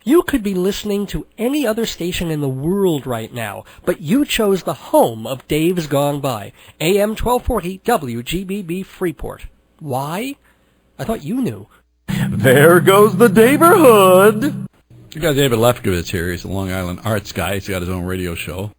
You could be listening to any other station in the world right now, but you chose the home of Dave's Gone By, AM 1240 WGBB Freeport. Why? I thought you knew. There goes the neighborhood. We got David Lefkowitz here. He's a Long Island arts guy. He's got his own radio show.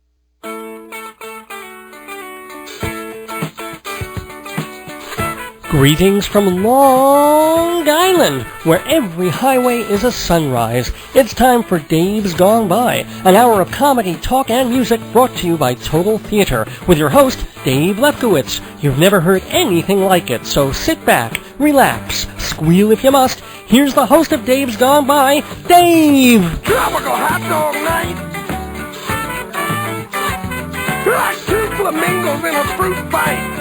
Greetings from Long Island, where every highway is a sunrise. It's time for Dave's Gone By, an hour of comedy, talk, and music brought to you by Total Theater, with your host, Dave Lefkowitz. You've never heard anything like it, so sit back, relax, squeal if you must. Here's the host of Dave's Gone By, Dave! Tropical hot dog night! Like two flamingos in a fruit fight!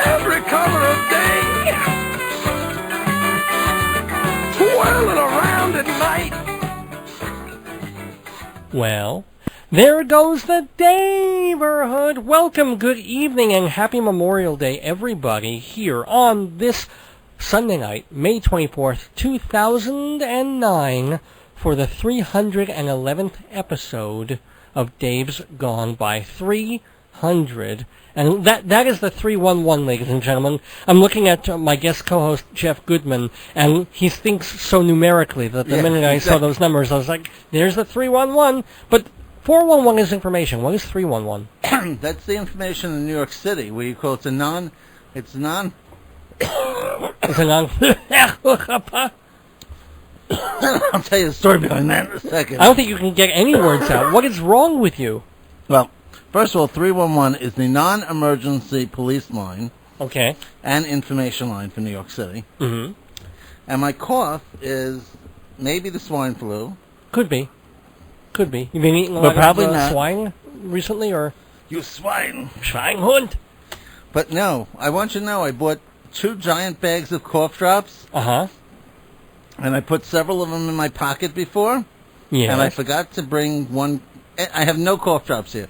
Every color of day, whirling around at night. Well, there goes the neighborhood. Welcome, good evening, and happy Memorial Day, everybody, here on this Sunday night, May 24th, 2009, for the 311th episode of Dave's Gone By. 300. And that is the 311, ladies and gentlemen. I'm looking at my guest co-host, Jeff Goodman, and he thinks so numerically that the minute I saw those numbers, I was like, there's the 311. But 411 is information. What is 311? That's the information in New York City, where you call it It's a non... I'll tell you the story behind that in a second. I don't think you can get any words out. What is wrong with you? Well, first of all, 311 is the non-emergency police line. Okay. And information line for New York City. Mm-hmm. And my cough is maybe the swine flu. Could be. You've been eating a lot of swine recently, or? You swine. Schweinhund. But no, I want you to know I bought 2 giant bags of cough drops. Uh-huh. And I put several of them in my pocket before. Yeah. And I forgot to bring one. I have no cough drops here.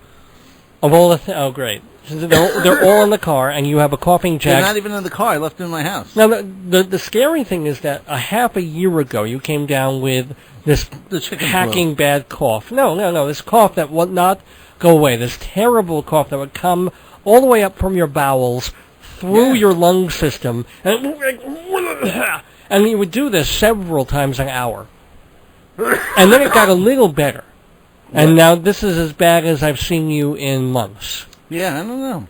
Of all the oh, great. They're all in the car, and you have a coughing jack. They're not even in the car. I left them in my house. Now, the scary thing is that a half a year ago, you came down with this hacking bad cough. No. This cough that would not go away. This terrible cough that would come all the way up from your bowels, through your lung system, and you would do this several times an hour. And then it got a little better. And now this is as bad as I've seen you in months. Yeah, I don't know.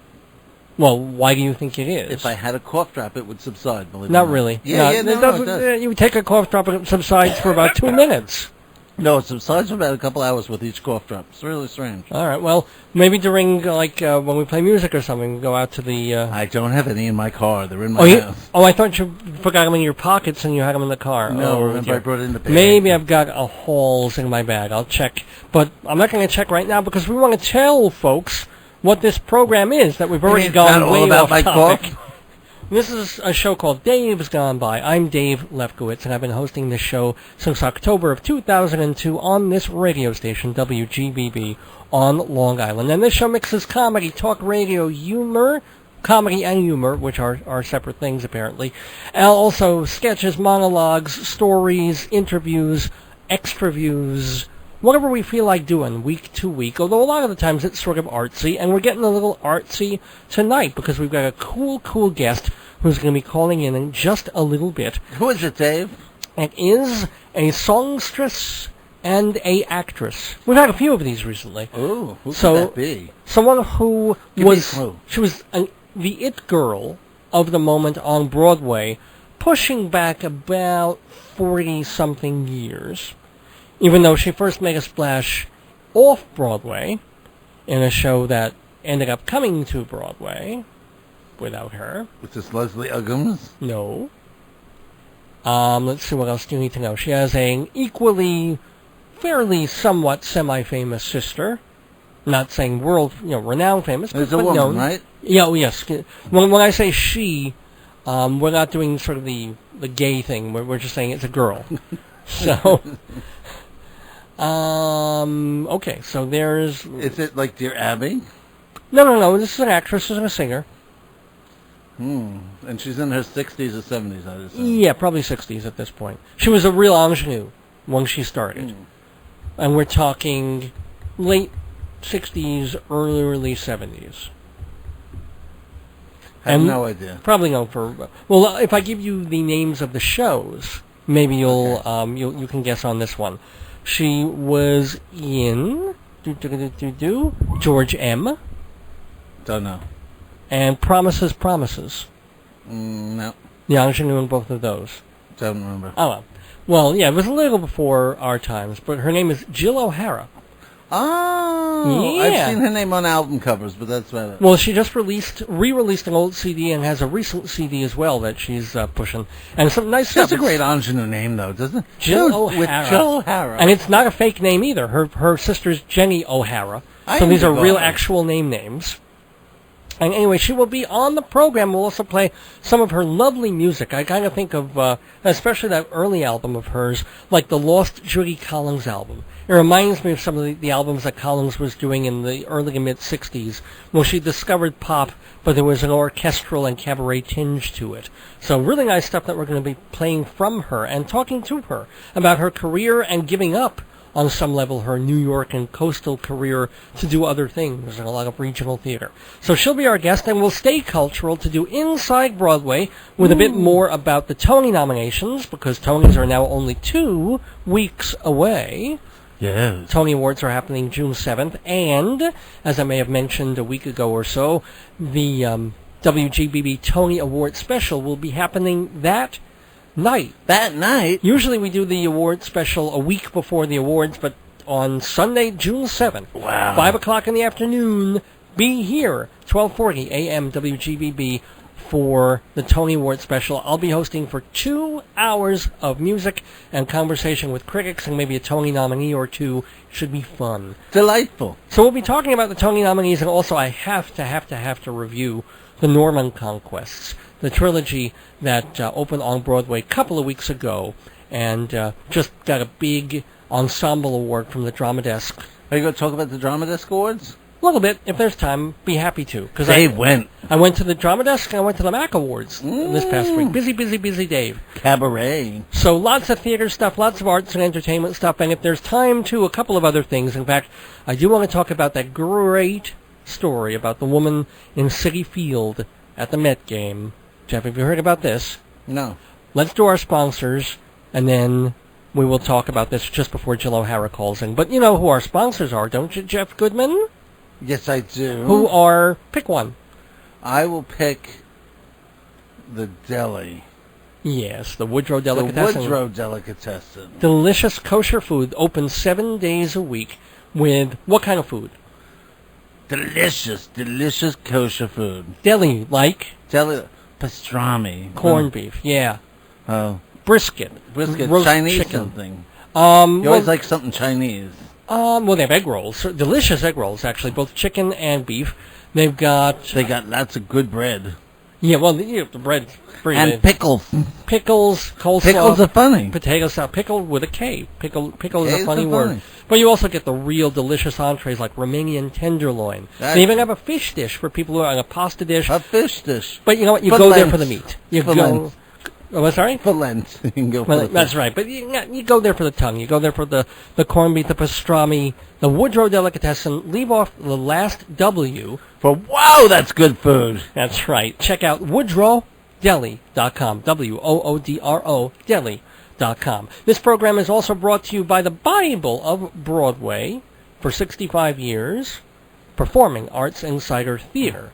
Well, why do you think it is? If I had a cough drop, it would subside, believe it or not. Not really. Yeah, it does. You would take a cough drop and it subsides for about 2 minutes. No, it subsides for about a couple hours with each cough drop. It's really strange. All right, well, maybe during, when we play music or something, go out to the... I don't have any in my car. They're in my house. I thought you forgot them in your pockets and you had them in the car. No, remember I brought it in the bag. Maybe I've got a holes in my bag. I'll check. But I'm not going to check right now because we want to tell folks what this program is that we've already gone way off topic. This is a show called Dave's Gone By. I'm Dave Lefkowitz, and I've been hosting this show since October of 2002 on this radio station, WGBB, on Long Island. And this show mixes comedy, talk radio, humor, comedy and humor, which are separate things, apparently. And also sketches, monologues, stories, interviews, extra views, whatever we feel like doing week to week, although a lot of the times it's sort of artsy, and we're getting a little artsy tonight because we've got a cool guest who's going to be calling in just a little bit. Who is it, Dave? It is a songstress and a actress. We've had a few of these recently. Ooh, who could that be? Someone who she was the it girl of the moment on Broadway, pushing back about 40-something years. Even though she first made a splash off-Broadway in a show that ended up coming to Broadway without her. Which is Leslie Uggams? No. Let's see, what else do you need to know? She has an equally, fairly, somewhat semi-famous sister. Not saying renowned famous, but known. Woman, right? Yeah, yes. When I say she, we're not doing sort of the gay thing. We're just saying it's a girl. So... okay, so there's... Is it like Dear Abby? No, this is an actress and a singer. And she's in her 60s or 70s, I assume. Yeah, probably 60s at this point. She was a real ingenue when she started. And we're talking late 60s, early 70s. I have no idea. Probably known for... Well, if I give you the names of the shows, maybe you can guess on this one. She was in... George M. Don't know. And Promises. No. The ingenue in both of those. Don't remember. Oh, well, yeah, it was a little before our times, but her name is Jill O'Hara. Oh, yeah. I've seen her name on album covers, but that's about it. Well, she just re-released an old CD and has a recent CD as well that she's pushing. And some nice stuff. That's a great ingenue name, though, doesn't it? Jill O'Hara. With Jill O'Hara. And it's not a fake name either. Her sister's Jenny O'Hara. So these are real actual names. And anyway, she will be on the program. We'll also play some of her lovely music. I kind of think of, especially that early album of hers, like the Lost Judy Collins album. It reminds me of some of the albums that Collins was doing in the early and mid-'60s when she discovered pop, but there was an orchestral and cabaret tinge to it. So really nice stuff that we're going to be playing from her and talking to her about her career and giving up on some level her New York and coastal career to do other things and a lot of regional theater. So she'll be our guest, and we'll stay cultural to do Inside Broadway with a bit more about the Tony nominations, because Tonys are now only 2 weeks away. Yes. Tony Awards are happening June 7th, and, as I may have mentioned a week ago or so, the WGBB Tony Award special will be happening that night. Usually we do the award special a week before the awards, but on Sunday, June 7th, 5 o'clock in the afternoon, be here, 1240 AM WGBB, for the Tony Award special. I'll be hosting for 2 hours of music and conversation with critics and maybe a Tony nominee or two. Should be fun. Delightful. So we'll be talking about the Tony nominees, and also I have to review the Norman Conquests, the trilogy that opened on Broadway a couple of weeks ago, and just got a big ensemble award from the Drama Desk. Are you going to talk about the Drama Desk Awards? A little bit, if there's time, be happy to. Cause Dave went. I went to the Drama Desk, and I went to the MAC Awards this past week. Busy Dave. Cabaret. So lots of theater stuff, lots of arts and entertainment stuff, and if there's time to, a couple of other things. In fact, I do want to talk about that great story about the woman in Citi Field at the Met game. Jeff, have you heard about this? No. Let's do our sponsors, and then we will talk about this just before Jill O'Hara calls in. But you know who our sponsors are, don't you, Jeff Goodman? Yes, I do. Who are... Pick one. I will pick the deli. Yes, the Woodrow Delicatessen. The Woodrow Delicatessen. Delicious kosher food, open 7 days a week with what kind of food? Delicious kosher food. Deli, like? Deli, pastrami. Corned beef, yeah. Oh. Brisket. Roast Chinese chicken. Something. You always like something Chinese. Well, they have egg rolls. Delicious egg rolls, actually, both chicken and beef. They got lots of good bread. Yeah, well, the bread. And pickles. Pickles, coleslaw. Pickles are funny. Potato salad. Pickle with a K. Pickle is a funny word. But you also get the real delicious entrees like Romanian tenderloin. They even have a fish dish for people who are on a pasta dish. A fish dish. But you know what? You go there for the meat. You go. Oh, sorry? For Lent. You can go for the that's right. But you go there for the tongue. You go there for the corned beef, the pastrami, the Woodrow Delicatessen. Leave off the last W. For, wow, that's good food. That's right. Check out WoodrowDeli.com. WOODRO Deli.com. This program is also brought to you by the Bible of Broadway for 65 years. Performing Arts Insider Theater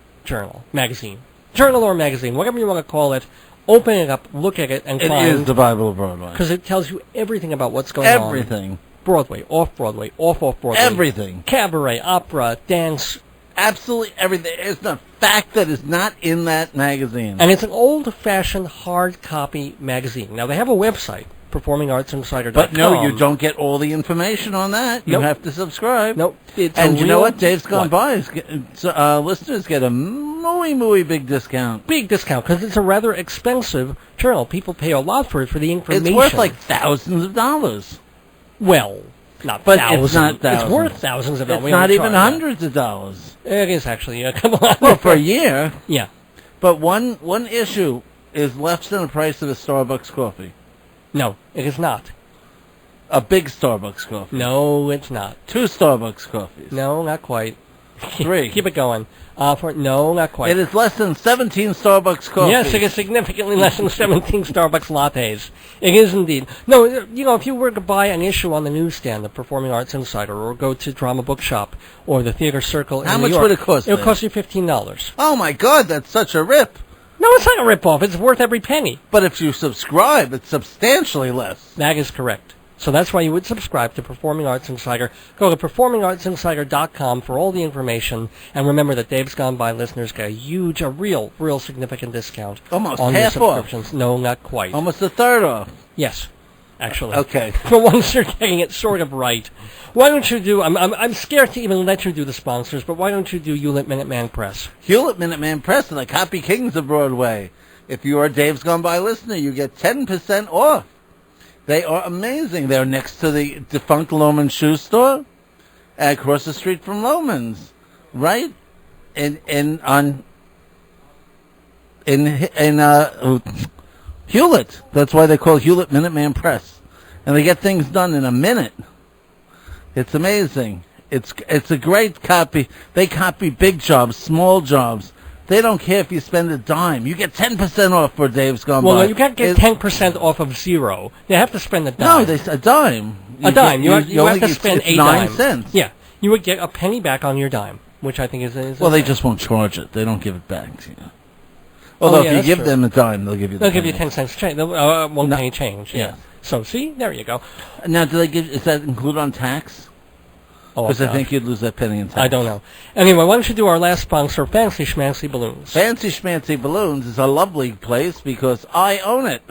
Magazine, or magazine, whatever you want to call it. Open it up, look at it, and find... It is the Bible of Broadway. Because it tells you everything about what's going on. Everything. Broadway, off-Broadway, off-Broadway. Everything. Cabaret, opera, dance. Absolutely everything. It's a fact that is not in that magazine. And it's an old-fashioned hard copy magazine. Now, they have a website, performingartsinsider.com. But no, you don't get all the information on that. You have to subscribe. Nope. And you know what? Dave's gone by. Listeners get a muy big discount. Big discount, because it's a rather expensive journal. People pay a lot for it for the information. It's worth like thousands of dollars. Well, not but thousands. It's not thousands. It's worth thousands of dollars. It's not even hundreds of dollars. It is actually. Come on. Well, for a year. Yeah. But one issue is less than the price of a Starbucks coffee. No, it is not. A big Starbucks coffee. No, it's not. 2 Starbucks coffees. No, not quite. 3. Keep it going. No, not quite. It is less than 17 Starbucks coffees. Yes, it is significantly less than 17 Starbucks lattes. It is indeed. No, if you were to buy an issue on the newsstand, the Performing Arts Insider, or go to Drama Bookshop or the Theater Circle in New York. How much would it cost? It would cost you $15. Oh, my God, that's such a rip. No, it's not a rip-off. It's worth every penny. But if you subscribe, it's substantially less. That is correct. So that's why you would subscribe to Performing Arts Insider. Go to performingartsinsider.com for all the information. And remember that Dave's Gone By listeners get a real significant discount. Almost on half their subscriptions. off. No, not quite. Almost a third off. Yes, actually. Okay. For once you're getting it sort of right. Why don't you do, I'm scared to even let you do the sponsors, but why don't you do Hewlett Minuteman Press? Hewlett Minuteman Press are the copy kings of Broadway. If you are a Dave's Gone By listener, you get 10% off. They are amazing. They're next to the defunct Loman's shoe store, across the street from Loman's, right? In Hewlett. That's why they call Hewlett Minuteman Press, and they get things done in a minute. It's amazing. It's a great copy. They copy big jobs, small jobs. They don't care if you spend a dime. You get 10% off for Dave's Gone By. Well, you can't get 10% off of zero. You have to spend a dime. No, a dime. A dime. You have to spend a 9 dime. cents. Yeah. You would get a penny back on your dime, which I think is well, they just won't charge it. They don't give it back to you. Although if you give them a dime, they'll give you the They'll give you 10 cents change. 1 penny change. Yeah. So, see? There you go. Now, is that included on tax? Oh, because I think you'd lose that penny in tax. I don't know. Anyway, why don't you do our last sponsor, Fancy Schmancy Balloons. Fancy Schmancy Balloons is a lovely place because I own it.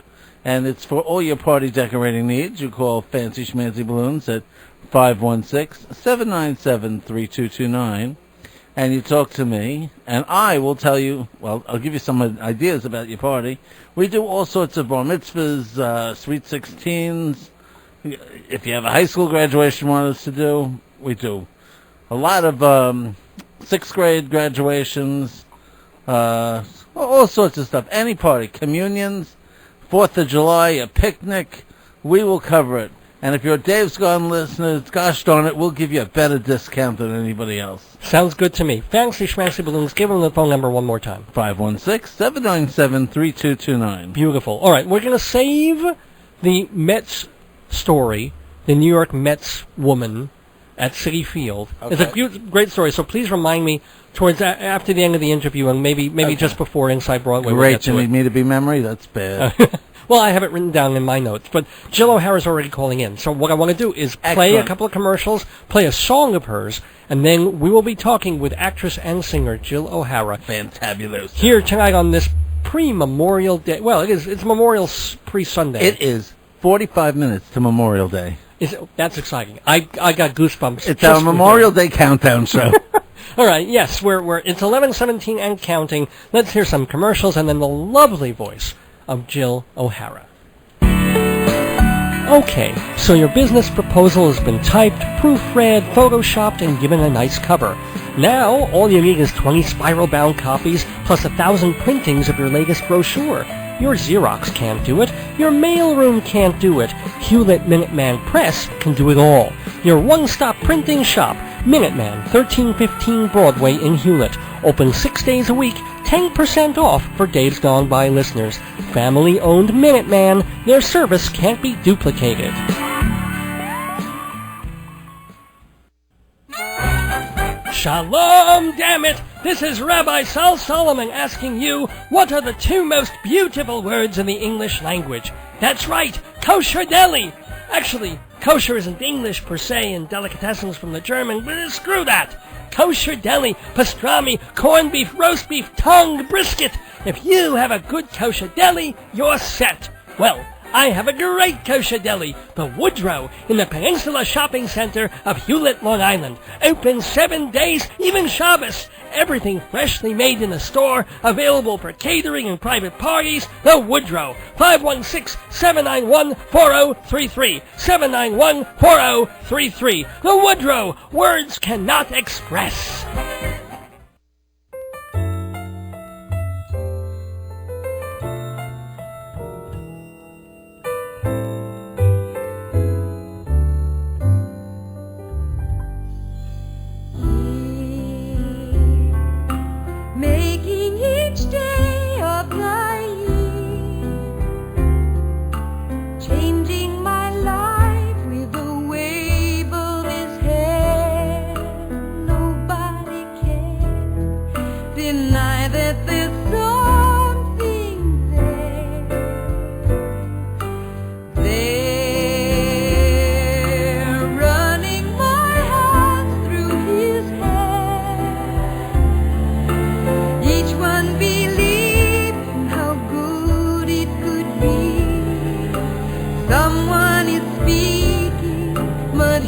And it's for all your party decorating needs. You call Fancy Schmancy Balloons at 516-797-3229. And you talk to me, and I will tell you, well, I'll give you some ideas about your party. We do all sorts of bar mitzvahs, sweet 16s. If you have a high school graduation you want us to do, we do. A lot of 6th grade graduations, all sorts of stuff. Any party, communions, 4th of July, a picnic, we will cover it. And if you're a Dave's Gone listener, gosh darn it, we'll give you a better discount than anybody else. Sounds good to me. Fancy Schmancy Balloons, give them the phone number one more time. 516-797-3229. Beautiful. All right, we're going to save the Mets story, the New York Mets woman at Citi Field. Okay. It's a great story, so please remind me towards after the end of the interview and maybe just before Inside Broadway. Great, you need me to be memory? That's bad. Well, I have it written down in my notes, but Jill O'Hara's already calling in. So what I want to do is play a couple of commercials, play a song of hers, and then we will be talking with actress and singer Jill O'Hara. Fantabulous. Here tonight on this pre-Memorial Day. Well, it's Memorial pre-Sunday. It is 45 minutes to Memorial Day. That's exciting. I got goosebumps. It's our Memorial Day countdown show. All right, yes, it's 11:17 and counting. Let's hear some commercials and then the lovely voice of Jill O'Hara. Okay, so your business proposal has been typed, proofread, photoshopped, and given a nice cover. Now, all you need is 20 spiral-bound copies plus 1,000 printings of your latest brochure. Your Xerox can't do it. Your mailroom can't do it. Hewlett Minuteman Press can do it all. Your one-stop printing shop, Minuteman, 1315 Broadway in Hewlett. Open 6 days a week, 10% off for Dave's Gone By listeners. Family-owned Minuteman. Their service can't be duplicated. Shalom, damn it! This is Rabbi Sal Solomon asking you, what are the 2 most beautiful words in the English language? That's right, kosher deli! Actually, kosher isn't English per se and delicatessens from the German, but screw that! Kosher deli, pastrami, corned beef, roast beef, tongue, brisket! If you have a good kosher deli, you're set! Well, I have a great kosher deli, the Woodrow, in the Peninsula Shopping Center of Hewlett, Long Island. Open 7 days, even Shabbos. Everything freshly made in the store, available for catering and private parties. The Woodrow, 516-791-4033. 791-4033. The Woodrow, words cannot express.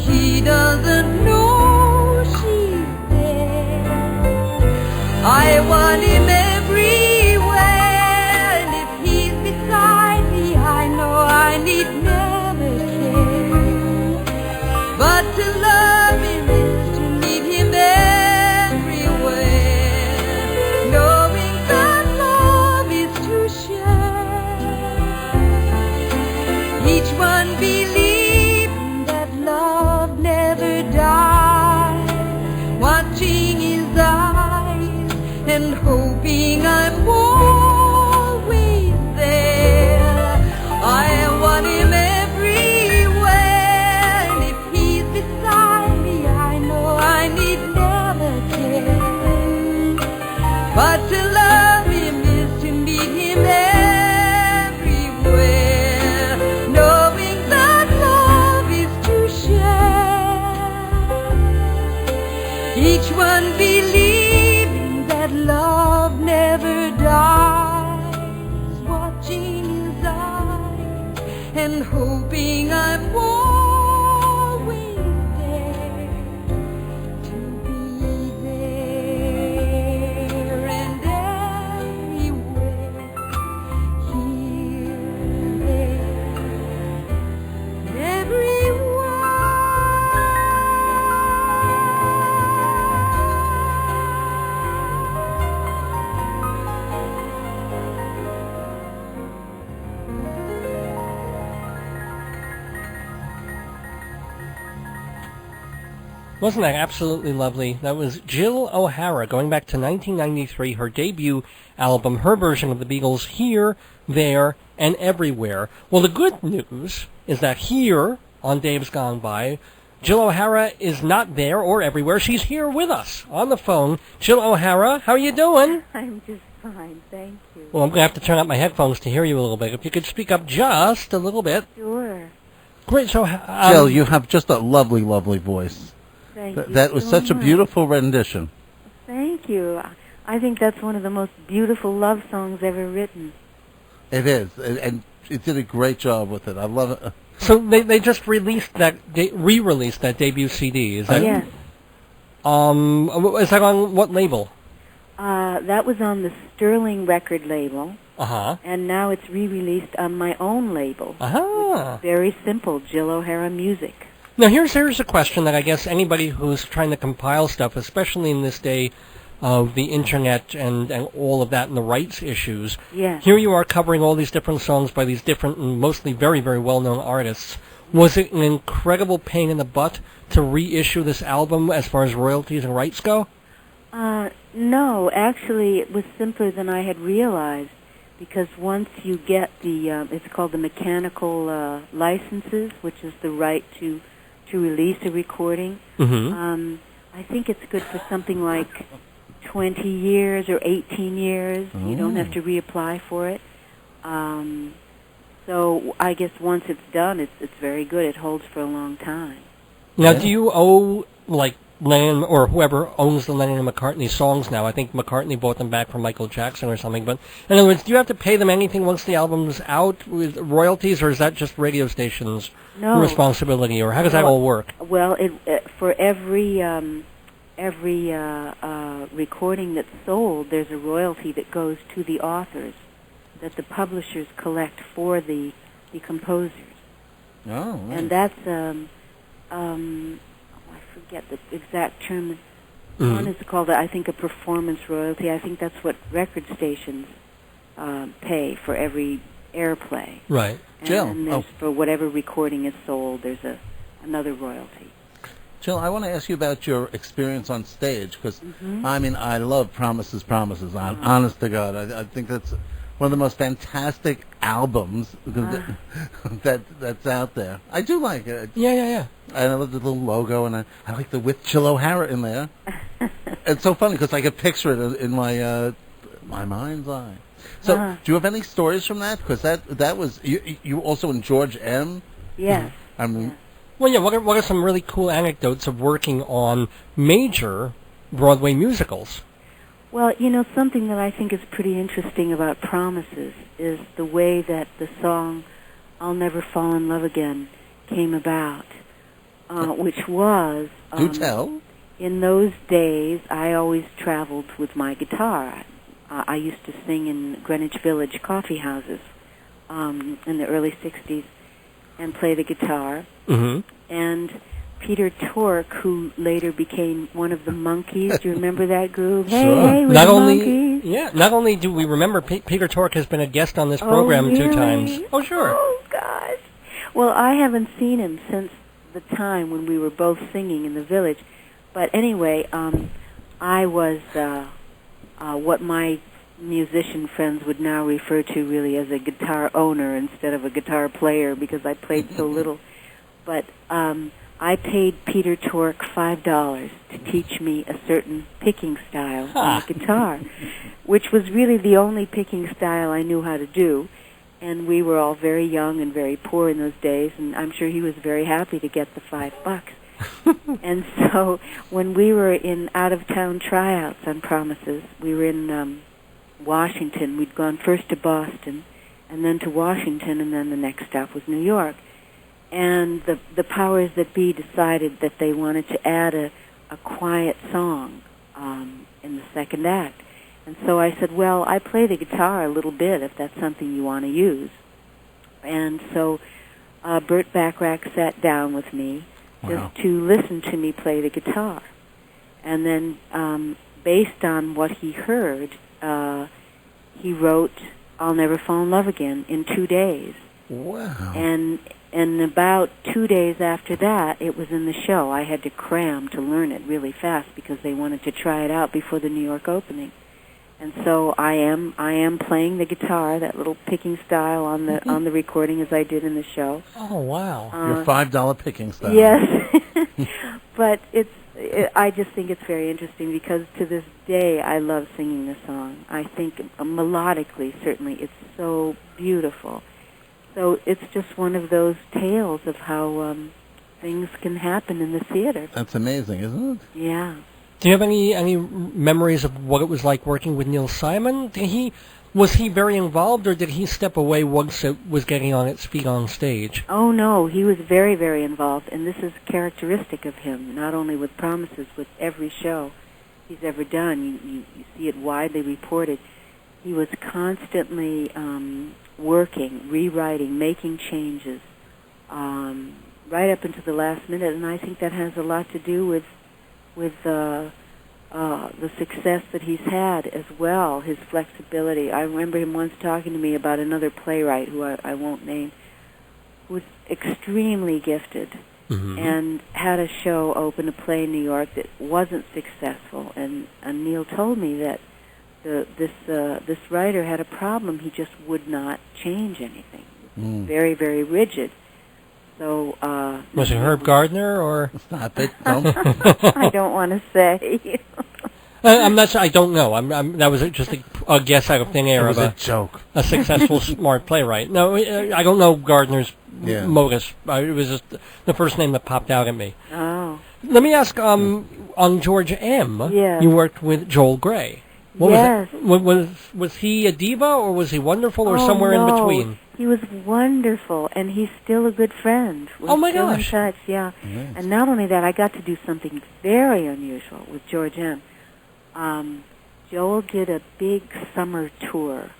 he doesn't know she's there. I want him everywhere, and if he's beside me, I know I need never care. But to love him is to meet him everywhere, knowing that love is to share. Each one believing that love never dies, watching his eyes and hoping I'm always there. I want him everywhere, and if he's beside me, I know I need never care. But to love him is to meet him everywhere, knowing that love is to share. Each one believing that love never dies, watching his eyes and hoping I'm always there, to be there and everywhere, here, there, everywhere. Wasn't that absolutely lovely? That was Jill O'Hara, going back to 1993, her debut album, her version of the Beagles, Here, There, and Everywhere. Well, the good news is that here, on Dave's Gone By, Jill O'Hara is not there or everywhere. She's here with us on the phone. Jill O'Hara, how are you doing? I'm just fine, thank you. Well, I'm going to have to turn up my headphones to hear you a little bit. If you could speak up just a little bit. Sure. Great, so... Jill, you have just a lovely, lovely voice. Thank you That was so such a much. beautiful rendition. Thank you. I think that's one of the most beautiful love songs ever written. It is, and it did a great job with it. I love it. So they just released that, re-released that debut CD, is that... Yes. Is that on what label? That was on the Sterling record label, Uh-huh. and now it's re-released on my own label. Uh-huh. Very simple, Jill O'Hara Music. Now, here's a question that I guess anybody who's trying to compile stuff, especially in this day of the internet and all of that and the rights issues. Yes. Here you are covering all these different songs by these different and mostly very, very well-known artists. Was it an incredible pain in the butt to reissue this album as far as royalties and rights go? No, actually, it was simpler than I had realized, because once you get the, it's called the mechanical licenses, which is the right to release a recording. Mm-hmm. I think it's good for something like 20 years or 18 years. Oh. You don't have to reapply for it. So I guess once it's done, it's very good. It holds for a long time. Now, do you owe, like, Lennon or whoever owns the Lennon and McCartney songs now? I think McCartney bought them back from Michael Jackson or something. But in other words, do you have to pay them anything once the album's out with royalties, or is that just radio stations' responsibility, or how does that all work? Well, for every recording that's sold, there's a royalty that goes to the authors that the publishers collect for the composers. Oh, right. And that's I forget the exact term. One is called, I think, a performance royalty. I think that's what record stations pay for every airplay. Right. And Jill, then there's for whatever recording is sold, there's another royalty. Jill, I want to ask you about your experience on stage, because, I mean, I love Promises, Promises. Honest to God, I think that's one of the most fantastic albums that's out there. I do like it. Yeah. And I love the little logo, and I like the with Jill O'Hara in there. It's so funny because I could picture it in my mind's eye. So, do you have any stories from that? Because that was you also in George M. Yes. I mean, Well, yeah. What are some really cool anecdotes of working on major Broadway musicals? Well, something that I think is pretty interesting about Promises is the way that the song "I'll Never Fall in Love Again" came about. which was... Do tell. In those days, I always traveled with my guitar. I used to sing in Greenwich Village coffee houses in the early 60s and play the guitar. Mm-hmm. And Peter Tork, who later became one of the Monkees, do you remember that group? Hey, Sure. hey, we're the Monkees. Not only do we remember Peter Tork has been a guest on this program really? 2 times. Oh, sure. Oh, gosh. Well, I haven't seen him since the time when we were both singing in the Village. But anyway, I was what my musician friends would now refer to really as a guitar owner instead of a guitar player because I played so little. But I paid Peter Tork $5 to teach me a certain picking style on the guitar, which was really the only picking style I knew how to do. And we were all very young and very poor in those days, and I'm sure he was very happy to get the $5. And so when we were in out-of-town tryouts on Promises, we were in Washington. We'd gone first to Boston, and then to Washington, and then the next stop was New York. And the powers that be decided that they wanted to add a quiet song in the second act. And so I said, well, I play the guitar a little bit if that's something you want to use. And so Burt Bacharach sat down with me just to listen to me play the guitar. And then based on what he heard, he wrote I'll Never Fall in Love Again in 2 days. Wow. And about 2 days after that, it was in the show. I had to cram to learn it really fast because they wanted to try it out before the New York opening. And so I am playing the guitar, that little picking style on the recording as I did in the show. Oh, wow. Your $5 picking style. Yes. But I just think it's very interesting because to this day I love singing the song. I think melodically, certainly, it's so beautiful. So it's just one of those tales of how things can happen in the theater. That's amazing, isn't it? Yeah. Do you have any memories of what it was like working with Neil Simon? Was he very involved, or did he step away once it was getting on its feet on stage? Oh, no, he was very, very involved, and this is characteristic of him, not only with Promises, with every show he's ever done. You see it widely reported. He was constantly working, rewriting, making changes, right up until the last minute, and I think that has a lot to do with the success that he's had as well, his flexibility. I remember him once talking to me about another playwright who I won't name, who was extremely gifted and had a show open, a play in New York that wasn't successful. And Neil told me that this writer had a problem. He just would not change anything. Very, very rigid. So was it Herb Gardner or? Stop it! Don't. I don't want to say. I'm not sure. I don't know. That was just a guess out of thin air. It was of a joke. A successful, smart playwright. No, I don't know Gardner's modus. It was just the first name that popped out at me. Oh. Let me ask. On George M. Yes. You worked with Joel Grey. Yes. Was he a diva, or was he wonderful, or somewhere in between? He was wonderful, and he's still a good friend. Oh, my gosh. Still in touch, yeah. Nice. And not only that, I got to do something very unusual with George M. Joel did a big summer tour.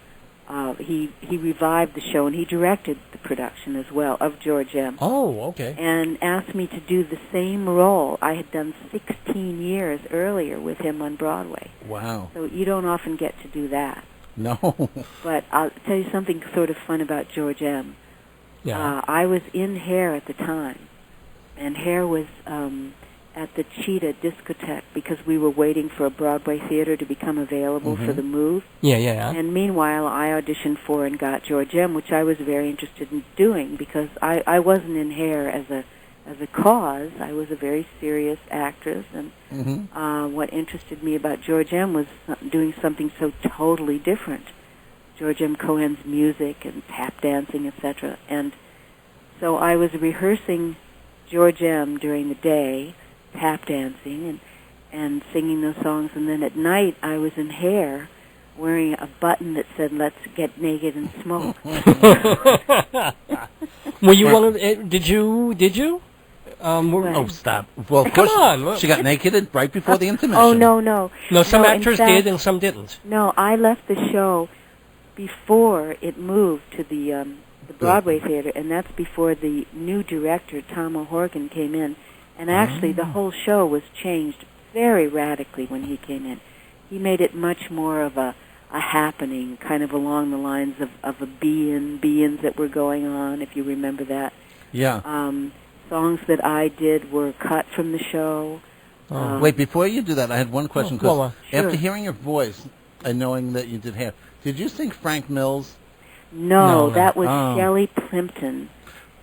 He revived the show, and he directed the production as well of George M. Oh, okay. And asked me to do the same role I had done 16 years earlier with him on Broadway. Wow. So you don't often get to do that. No. But I'll tell you something sort of fun about George M. Yeah. I was in Hare at the time, and Hare was at the Cheetah Discotheque because we were waiting for a Broadway theater to become available for the move. Yeah. And meanwhile, I auditioned for and got George M., which I was very interested in doing because I wasn't in Hare as a cause. I was a very serious actress, and what interested me about George M. was doing something so totally different. George M. Cohan's music and tap dancing, etc. And so I was rehearsing George M. during the day, tap dancing and singing those songs, and then at night I was in Hare wearing a button that said, "Let's get naked and smoke." Were you one of? Did you? Oh, stop. Well, of course, on. she got naked right before the intermission. Oh, no. No, some No, actors in fact, did and some didn't. No, I left the show before it moved to the Broadway theater, and that's before the new director, Tom O'Horgan, came in. And actually, the whole show was changed very radically when he came in. He made it much more of a happening, kind of along the lines of a be-ins that were going on, if you remember that. Yeah. Songs that I did were cut from the show. Wait, before you do that, I had one question. Because sure. after hearing your voice and knowing that you did hair, did you sing Frank Mills? No, that was Shelley Plimpton.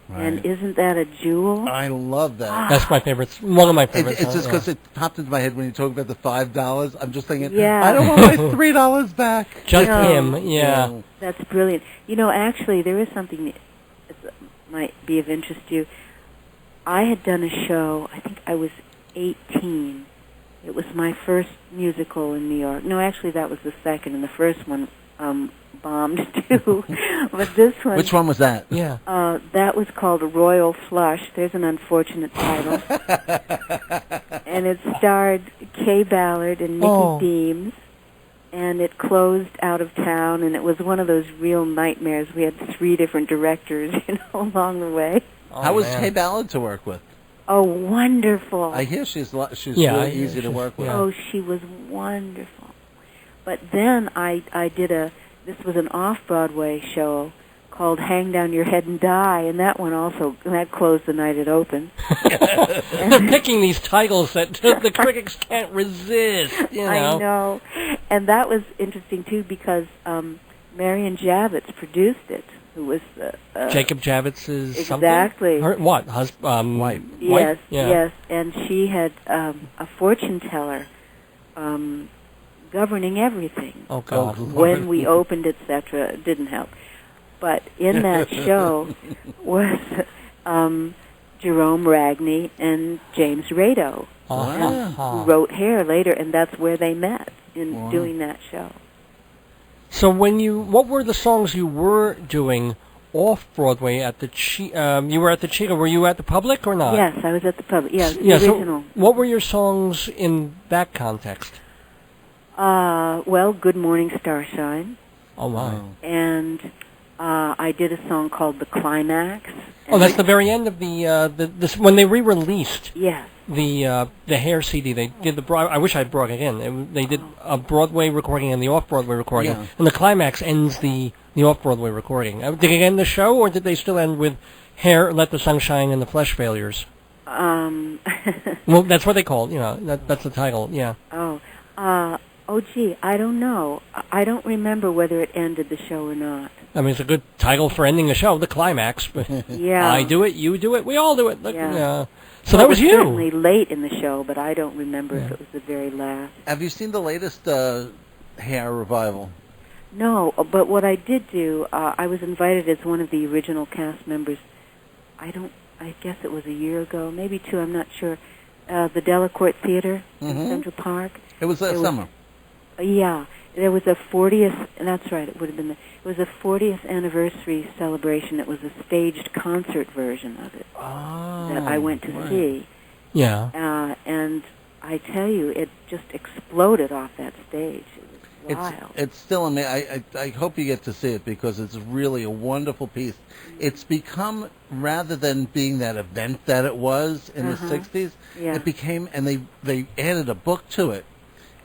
Right. And isn't that a jewel? I love that. That's my favorite. One of my favorites. It's just because it popped into my head when you talk about the $5. I'm just thinking, Yeah. I don't want my $3 back. Just No. him, yeah. That's brilliant. Actually, there is something that might be of interest to you. I had done a show, I think I was 18. It was my first musical in New York. No, actually, that was the second, and the first one bombed too. But this one... Which one was that? Yeah. That was called Royal Flush. There's an unfortunate title. And it starred Kay Ballard and Mickey Deems. And it closed out of town, and it was one of those real nightmares. We had 3 different directors, along the way. How was Kay Ballard to work with? Oh, wonderful. I hear she's really easy to work with. Oh, she was wonderful. But then I did this was an off-Broadway show called Hang Down Your Head and Die, and that closed the night it opened. They're picking these titles that the critics can't resist, I know. And that was interesting, too, because Marion Javits produced it, who was... Jacob Javitz's exactly. something? What? Wife. Yes, yeah. yes. And she had a fortune teller governing everything. Oh, God. When we opened, etc. It didn't help. But in that show was Jerome Ragney and James Rado, who wrote Hair later, and that's where they met in doing that show. So what were the songs you were doing off Broadway at the you were at the Chico? Were you at the Public or not? Yes, I was at the Public. Yeah, the original. So what were your songs in that context? Well, Good Morning Starshine. Oh my! And I did a song called The Climax. Oh, that's the very end of this when they re-released. Yes. The Hair CD. They did I wish I brought it in. They did a Broadway recording and the off-Broadway recording, and the climax ends the off-Broadway recording. Did it end the show, or did they still end with Hair, Let the Sun Shine, and the Flesh Failures? Well, that's what they called. That's the title. Yeah. Oh, gee, I don't know. I don't remember whether it ended the show or not. I mean, it's a good title for ending the show, the climax. Yeah. I do it, you do it, we all do it. Yeah. So that was you. Certainly late in the show, but I don't remember if it was the very last. Have you seen the latest Hair revival? No, but what I did do, I was invited as one of the original cast members. I guess it was a year ago, maybe 2, I'm not sure. The Delacorte Theater in Central Park. It was summer. Yeah, there was a 40th, that's right, it would have been, it was a 40th anniversary celebration. It was a staged concert version of it that I went to see. Yeah. And I tell you, it just exploded off that stage. It was wild. It's still amazing. I hope you get to see it because it's really a wonderful piece. It's become, rather than being that event that it was in the 60s, it became, and they added a book to it.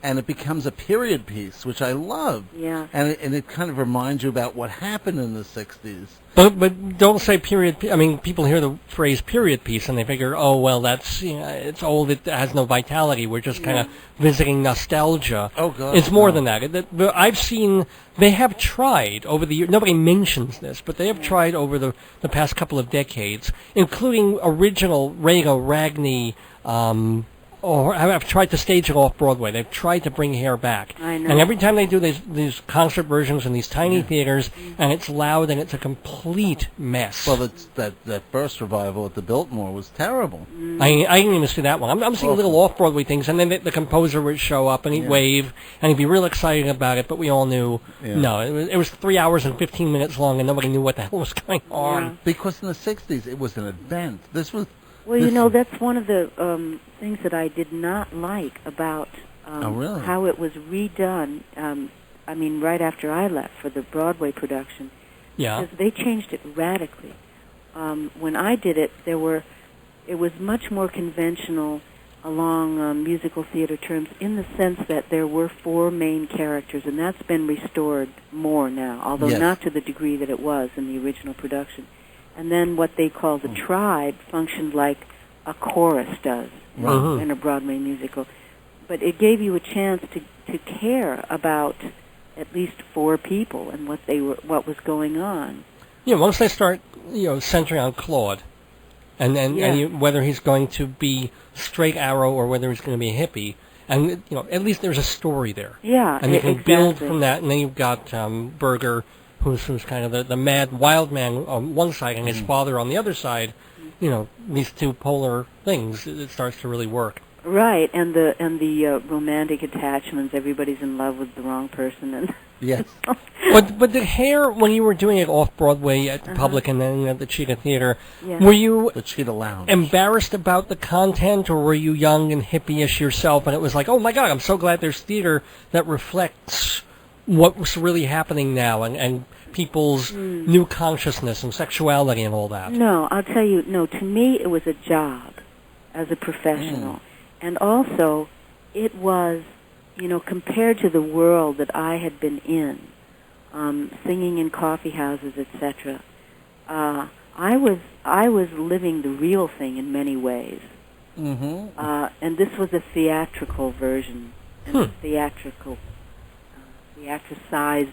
And it becomes a period piece, which I love. Yeah. And it kind of reminds you about what happened in the 60s. But don't say period. I mean, people hear the phrase period piece and they figure, oh, well, that's, it's old, it has no vitality. We're just kind of visiting nostalgia. Oh, God. It's more than that. I've seen, they have tried over the years, nobody mentions this, but they have tried over the past couple of decades, including original Rado, Ragney, or I've tried to stage it off Broadway. They've tried to bring Hair back. I know. And every time they do these concert versions in these tiny theaters, and it's loud and it's a complete mess. Well, that first revival at the Biltmore was terrible. I didn't even see that one. I'm seeing little off-Broadway things, and then the composer would show up, and he'd wave, and he'd be real excited about it, but we all knew, no, it was 3 hours and 15 minutes long, and nobody knew what the hell was going on. Because in the 60s, it was an event. This was Well, you know, that's one of the things that I did not like about really? how it was redone. I mean, right after I left for the Broadway production. Yeah. Because they changed it radically. When I did it, it was much more conventional along musical theater terms in the sense that there were 4 main characters, and that's been restored more now, although not to the degree that it was in the original production. And then what they call the tribe functioned like a chorus does in a Broadway musical. But it gave you a chance to care about at least 4 people and what was going on. Yeah, once they start, centering on Claude, and whether he's going to be straight arrow or whether he's going to be a hippie, and at least there's a story there. Yeah, and you can build from that. And then you've got Berger, who's kind of the mad wild man on one side, and his father on the other side. These 2 polar things. It starts to really work. Right, and the romantic attachments. Everybody's in love with the wrong person, and yes. But the hair, when you were doing it off Broadway at the Public and then at the Cheetah Theater, were you the Cheetah Lounge embarrassed about the content, or were you young and hippie-ish yourself, and it was like, oh my God, I'm so glad there's theater that reflects what's really happening now and people's new consciousness and sexuality and all that? No, I'll tell you, to me it was a job as a professional. And also, it was, compared to the world that I had been in, singing in coffee houses, etc., I was living the real thing in many ways. And this was a theatrical version, theatricized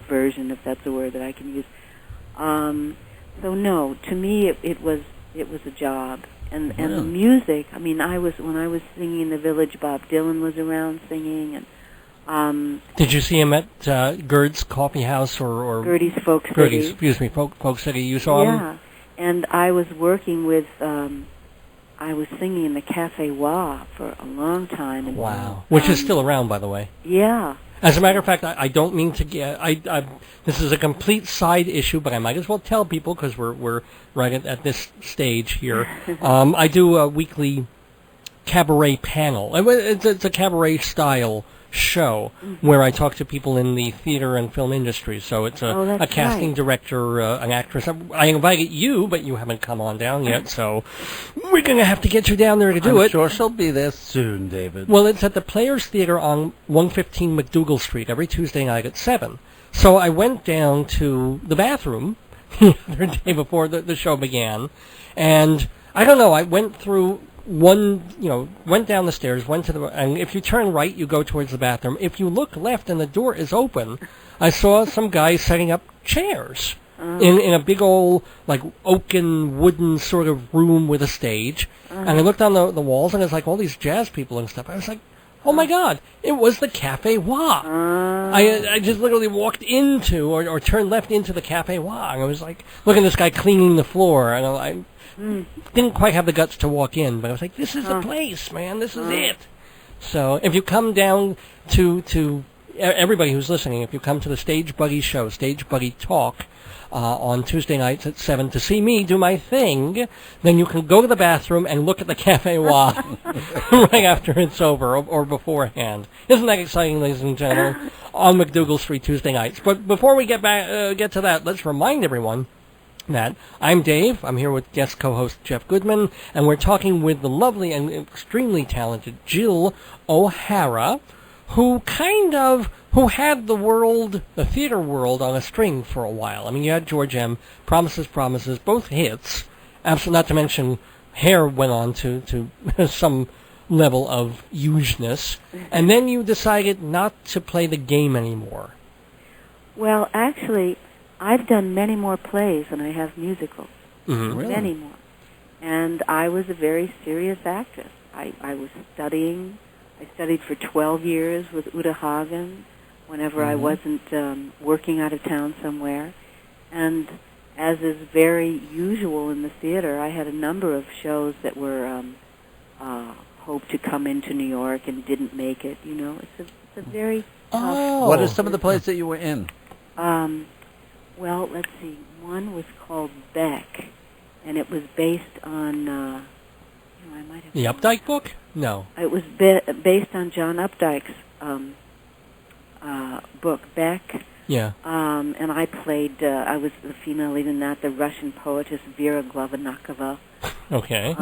version, if that's a word that I can use. So no, to me it was a job. And the music, I mean, when I was singing in the Village, Bob Dylan was around singing, and did you see him at Gerd's Coffee House or Gertie's Folk City? Gertie's, excuse me, Folk City. You saw him? Yeah, and I was working with, I was singing in the Cafe Wah for a long time. And, wow, which is still around, by the way. Yeah. As a matter of fact, I don't mean to get. This is a complete side issue, but I might as well tell people because we're right at this stage here. I do a weekly cabaret panel. It's a cabaret style show where I talk to people in the theater and film industry. So it's a casting director, an actress. I invited you, but you haven't come on down yet. So we're going to have to get you down there to do it. I'm sure she'll be there soon, David. Well, it's at the Players Theater on 115 McDougal Street every Tuesday night at 7. So I went down to the bathroom the day before the show began, and I don't know, I went through went down the stairs, went to and if you turn right, you go towards the bathroom. If you look left and the door is open, I saw some guys setting up chairs in a big old, like, oaken, wooden sort of room with a stage. And I looked on the walls, and there's, like, all these jazz people and stuff. I was like, oh, my God, it was the Cafe Wah. I just literally walked into, or turned left into the Cafe Wah, and I was like, look at this guy cleaning the floor, and I didn't quite have the guts to walk in, but I was like, this is the place, man, this is it. So if you come down to everybody who's listening, if you come to the Stage Buddy show, Stage Buddy Talk, on Tuesday nights at 7 to see me do my thing, then you can go to the bathroom and look at the Cafe Wah right after it's over or beforehand. Isn't that exciting, ladies and gentlemen? On McDougal Street Tuesday nights. But before we get to that, let's remind everyone that I'm Dave. I'm here with guest co-host Jeff Goodman, and we're talking with the lovely and extremely talented Jill O'Hara, who had the theater world on a string for a while. I mean, you had George M., Promises, Promises, both hits. Absolutely, not to mention Hair went on to some level of hugeness. And then you decided not to play the game anymore. Well, actually, I've done many more plays than I have musicals. Really? Many more. And I was a very serious actress. I was studying. I studied for 12 years with Uta Hagen whenever I wasn't working out of town somewhere. And as is very usual in the theater, I had a number of shows that were hoped to come into New York and didn't make it. You know, it's a very tough. What are some of the plays that you were in? Well, let's see. One was called Beck, and it was based on, The Updike book? No. It was based on John Updike's book, Beck. Yeah. And I played, I was the female lead in that, the Russian poetess Vera Glavanakova. Okay.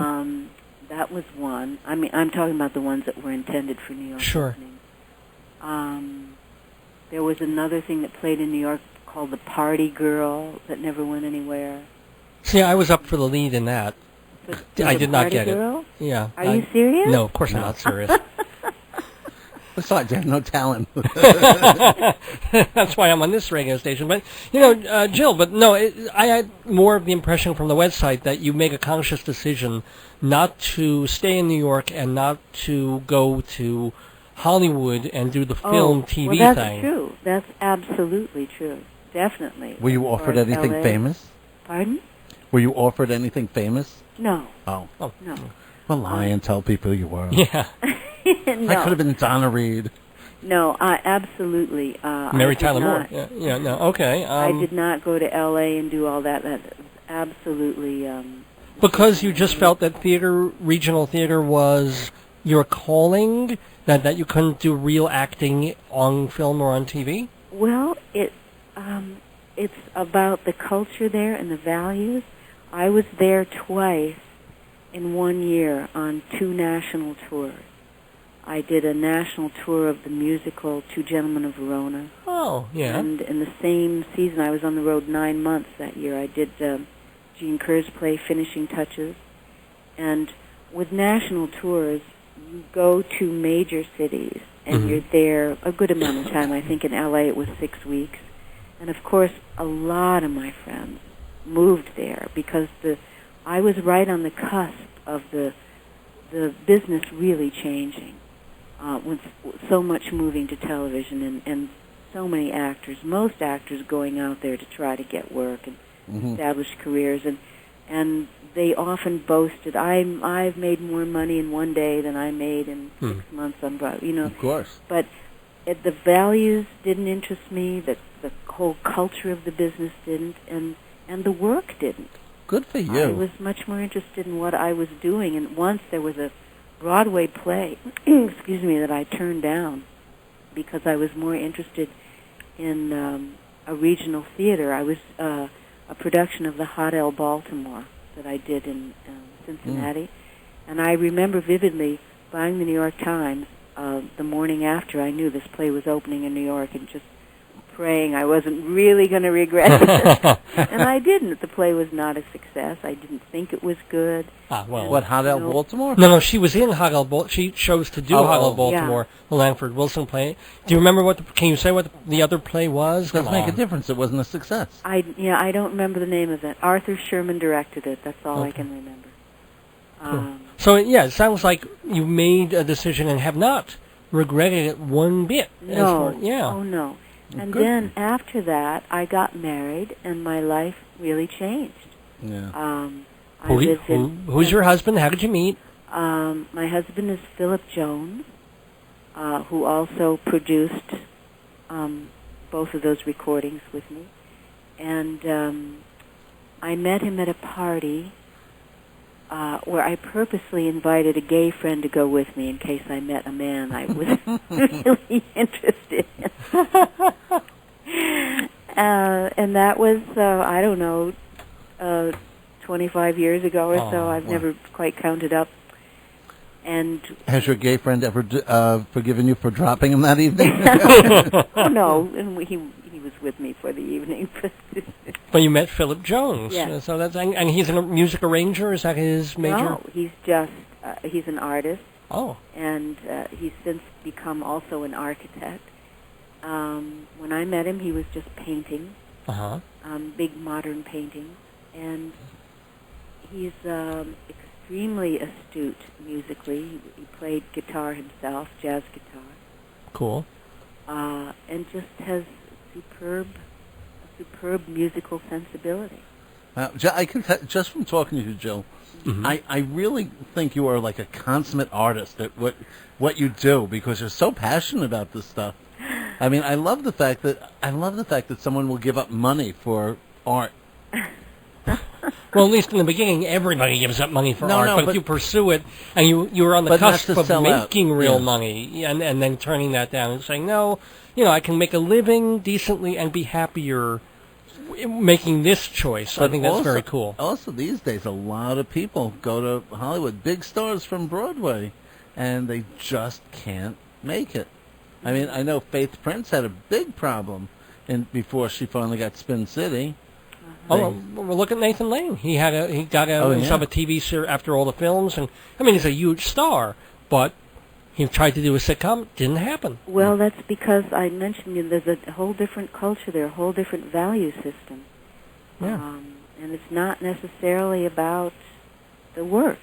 That was one. I mean, I'm talking about the ones that were intended for New York. Sure. There was another thing that played in New York called The Party Girl that never went anywhere. See, I was up for the lead in that. I did not get Girl? it. Yeah. Are you serious? No, of course I'm not serious. Besides, you have no talent. That's why I'm on this radio station. But, Jill, but no, I had more of the impression from the website that you make a conscious decision not to stay in New York and not to go to Hollywood and do the film TV that's thing. True. That's absolutely true. Definitely. Were you offered anything LA. famous? Pardon? Were you offered anything famous? No. Oh. No. Well, lie and tell people you were. Yeah. No. I could have been Donna Reed. No, absolutely. Mary Tyler Moore. Yeah, no, okay. I did not go to L.A. and do all that. That was absolutely... because you just felt that regional theater was your calling, that you couldn't do real acting on film or on TV? Well, it's about the culture there and the values. I was there twice in 1 year on 2 national tours. I did a national tour of the musical Two Gentlemen of Verona. Oh, yeah. And in the same season, I was on the road 9 months that year. I did Jean Kerr's play, Finishing Touches. And with national tours, you go to major cities, and you're there a good amount of time. I think in L.A. it was 6 weeks. And, of course, a lot of my friends moved there because I was right on the cusp of the business really changing. With so much moving to television and so many actors, most actors going out there to try to get work and establish careers, and they often boasted, I've made more money in 1 day than I made in 6 months on Broadway. Of course. But the values didn't interest me, the whole culture of the business didn't, and the work didn't. Good for you. I was much more interested in what I was doing, and once there was a Broadway play, excuse me, that I turned down because I was more interested in a regional theater. I was a production of the Hot L Baltimore that I did in Cincinnati, and I remember vividly buying the New York Times the morning after I knew this play was opening in New York and just praying I wasn't really going to regret it. And I didn't. The play was not a success. I didn't think it was good. Well. What, Hot L Baltimore? No, she was in Hot L Baltimore. She chose to do Hot L Baltimore, the Langford Wilson play. Do you remember can you say what the other play was? Doesn't make a difference. It wasn't a success. I don't remember the name of it. Arthur Sherman directed it. That's all I can remember. Cool. So, it sounds like you made a decision and have not regretted it one bit. No. Oh, no. And then after that, I got married, and my life really changed. Yeah. Who's your husband? How did you meet? My husband is Philip Jones, who also produced both of those recordings with me. And I met him at a party where I purposely invited a gay friend to go with me in case I met a man I was really interested in. And that was, 25 years ago or so. I've never quite counted up. And has your gay friend ever forgiven you for dropping him that evening? Oh, no. And he was with me for the evening. But you met Philip Jones. Yeah. So and he's a music arranger? Is that his major? No, he's just, he's an artist. Oh. And he's since become also an architect. When I met him, he was just painting. Big modern paintings. And he's extremely astute musically. He played guitar himself, jazz guitar. Cool. And just has superb musical sensibility. I can just from talking to you, Jill, I really think you are like a consummate artist at what you do because you're so passionate about this stuff. I mean, I love the fact that someone will give up money for art. Well, at least in the beginning, everybody gives up money for art. But if you pursue it, and you're on the But not cusp to of sell out. making real Yeah. money, and then turning that down and saying, no, I can make a living decently and be happier making this choice. I think that's also, very cool. Also, these days, a lot of people go to Hollywood, big stars from Broadway, and they just can't make it. I mean, I know Faith Prince had a big problem before she finally got Spin City. Well, look at Nathan Lane. He got himself a TV series after all the films, and I mean, he's a huge star, but he tried to do a sitcom, didn't happen. Well, that's because I mentioned there's a whole different culture there, a whole different value system. Yeah. And it's not necessarily about the work,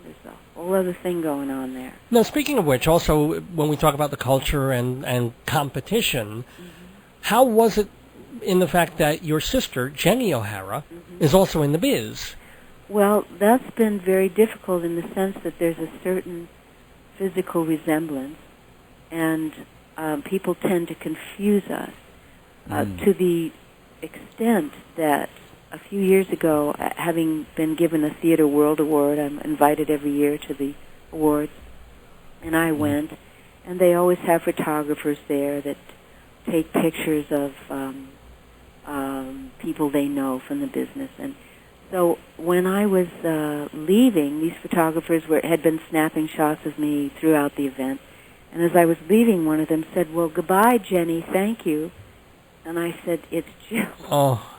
There's a whole other thing going on there. Now, speaking of which, also, when we talk about the culture and competition, how was it in the fact that your sister, Jenny O'Hara, is also in the biz? Well, that's been very difficult in the sense that there's a certain physical resemblance, and people tend to confuse us to the extent that a few years ago, having been given a Theatre World Award, I'm invited every year to the awards, and I went, and they always have photographers there that take pictures of people they know from the business. And so when I was leaving, these photographers had been snapping shots of me throughout the event. And as I was leaving, one of them said, "Well, goodbye, Jenny, thank you." And I said, "It's Jill." Oh.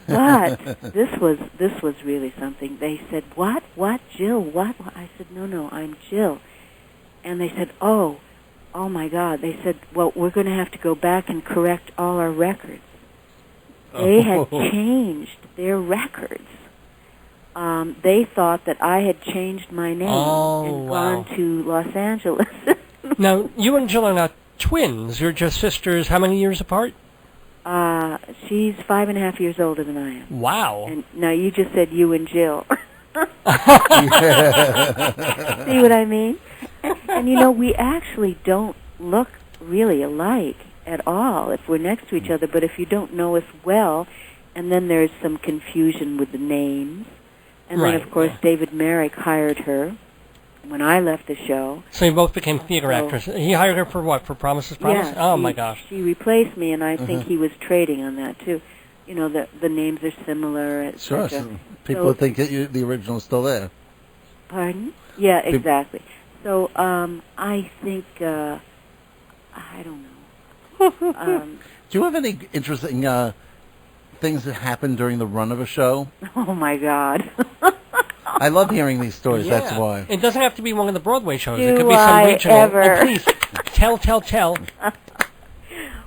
But this was really something. They said, "What, Jill, what?" I said, no, I'm Jill. And they said, oh my God. They said, "Well, we're going to have to go back and correct all our records." They had changed their records. They thought that I had changed my name and gone to Los Angeles. Now, you and Jill are not twins. You're just sisters. How many years apart? She's 5.5 years older than I am. Wow. And now you just said you and Jill. See what I mean? And we actually don't look really alike at all if we're next to each other, but if you don't know us well, and then there's some confusion with the names, and then of course David Merrick hired her when I left the show. So you both became theater actors. He hired her for what? For Promises, Promises? Yeah, My gosh. She replaced me, and I think he was trading on that too. The names are similar. Sure. So people think that the original's still there. Pardon? Yeah, exactly. So I think I don't know. Do you have any interesting things that happen during the run of a show? Oh my God! I love hearing these stories. Yeah. That's why. It doesn't have to be one of the Broadway shows. Do it could be some I regional. ever? Oh, please, tell.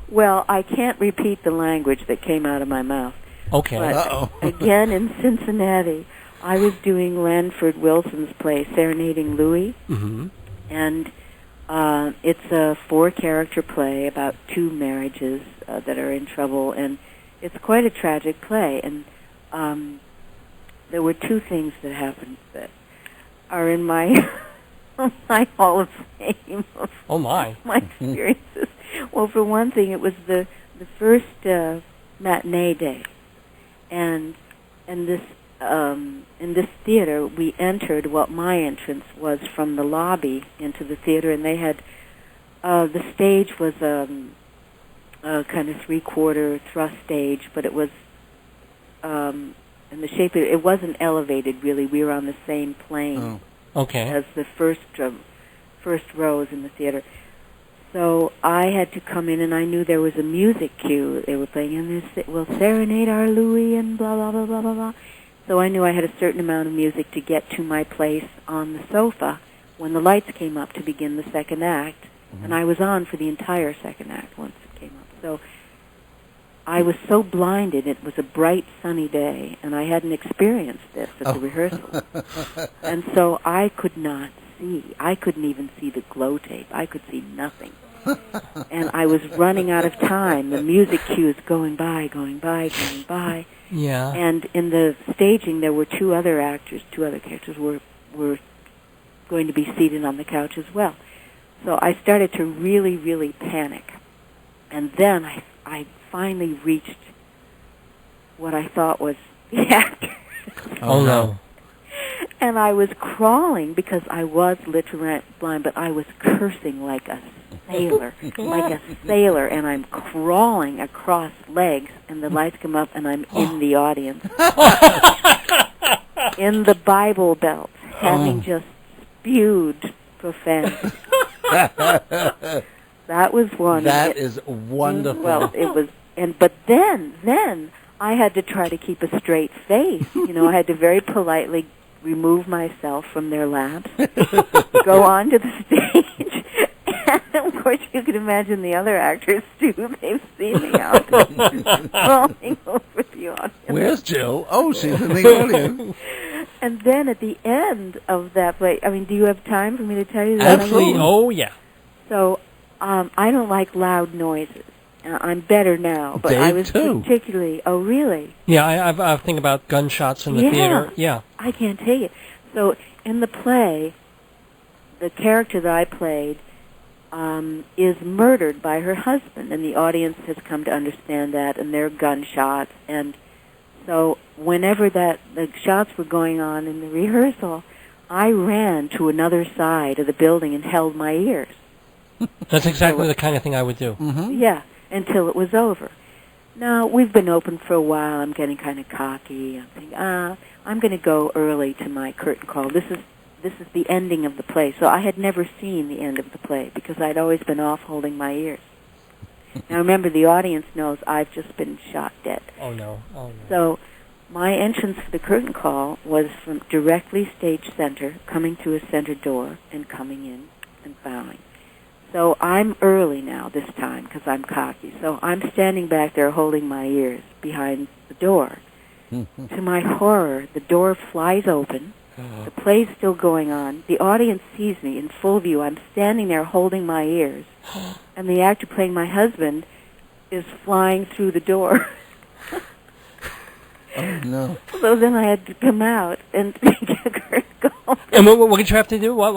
Well, I can't repeat the language that came out of my mouth. Okay. But again, in Cincinnati, I was doing Lanford Wilson's play, Serenading Louis, and it's a 4-character play about 2 marriages that are in trouble, and it's quite a tragic play. And there were 2 things that happened that are in my my Hall of Fame of my experiences. Well, for one thing, it was the first matinee day, and this in this theater we entered. What my entrance was from the lobby into the theater, and they had the stage was a kind of 3/4 thrust stage, but it was in the shape of it wasn't elevated really. We were on the same plane as the first rows in the theater. So I had to come in, and I knew there was a music cue they were playing, and we'll serenade our Louis and blah, blah, blah, blah, blah, blah. So I knew I had a certain amount of music to get to my place on the sofa when the lights came up to begin the second act, and I was on for the entire second act once it came up. So I was so blinded. It was a bright, sunny day, and I hadn't experienced this at the rehearsal. And so I could not see. I couldn't even see the glow tape. I could see nothing. And I was running out of time. The music cues going by. Yeah. And in the staging, there were 2 other characters were going to be seated on the couch as well. So I started to really, really panic. And then I finally reached what I thought was the actor. Oh, no. And I was crawling because I was literally blind, but I was cursing like a sailor, and I'm crawling across legs, and the lights come up, and I'm in the audience, in the Bible Belt, having just spewed profanity. That was one. That is wonderful. Well, it was, but then I had to try to keep a straight face. You know, I had to very politely remove myself from their laps, go onto the stage, and of course you can imagine the other actors too. They've seen me out crawling over the audience. Where's Jill? Oh, she's in the audience. And then at the end of that play, I mean, do you have time for me to tell you that? Absolutely. Oh, yeah. So I don't like loud noises. I'm better now, but Dave I was too. particularly. Oh, really? Yeah, I think about gunshots in the theater. Yeah. I can't take it. So in the play, the character that I played is murdered by her husband, and the audience has come to understand that, and there are gunshots. And so whenever the shots were going on in the rehearsal, I ran to another side of the building and held my ears. That's exactly the kind of thing I would do. Mm-hmm. Yeah, until it was over. Now, we've been open for a while. I'm getting kind of cocky. I'm thinking, I'm going to go early to my curtain call. This is the ending of the play. So I had never seen the end of the play because I'd always been off holding my ears. Now, remember, the audience knows I've just been shot dead. Oh, no. Oh, no. So my entrance for the curtain call was from directly stage center, coming through a center door and coming in and bowing. So I'm early now this time because I'm cocky. So I'm standing back there holding my ears behind the door. To my horror, the door flies open. The play's still going on. The audience sees me in full view. I'm standing there holding my ears. And the actor playing my husband is flying through the door. Oh, no. So then I had to come out and get a curtain call. And what did you have to do? What?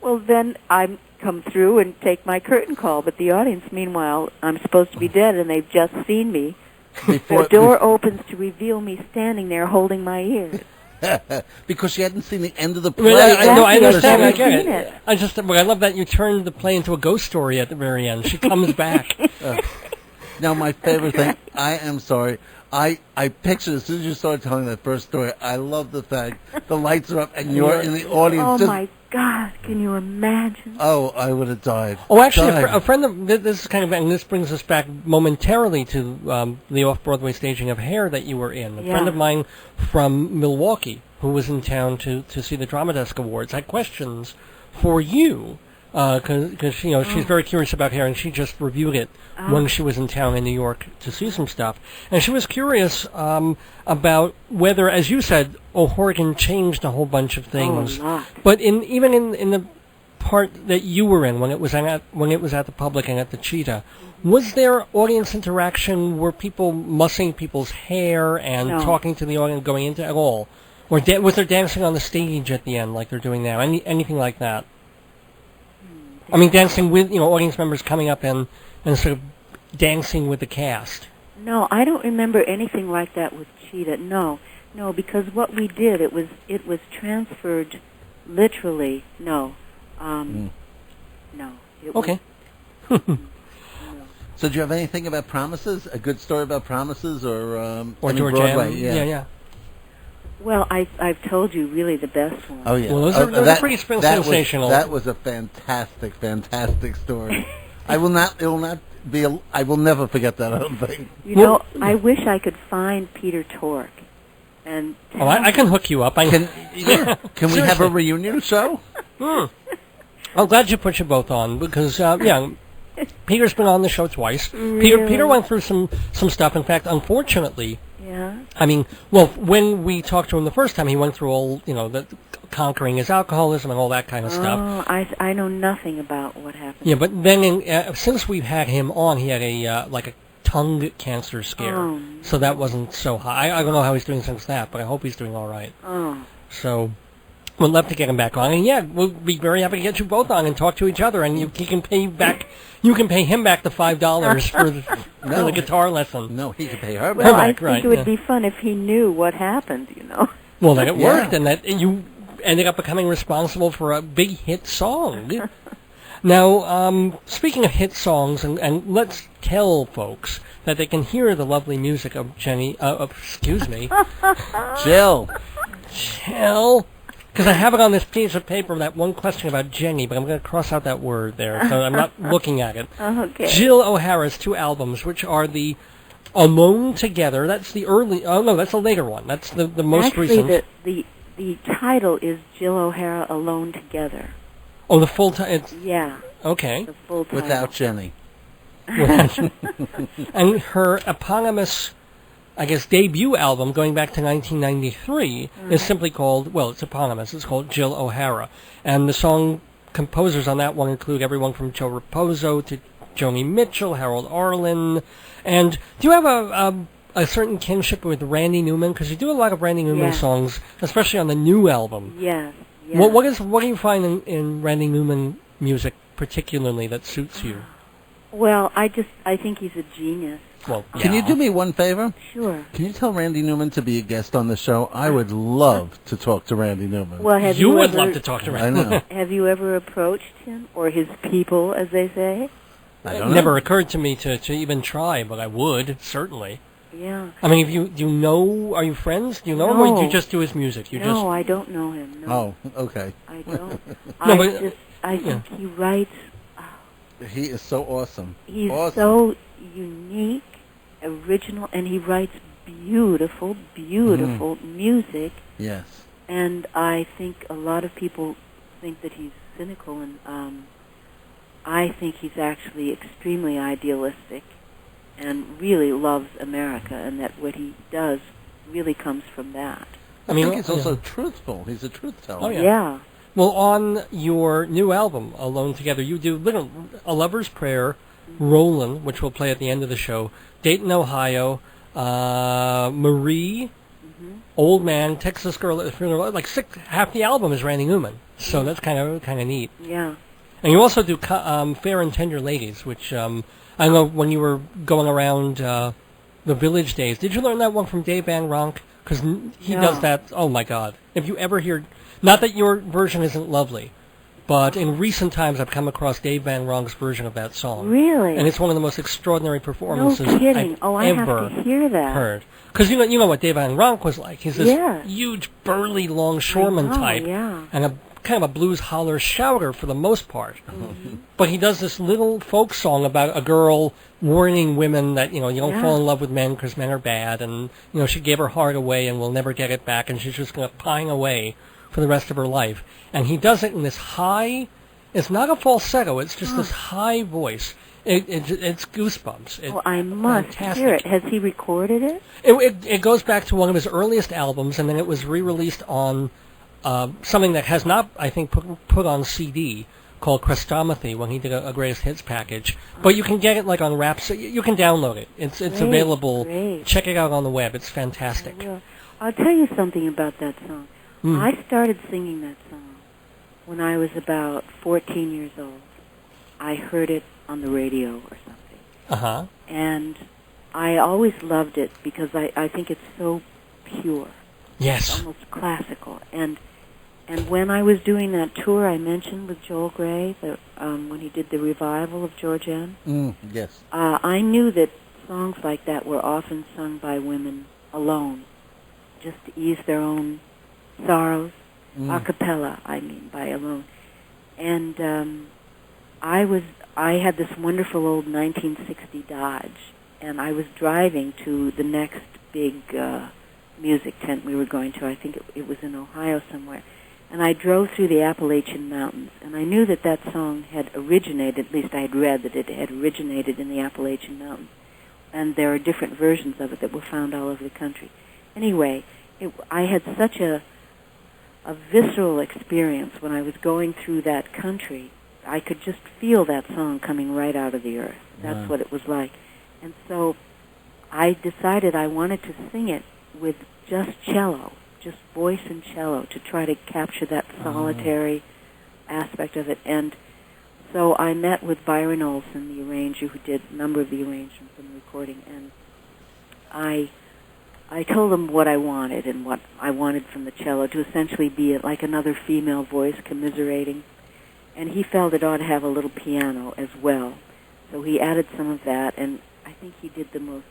Well, then I come through and take my curtain call. But the audience, meanwhile, I'm supposed to be dead, and they've just seen me. The door opens to reveal me standing there holding my ears. Because she hadn't seen the end of the play. No, I understand. I get Seen it. I love that you turned the play into a ghost story at the very end. She comes back. Now, my favorite thing, I am sorry, I pictured as soon as you started telling that first story, I love the fact the lights are up and you're in the audience. Oh, my God, can you imagine? Oh, I would have died. Oh, actually, a friend of this is kind of, and this brings us back momentarily to the off-Broadway staging of Hair that you were in. A friend of mine from Milwaukee who was in town to see the Drama Desk Awards had questions for you because she's very curious about Hair, and she just reviewed it when she was in town in New York to see some stuff, and she was curious about whether, as you said, O'Horgan changed a whole bunch of things. Oh, a lot. But even in the part that you were in when it was at the Public and at the Cheetah, was there audience interaction? Were people mussing people's hair and talking to the audience going into it at all? Or was there dancing on the stage at the end like they're doing now? Anything like that? I mean, dancing with audience members coming up and sort of dancing with the cast. No, I don't remember anything like that with Cheetah. No, because what we did, it was transferred literally. No. Okay. No. So do you have anything about Promises? A good story about Promises or George Broadway? Yeah. Well, I've told you really the best one. Oh, yeah. Well, those are pretty sensational. That was a fantastic story. I will never forget that, I don't think. I wish I could find Peter Tork. And I can hook you up. Can we have a reunion show? I'm glad you put you both on because, Peter's been on the show twice. Really? Peter went through some stuff. In fact, unfortunately, yeah. I mean, well, when we talked to him the first time, he went through all, the conquering his alcoholism and all that kind of stuff. Oh, I know nothing about what happened. Yeah, but then since we've had him on, he had a tongue cancer scare. Oh, so that wasn't so high. I don't know how he's doing since that, but I hope he's doing all right. Oh. So we'd love to get him back on, and we'll be very happy to get you both on and talk to each other, and he can pay back. You can pay him back the $5 for the guitar lesson. No, he can pay her back. Well, I think it would be fun if he knew what happened. Well, then it worked, and that you ended up becoming responsible for a big hit song. Now, speaking of hit songs, and let's tell folks that they can hear the lovely music of Jenny, excuse me. Jill. Because I have it on this piece of paper, that one question about Jenny, but I'm going to cross out that word there, so I'm not looking at it. Okay. Jill O'Hara's 2 albums, which are the Alone Together, that's the early, oh no, that's the later one, that's the most recent. Actually, the title is Jill O'Hara Alone Together. Oh, the full title, Yeah. Okay. The full title. Without Jenny. And her eponymous, I guess, debut album, going back to 1993, is simply called, well, it's eponymous, it's called Jill O'Hara. And the song composers on that one include everyone from Joe Raposo to Joni Mitchell, Harold Arlen. And do you have a certain kinship with Randy Newman? Because you do a lot of Randy Newman songs, especially on the new album. Yes. What do you find in Randy Newman music particularly that suits you? Well, I think he's a genius. Well, Can you do me one favor? Sure. Can you tell Randy Newman to be a guest on the show? I would love to talk to Randy Newman. Well, have you would ever, love to talk to Randy. I know. Have you ever approached him or his people, as they say? I It don't know. never occurred to me to even try, but I would, certainly. Yeah. I mean, do you know, are you friends? Do you know him, or do you just do his music? No, I don't know him. No. Oh, okay. I don't. No, I think he writes. He is so awesome. He's awesome. so unique, original, and he writes beautiful music. Yes. And I think a lot of people think that he's cynical, and I think he's actually extremely idealistic and really loves America, and that what he does really comes from that. I think he's also truthful. He's a truth teller. Oh, yeah. Yeah. Well, on your new album, Alone Together, you do A Lover's Prayer, Rollin', which we'll play at the end of the show, Dayton, Ohio, Marie, Old Man, Texas Girl at the Funeral. Like half the album is Randy Newman, so that's kind of neat. Yeah. And you also do Fair and Tender Ladies, which I don't know, when you were going around the Village days, did you learn that one from Dave Van Ronk? Because he does that, oh my God. If you ever hear, not that your version isn't lovely, but in recent times I've come across Dave Van Ronk's version of that song. Really? And it's one of the most extraordinary performances No kidding. I've I ever have to hear that. heard. Because you know what Dave Van Ronk was like. He's this Yes. huge, burly, longshoreman type. Yeah. And a kind of a blues holler shouter for the most part. But he does this little folk song about a girl warning women that, you don't fall in love with men because men are bad, and, she gave her heart away and will never get it back, and she's just going to pine away for the rest of her life. And he does it in this high, it's not a falsetto, it's just this high voice. It's goosebumps. Well, I must fantastic. hear it. Has he recorded it? It goes back to one of his earliest albums, and then it was re-released on something that has not, I think, put on CD, called Chrestomathy, when he did a Greatest Hits package. But you can get it like on Rhapsody. You can download it. It's available. Great. Check it out on the web. It's fantastic. I'll tell you something about that song. I started singing that song when I was about 14 years old. I heard it on the radio or something. Uh-huh. And I always loved it because I think it's so pure. Yes. It's almost classical. And when I was doing that tour I mentioned with Joel Gray, when he did the revival of George M., yes. I knew that songs like that were often sung by women alone, just to ease their own sorrows, a cappella, I mean, by alone. And I had this wonderful old 1960 Dodge, and I was driving to the next big music tent we were going to. I think it was in Ohio somewhere. And I drove through the Appalachian Mountains, and I knew that song had originated, at least I had read that it had originated in the Appalachian Mountains. And there are different versions of it that were found all over the country. Anyway, I had such a visceral experience when I was going through that country. I could just feel that song coming right out of the earth. That's what it was like. And so I decided I wanted to sing it with just cello, just voice and cello, to try to capture that solitary aspect of it. And so I met with Byron Olson, the arranger, who did a number of the arrangements and the recording, and I I told him what I wanted and what I wanted from the cello to essentially be like another female voice commiserating. And he felt it ought to have a little piano as well. So he added some of that, and I think he did the most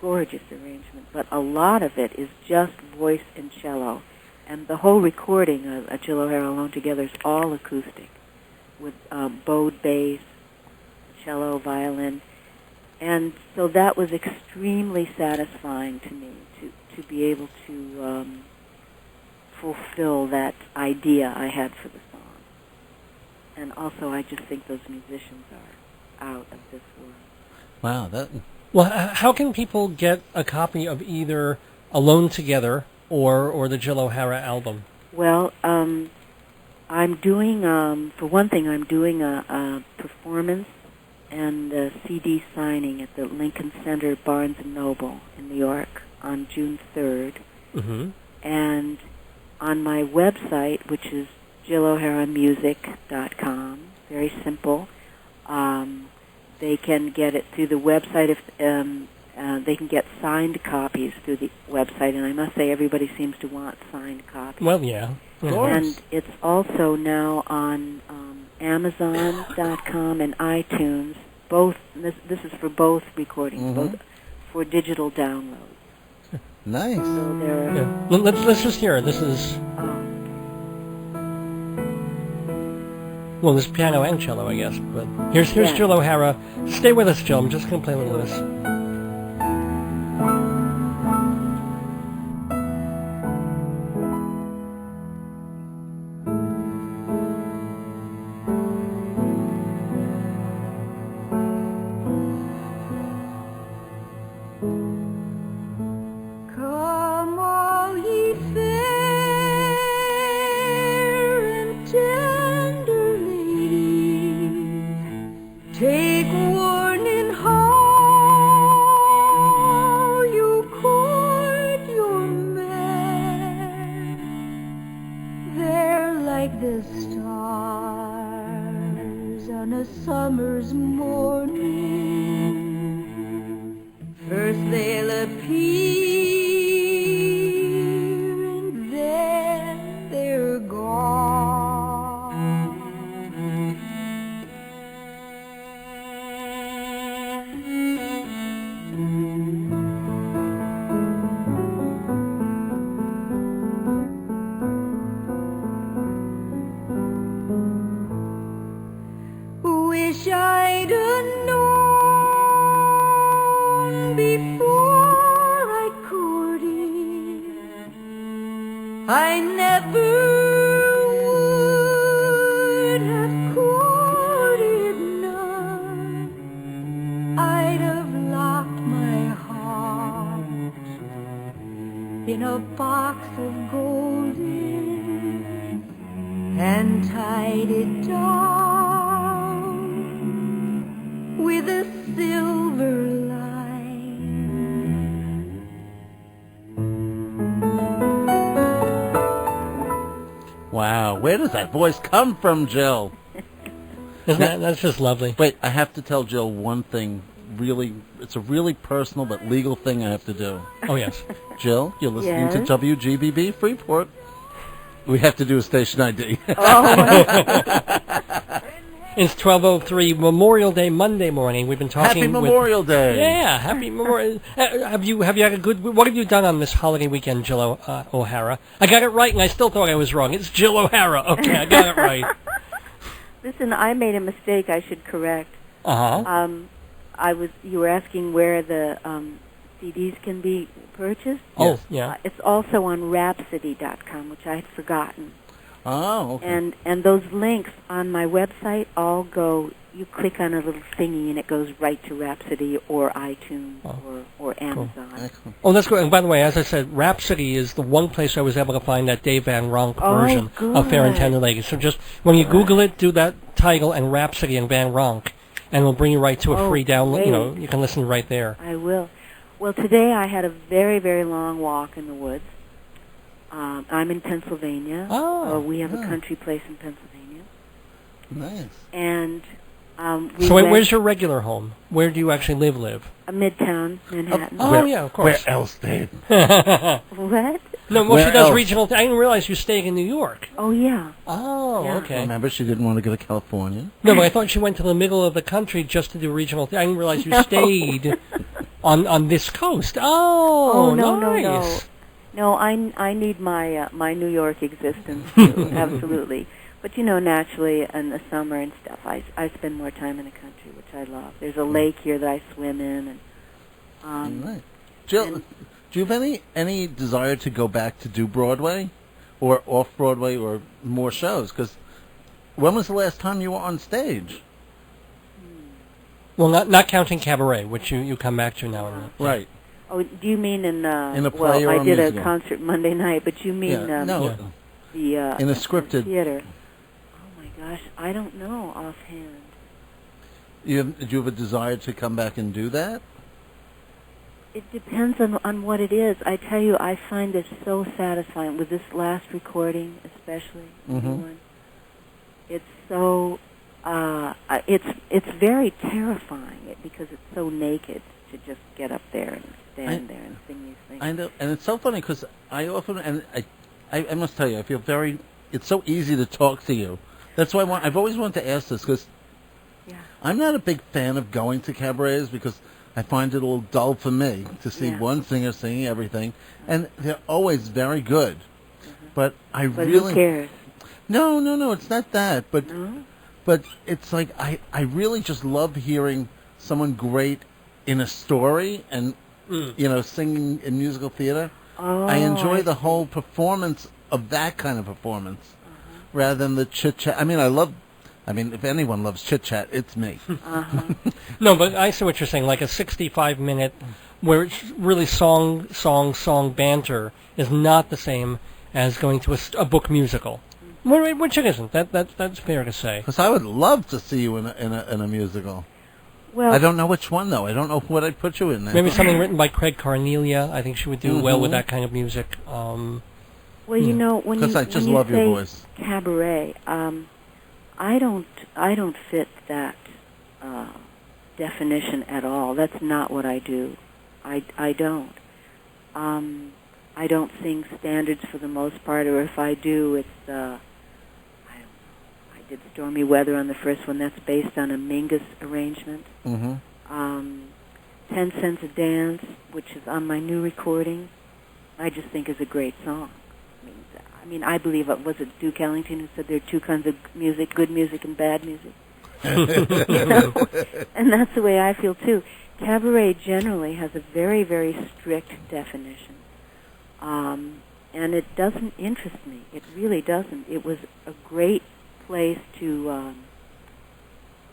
gorgeous arrangement. But a lot of it is just voice and cello. And the whole recording of Jill O'Hara Alone Together is all acoustic, with bowed bass, cello, violin. And so that was extremely satisfying to me, to be able to fulfill that idea I had for the song. And also, I just think those musicians are out of this world. Wow, that... Well, how can people get a copy of either Alone Together or the Jill O'Hara album? Well, I'm doing, for one thing, I'm doing a performance and a CD signing at the Lincoln Center Barnes & Noble in New York on June 3rd. Mm-hmm. And on my website, which is JillO'HaraMusic.com, very simple, they can get it through the website. If they can get signed copies through the website, and I must say everybody seems to want signed copies. Well, yeah. And it's also now on Amazon.com and iTunes. Both. This is for both recordings, both for digital downloads. Nice. So there. Yeah. Let's just hear it. This is. Well, there's piano and cello, I guess. But here's Jill O'Hara. Stay with us, Jill. I'm just going to play a little of this. Come all ye fair and tender ladies, take warning how you court your man. They're like the stars on a summer's morning. First they'll appear and then they're gone. Wish I'd known before I courted, I never would have courted none. I'd have locked my heart in a box of golden and tied it down with a silver line. Wow, where does that voice come from, Jill? That's just lovely. Wait, I have to tell Jill one thing. Really, it's a really personal but legal thing I have to do. Oh, yes. Jill, you're listening to Yes? WGBB Freeport. We have to do a station ID. It's 12:03 Memorial Day Monday morning. We've been talking. Happy Memorial Day. Yeah, happy Memorial. Have you had a good? What have you done on this holiday weekend, Jill O'Hara? I got it right, and I still thought I was wrong. It's Jill O'Hara. Okay, I got it right. Listen, I made a mistake I should correct. Uh-huh. You were asking where the CDs can be purchased? Oh, yeah. It's also on Rhapsody.com, which I had forgotten. Oh, okay. And those links on my website all go, you click on a little thingy and it goes right to Rhapsody or iTunes or Amazon. Excellent. Oh, that's good. And by the way, as I said, Rhapsody is the one place I was able to find that Dave Van Ronk version of Fair and Tender Ladies. So just when you Google it, do that title and Rhapsody and Van Ronk, and it'll bring you right to a free download. Great. You can listen right there. I will. Well, today I had a very, very long walk in the woods. I'm in Pennsylvania. Oh. We have a country place in Pennsylvania. Nice. And Where's your regular home? Where do you actually live? Midtown, Manhattan. Yeah, of course. Where else, Dave? What? No, well, she does regional. I didn't realize you stayed in New York. Oh, yeah. Oh, Yeah. okay. Remember, she didn't want to go to California. No, but I thought she went to the middle of the country just to do regional. I didn't realize you stayed on this coast. Oh, nice. No, I need my my New York existence too, absolutely. But naturally, in the summer and stuff, I spend more time in the country, which I love. There's a lake here that I swim in, and Right. Jill, do you have any desire to go back to do Broadway, or off Broadway, or more shows? Because when was the last time you were on stage? Well, not counting cabaret, which you come back to now and then. Right. Oh, do you mean in a play or I a did musical? a concert Monday night, but you mean No. the In a scripted theater? Oh my gosh, I don't know offhand. Do you have a desire to come back and do that? It depends on what it is. I tell you, I find it so satisfying with this last recording, especially. Mhm. It's so it's very terrifying because it's so naked to just get up there and stand there and sing these things. I know, and it's so funny because I often, and I must tell you, I feel very. It's so easy to talk to you. That's why I've always wanted to ask this because I'm not a big fan of going to cabarets because I find it a little dull for me to see one singer singing everything, and they're always very good. But But really who cares? No, it's not that. But No? but it's like I really just love hearing someone great in a story and singing in musical theater. Oh, I enjoy the whole performance of that kind of performance rather than the chit chat. I mean, if anyone loves chit chat, it's me. No, but I see what you're saying. Like a 65-minute where it's really song banter is not the same as going to a book musical, which it isn't. That's fair to say. Because I would love to see you in a musical. Well, I don't know which one though. I don't know what I'd put you in there. Maybe something written by Craig Carnelia. I think she would do well with that kind of music. well, when you I just when love you your say voice. Cabaret, I don't fit that definition at all. That's not what I do. I don't. I don't sing standards for the most part, or if I do, it's I don't know. I did Stormy Weather on the first one. That's based on a Mingus arrangement. 10 Cents a Dance, which is on my new recording, I just think is a great song. I mean, I believe was it Duke Ellington who said there are two kinds of music: good music and bad music. And that's the way I feel too. Cabaret generally has a very, very strict definition, and it doesn't interest me. It really doesn't. It was a great place to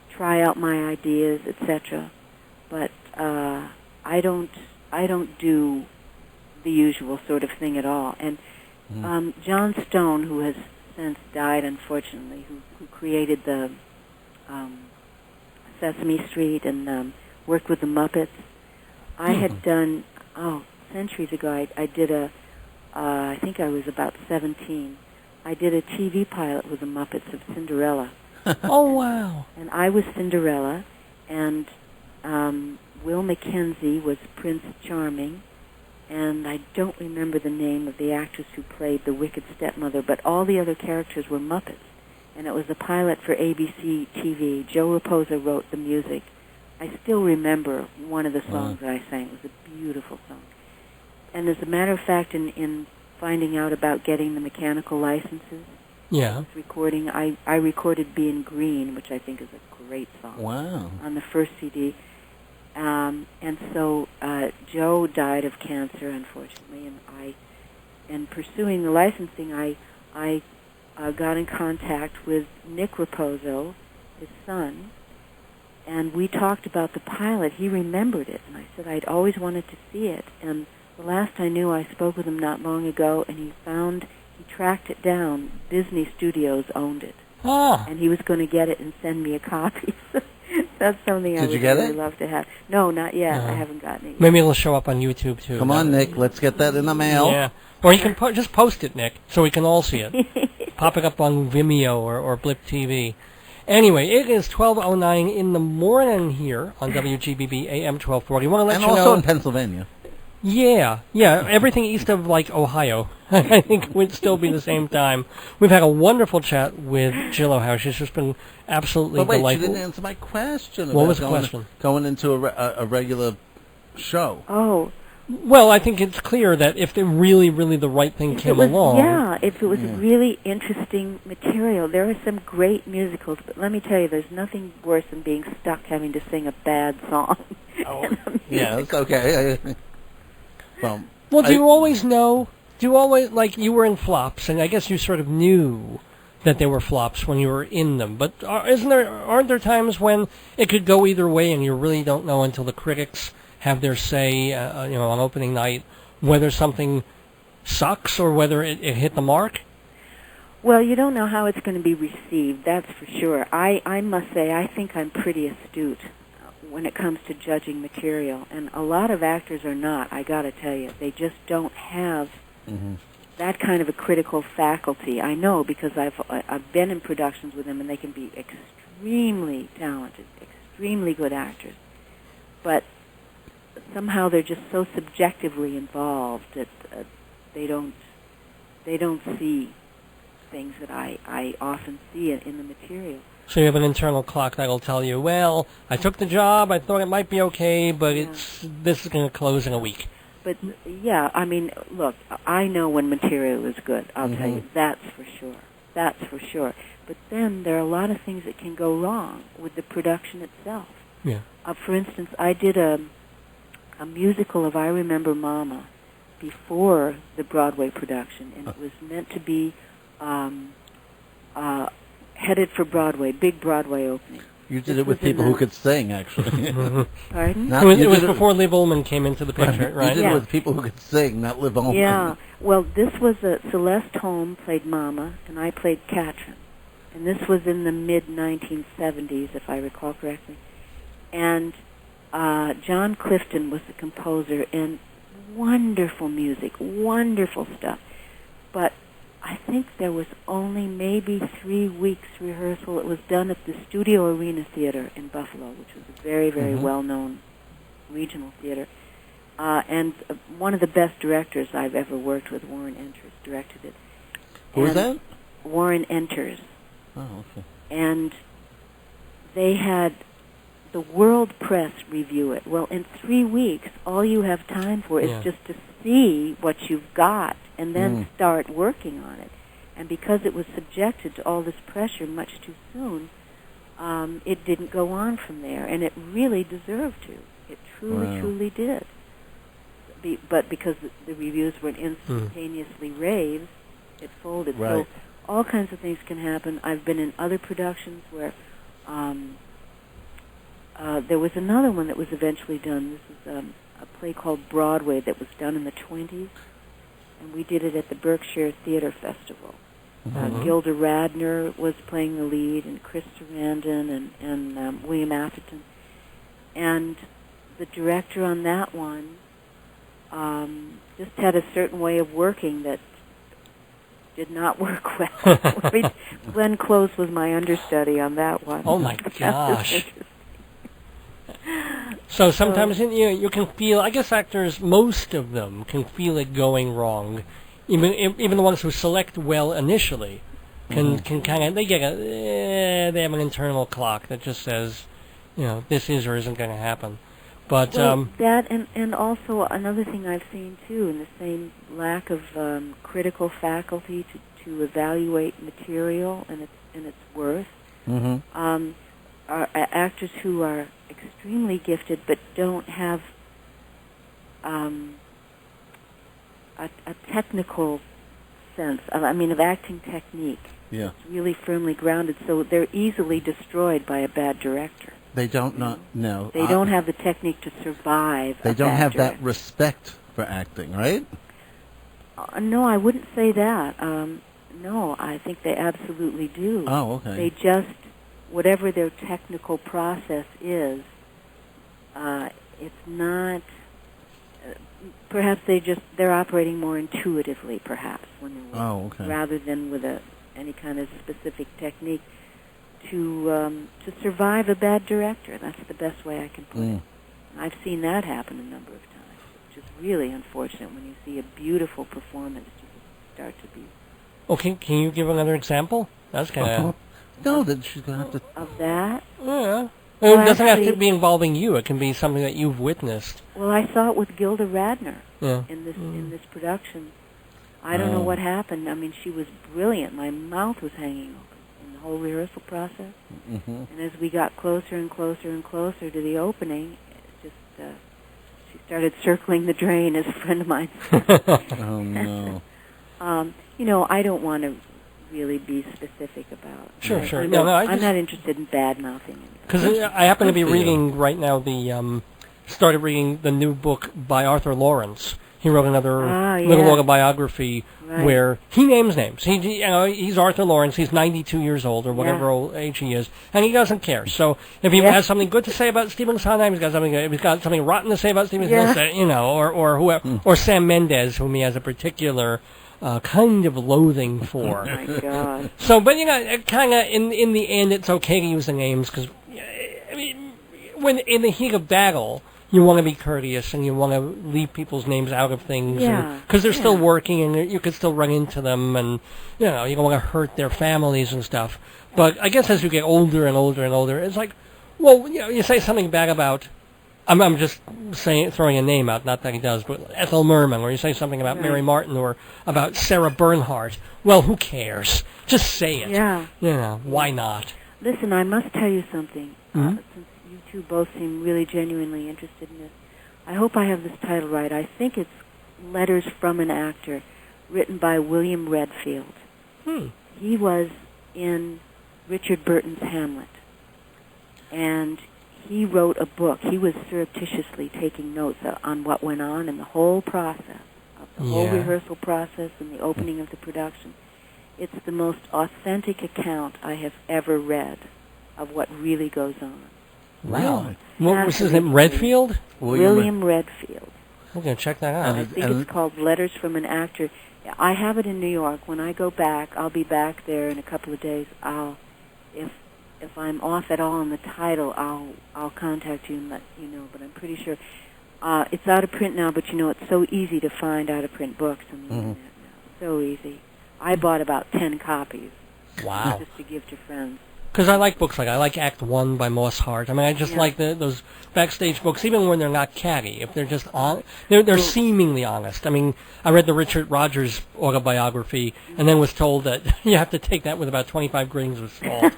try out my ideas, etc. But I don't do the usual sort of thing at all. And John Stone, who has since died, unfortunately, who created the Sesame Street and worked with the Muppets. I had done, centuries ago, I did I think I was about 17. I did a TV pilot with the Muppets of Cinderella. Oh, wow. And I was Cinderella, and Will Mackenzie was Prince Charming, and I don't remember the name of the actress who played the wicked stepmother, but all the other characters were Muppets. And it was a pilot for ABC TV. Joe Raposa wrote the music. I still remember one of the songs that I sang. It was a beautiful song. And as a matter of fact, in finding out about getting the mechanical licenses, recording, I recorded Being Green, which I think is a great song. Wow. On the first CD. And so Joe died of cancer, unfortunately, and pursuing the licensing, I got in contact with Nick Raposo, his son, and we talked about the pilot. He remembered it, and I said I'd always wanted to see it. And the last I knew, I spoke with him not long ago, and he tracked it down. Disney Studios owned it, and he was going to get it and send me a copy. That's something I would really love to have. No, not yet. I haven't gotten it yet. Maybe it'll show up on YouTube, too. Come on, Nick. Let's get that in the mail. Yeah. Or you can just post it, Nick, so we can all see it. Popping up on Vimeo or Blip TV. Anyway, it is 12:09 in the morning here on WGBB-AM 1240. Want to let and you also know, in Pennsylvania. Yeah, everything east of, like, Ohio, I think would still be the same time. We've had a wonderful chat with Jill O'Hara. She's just been absolutely delightful. She didn't answer my question. What was the question? Going into a regular show. Oh. Well, I think it's clear that if the really the right thing came along... Yeah, if it was really interesting material. There are some great musicals, but let me tell you, there's nothing worse than being stuck having to sing a bad song. Oh, yeah, that's okay. Well, do you always know? Do you always, like, you were in flops, and I guess you sort of knew that they were flops when you were in them. But aren't there times when it could go either way, and you really don't know until the critics have their say, on opening night, whether something sucks or whether it hit the mark? Well, you don't know how it's going to be received, that's for sure. I must say, I think I'm pretty astute when it comes to judging material, and a lot of actors are not, I got to tell you. They just don't have that kind of a critical faculty. I know, because I've been in productions with them, and they can be extremely talented, extremely good actors. But somehow they're just so subjectively involved that they don't see things that I often see in the material. So you have an internal clock that will tell you, well, I took the job, I thought it might be okay, but this is going to close in a week. But, yeah, I mean, look, I know when material is good, I'll tell you, that's for sure. That's for sure. But then there are a lot of things that can go wrong with the production itself. Yeah. For instance, I did a musical of I Remember Mama before the Broadway production, and it was meant to be headed for Broadway, big Broadway opening. You did it with people who could sing, actually. Pardon? It was before Liv Ullmann came into the picture, right? You did it with people who could sing, not Liv Ullmann. Yeah. Well, this was Celeste Holm played Mama, and I played Katrin. And this was in the mid-1970s, if I recall correctly. And John Clifton was the composer, and wonderful music, wonderful stuff. But I think there was only maybe 3 weeks rehearsal. It was done at the Studio Arena Theater in Buffalo, which was a very, very well-known regional theater. And one of the best directors I've ever worked with, Warren Enters, directed it. Who was that? Warren Enters. Oh, okay. And they had the world press review it. Well, in 3 weeks, all you have time for is just to see what you've got and then start working on it. And because it was subjected to all this pressure much too soon, it didn't go on from there. And it really deserved to. It truly did. But because the reviews were instantaneously raves, it folded. Right. So all kinds of things can happen. I've been in other productions where there was another one that was eventually done. This is a play called Broadway that was done in the 20s, and we did it at the Berkshire Theater Festival. Gilda Radner was playing the lead, and Chris Sarandon and William Atherton. And the director on that one just had a certain way of working that did not work well. Glenn Close was my understudy on that one. Oh, my gosh. So sometimes you can feel, I guess actors, most of them, can feel it going wrong. Even the ones who select well initially can kind of, they have an internal clock that just says, this is or isn't going to happen. But that and also another thing I've seen too, in the same lack of critical faculty to evaluate material and its worth, are actors who are extremely gifted but don't have a technical sense of acting technique. Yeah. It's really firmly grounded, so they're easily destroyed by a bad director. They don't know. They don't have the technique to survive. They don't have that respect for acting, right? No, I wouldn't say that. No, I think they absolutely do. Oh, okay. They just, whatever their technical process is, it's not. Perhaps they're operating more intuitively, perhaps, when they're rather than with any kind of specific technique. to survive a bad director. That's the best way I can put it. I've seen that happen a number of times, which is really unfortunate when you see a beautiful performance just start to be. Okay, can you give another example? That's kind of... No, that she's going to have to... Of that? Yeah. Well, it doesn't have actually, to be involving you. It can be something that you've witnessed. Well, I saw it with Gilda Radner Yeah. in this production. I don't know what happened. I mean, she was brilliant. My mouth was hanging open in the whole rehearsal process. And as we got closer and closer and closer to the opening, it just she started circling the drain, as a friend of mine said. Oh, no. You know, I don't want to really be specific about. Sure. I'm I'm not interested in bad-mouthing. Because I happen to be reading right now started reading the new book by Arthur Lawrence. He wrote another little autobiography where he names names. He's Arthur Lawrence. He's 92 years old or whatever old age he is, and he doesn't care. So if he has something good to say about Stephen Sondheim, he's got something. If he's got something rotten to say about Stephen, he'll say, or whoever, or Sam Mendes, whom he has a particular kind of loathing for. Oh my God. So, but kind of in the end, it's okay to use the names because I mean, when in the heat of battle, you want to be courteous and you want to leave people's names out of things because they're still working and you could still run into them and you don't want to hurt their families and stuff. But I guess as you get older and older and older, it's like, well, you say something bad about. I'm just throwing a name out, not that he does, but Ethel Merman, or you say something about Mary Martin or about Sarah Bernhardt. Well, who cares? Just say it. Yeah. Why not? Listen, I must tell you something. Since you two both seem really genuinely interested in this, I hope I have this title right. I think it's Letters from an Actor, written by William Redfield. He was in Richard Burton's Hamlet, and he wrote a book. He was surreptitiously taking notes on what went on in the whole process, of the whole rehearsal process and the opening of the production. It's the most authentic account I have ever read of what really goes on. Wow. What was his name? Redfield? William Redfield. I'm going to check that out. I think it's called Letters from an Actor. I have it in New York. When I go back, I'll be back there in a couple of days. If I'm off at all on the title, I'll contact you and let you know. But I'm pretty sure it's out of print now. But it's so easy to find out of print books on the internet now. So easy. I bought about 10 copies. Wow. Just to give to friends. Because I like books I like Act 1 by Moss Hart. I mean, I just like those backstage books, even when they're not catty. If they're just they're seemingly honest. I mean, I read the Richard Rogers autobiography and then was told that you have to take that with about 25 grains of salt.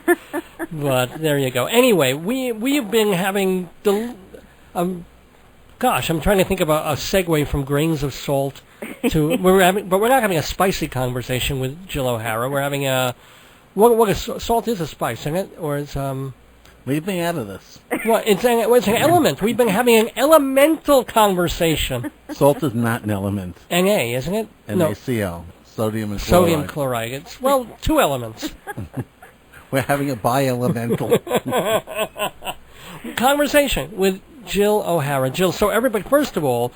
But there you go. Anyway, we have been having gosh, I'm trying to think about a segue from grains of salt to but we're not having a spicy conversation with Jill O'Hara. We're having a salt is a spice, isn't it? Or it's Leave me out of this. Well, it's an element. We've been having an elemental conversation. Salt is not an element. Na, isn't it? NaCl. Sodium and chloride. Sodium chloride. It's, two elements. We're having a bi-elemental. Conversation with Jill O'Hara. Jill, so everybody, first of all,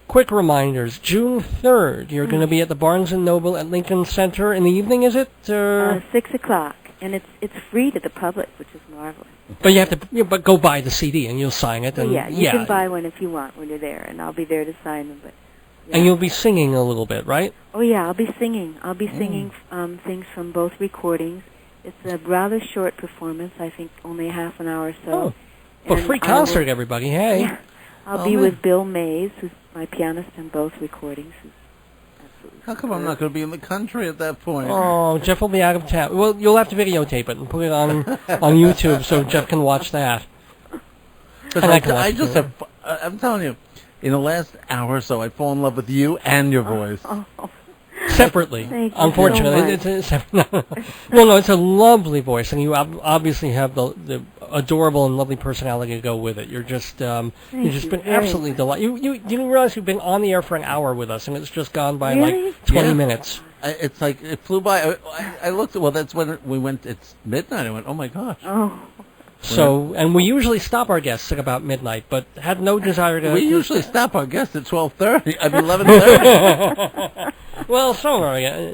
quick reminders. June 3rd, you're going to be at the Barnes & Noble at Lincoln Center in the evening, is it? 6 o'clock. And it's free to the public, which is marvelous. But you have to go buy the CD and you'll sign it. And, you can buy one if you want when you're there, and I'll be there to sign them. But and you'll be singing a little bit, right? Oh yeah, I'll be singing. I'll be singing things from both recordings. It's a rather short performance. I think only half an hour or so. Oh, but free concert, everybody! Hey, yeah, I'll be with Bill Mays, who's my pianist on both recordings. How come I'm not going to be in the country at that point? Oh, Jeff will be out of town. Well, you'll have to videotape it and put it on YouTube so Jeff can watch that. I'm telling you, in the last hour or so, I fall in love with you and your voice. Separately, unfortunately. No, it's a lovely voice, and you obviously have the adorable and lovely personality to go with it. You're just been absolutely delightful. You didn't realize you've been on the air for an hour with us, and it's just gone by like 20 minutes. It's like it flew by. I looked at, that's when we went. It's midnight. I went, oh my gosh. Oh. So, and we usually stop our guests at about midnight, but had no desire to. We usually stop our guests at 12:30. I mean 11:30. Well,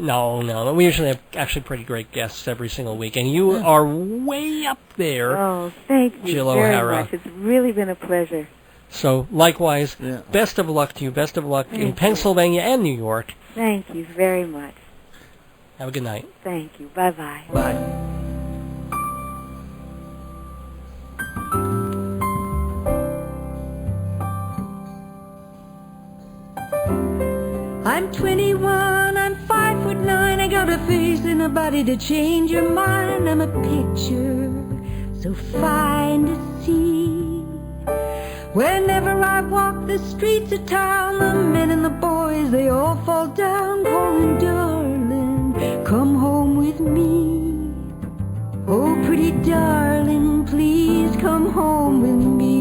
no. We usually have actually pretty great guests every single week, and you are way up there. Oh, thank you Jill very O'Hara. much. It's really been a pleasure. So, likewise, best of luck to you. Best of luck in Pennsylvania and New York. Thank you very much. Have a good night. Thank you. Bye-bye. Bye. I'm 21, I'm 5'9", I got a face and a body to change your mind. I'm a picture so fine to see. Whenever I walk the streets of town, the men and the boys, they all fall down, calling, darling, come home with me. Oh, pretty darling, please come home with me.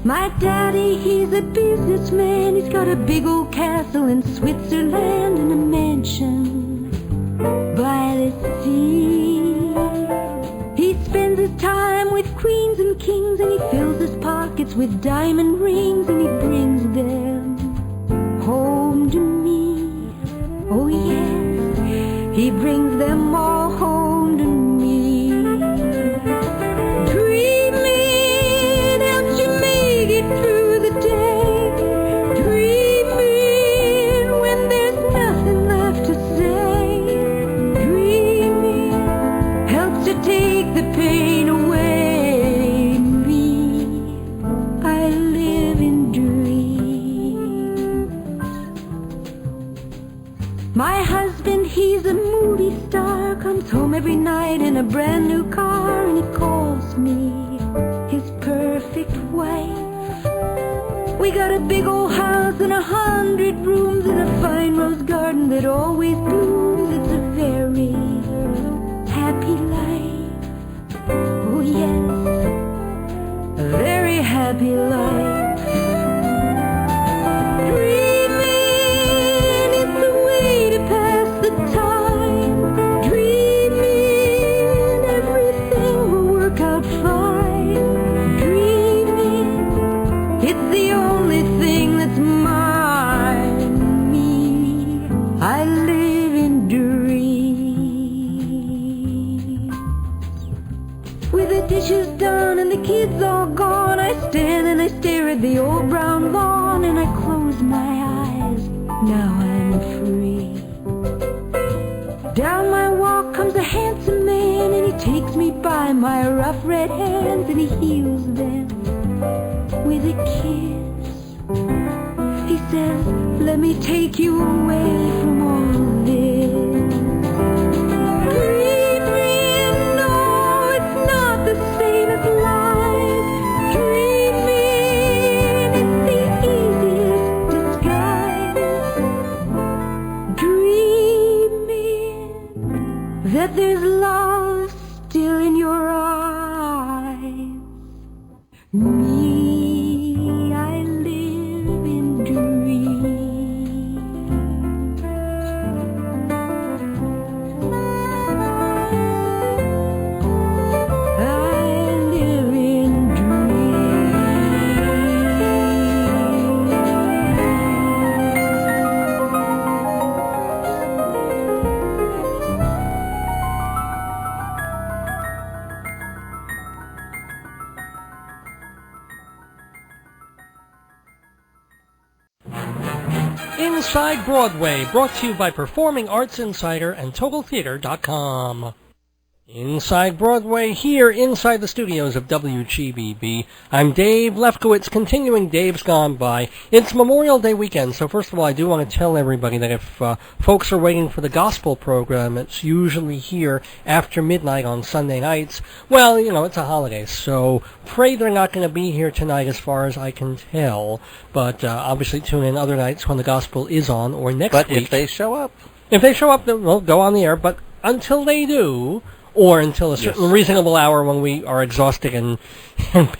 My daddy, he's a businessman. He's got a big old castle in Switzerland and a mansion by the sea. He spends his time with queens and kings, and he fills his pockets with diamond rings, and he brings them home to me. Oh yes, he brings them all home to me. Dreaming helps you make it through the day. Dreaming when there's nothing left to say. Dreaming helps to take the pain away. Me, I live in dreams. My husband, he's a movie star, comes home every night in a brand new car, and he calls me his perfect wife. We got a big old house and 100 rooms and a fine rose garden that always blooms. It's a very happy life. Oh yes, a very happy life. Dreaming is the way to pass the time. Dreaming everything will work out fine. Dreaming, it's the only thing that's mine. Me, I live in dreams. With the dishes done and the kids all gone, I stand and I stare at the old brown lawn, and I close my eyes. Now I'm free. Down my walk comes a handsome man, and he takes me by my rough red hands, and he heals them with a kiss. He says, let me take you away from all this. Dreaming, no, it's not the same as life. Dreaming, it's the easiest disguise. Dreaming that there's love still in your eyes. Me, I live in dreams. I live in Inside Broadway, brought to you by Performing Arts Insider and TotalTheater.com. Inside Broadway, here inside the studios of WGBB. I'm Dave Lefkowitz, continuing Dave's Gone By. It's Memorial Day weekend, so first of all, I do want to tell everybody that if folks are waiting for the gospel program, it's usually here after midnight on Sunday nights. Well, you know, it's a holiday, so pray they're not going to be here tonight as far as I can tell. But obviously tune in other nights when the gospel is on, or next week. But if they show up. If they show up, then we'll go on the air. But until they do, or until a certain reasonable hour when we are exhausted and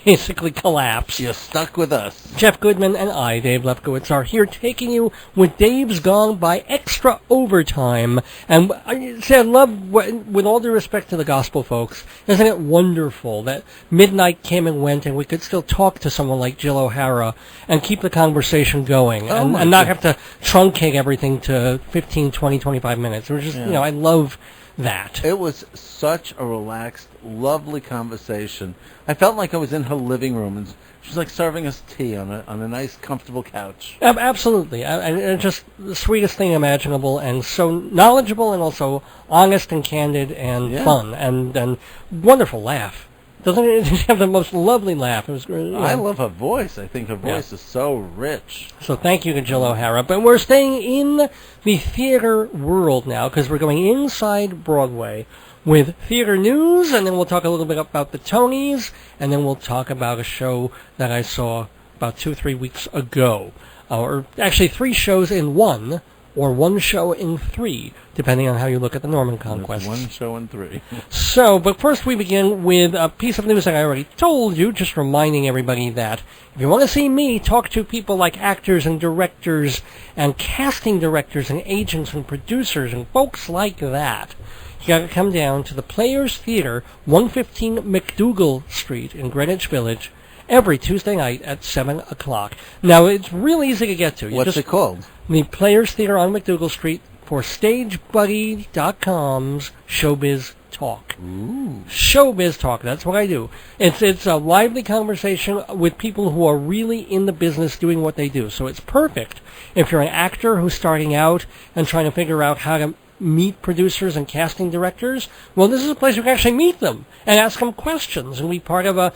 basically collapse. You're stuck with us. Jeff Goodman and I, Dave Lefkowitz, are here taking you with Dave's Gone by Extra Overtime. And I love, with all due respect to the gospel folks, isn't it wonderful that midnight came and went and we could still talk to someone like Jill O'Hara and keep the conversation going and not have to truncate everything to 15, 20, 25 minutes. It was just, I love that. It was such a relaxed, lovely conversation. I felt like I was in her living room, and she was like serving us tea on a nice, comfortable couch. Absolutely. And just the sweetest thing imaginable, and so knowledgeable, and also honest and candid and fun, and wonderful laugh. Doesn't it have the most lovely laugh? It was, I love her voice. I think her voice is so rich. So thank you to Jill O'Hara. But we're staying in the theater world now because we're going inside Broadway with theater news, and then we'll talk a little bit about the Tonys, and then we'll talk about a show that I saw about 2-3 weeks ago. Or actually 3 shows in one, or 1 show in 3, depending on how you look at the Norman Conquest. 1 show in 3. So, but first we begin with a piece of news that I already told you, just reminding everybody that if you want to see me talk to people like actors and directors and casting directors and agents and producers and folks like that, you got to come down to the Players Theater, 115 McDougal Street in Greenwich Village, every Tuesday night at 7 o'clock. Now, it's real easy to get to. What's it called? The Players Theater on McDougal Street for StageBuddy.com's Showbiz Talk. Ooh. Showbiz Talk, that's what I do. It's a lively conversation with people who are really in the business doing what they do. So it's perfect if you're an actor who's starting out and trying to figure out how to meet producers and casting directors. Well, this is a place you can actually meet them and ask them questions, and we throw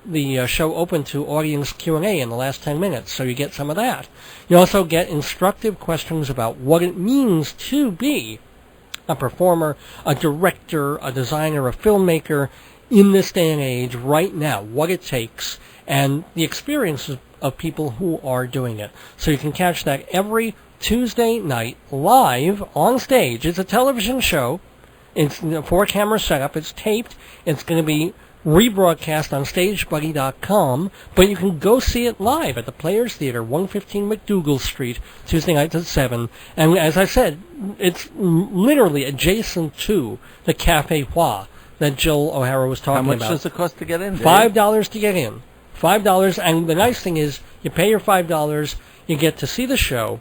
the show open to audience Q&A in the last 10 minutes, so you get some of that. You also get instructive questions about what it means to be a performer, a director, a designer, a filmmaker in this day and age right now, what it takes, and the experiences of people who are doing it. So you can catch that every Tuesday night, live, on stage. It's a television show. It's a 4-camera setup. It's taped. It's going to be rebroadcast on StageBuddy.com, but you can go see it live at the Players Theater, 115 McDougal Street, Tuesday nights at 7. And as I said, it's literally adjacent to the Cafe Hua that Jill O'Hara was talking about. How much does it cost to get in? $5 to get in. $5, and the nice thing is, you pay your $5, you get to see the show,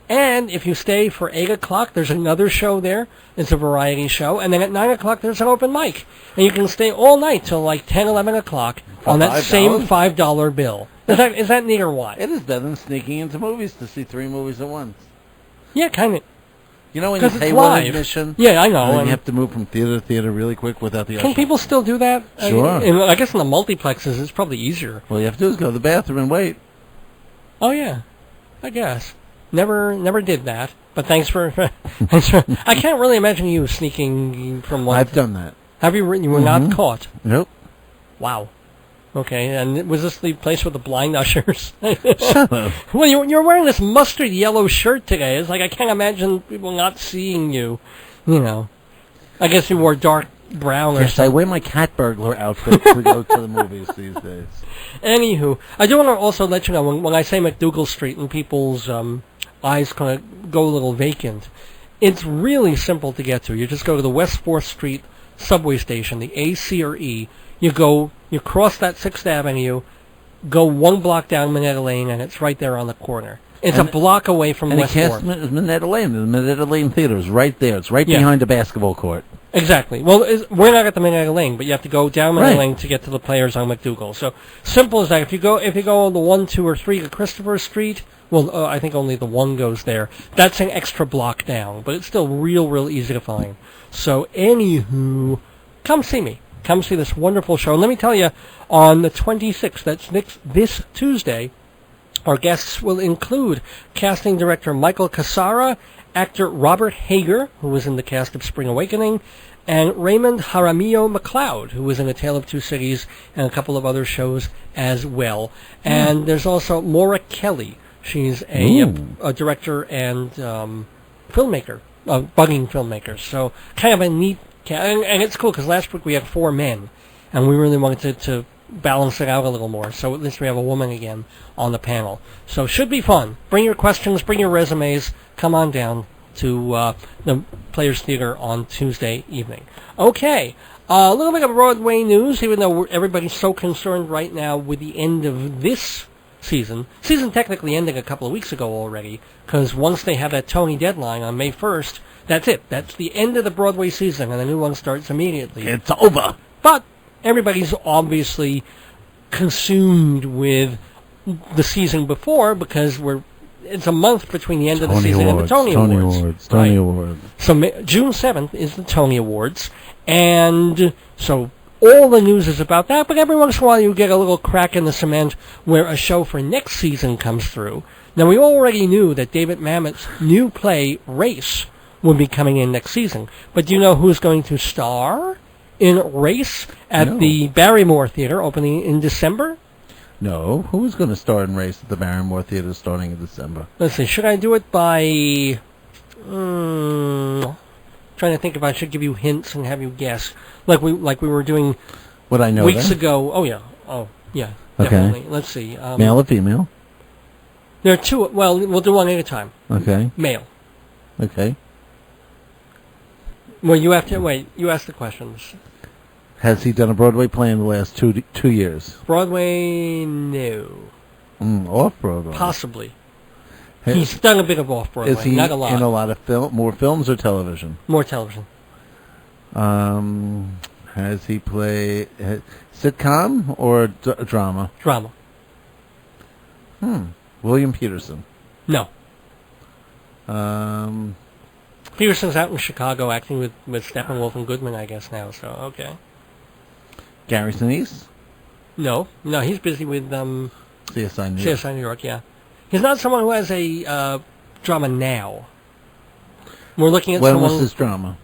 and if you stay for 8 o'clock, there's another show there. It's a variety show. And then at 9 o'clock, there's an open mic. And you can stay all night till like 10, 11 o'clock on that same $5 bill. Is that neat or what? It is better than sneaking into movies to see 3 movies at once. Yeah, kind of. You know when you pay one admission? Yeah, I know. And you have to move from theater to theater really quick without the usher. Can people still do that? Sure. I guess in the multiplexes, it's probably easier. All you have to do is go to the bathroom and wait. Oh, yeah. I guess. Never did that, but thanks for. I can't really imagine you sneaking from one. I've done that. Have you? You were not caught. Nope. Wow. Okay, and was this the place with the blind ushers? Shut up. Well, you're wearing this mustard yellow shirt today. It's like I can't imagine people not seeing you. You know, I guess you wore dark brown or yes, something. I wear my cat burglar outfit to go to the movies these days. Anywho, I do want to also let you know when I say McDougal Street and people's eyes kind of go a little vacant, it's really simple to get to. You just go to the West 4th Street subway station, the A, C, or E. You cross that 6th Avenue, go 1 block down Minetta Lane, and it's right there on the corner. It's a block away from West 4th. And Minetta Lane, the Minetta Lane Theater is right there. It's right behind the basketball court. Exactly. Well, we're not at the Minetta Lane, but you have to go down Minetta Lane to get to the Players on McDougal. So simple as that. If you go on the 1, 2, or 3 to Christopher Street, well, I think only the 1 goes there. That's an extra block down, but it's still real easy to find. So anywho, come see me. Come see this wonderful show. And let me tell you, on the 26th, that's this Tuesday, our guests will include casting director Michael Cassara, actor Robert Hager, who was in the cast of Spring Awakening, and Raymond Jaramillo McLeod, who was in A Tale of Two Cities and a couple of other shows as well. And there's also Maura Kelly. She's a director and filmmaker, budding filmmaker. So kind of a neat And it's cool because last week we had 4 men, and we really wanted to balance it out a little more. So at least we have a woman again on the panel. So should be fun. Bring your questions, bring your resumes. Come on down to the Players Theater on Tuesday evening. Okay. A little bit of Broadway news, even though everybody's so concerned right now with the end of this season. Season technically ending a couple of weeks ago already, because once they have that Tony deadline on May 1st, that's it. That's the end of the Broadway season, and the new one starts immediately. It's over. But everybody's obviously consumed with the season before, because it's a month between the end of the season and the Tony Awards. Tony Awards. So June 7th is the Tony Awards, and so all the news is about that, but every once in a while you get a little crack in the cement where a show for next season comes through. Now, we already knew that David Mamet's new play, Race, would be coming in next season, but do you know who's going to star in Race at the Barrymore Theater opening in December? No. Who's going to star in Race at the Barrymore Theater starting in December? Let's see. Should I do it by... trying to think if I should give you hints and have you guess. Like we were doing Would I know weeks that? ago. Oh, yeah. Okay. Definitely. Let's see. Male or female? There are 2. Well, we'll do one at a time. Okay. Male. Okay. Well, you have to... Wait, you ask the questions. Has he done a Broadway play in the last 2 years? Broadway, no. Off-Broadway? Possibly. He's done a bit of off-Broadway, Is he not a lot. in a lot of more films or television? More television. Has he played sitcom or drama? Drama. William Peterson? No. Peterson's out in Chicago acting with Steppenwolf and Goodman, I guess, now, so, okay. Gary Sinise? No, he's busy with CSI New York. CSI New York, yeah. He's not someone who has a drama now. We're looking at when someone... was his drama?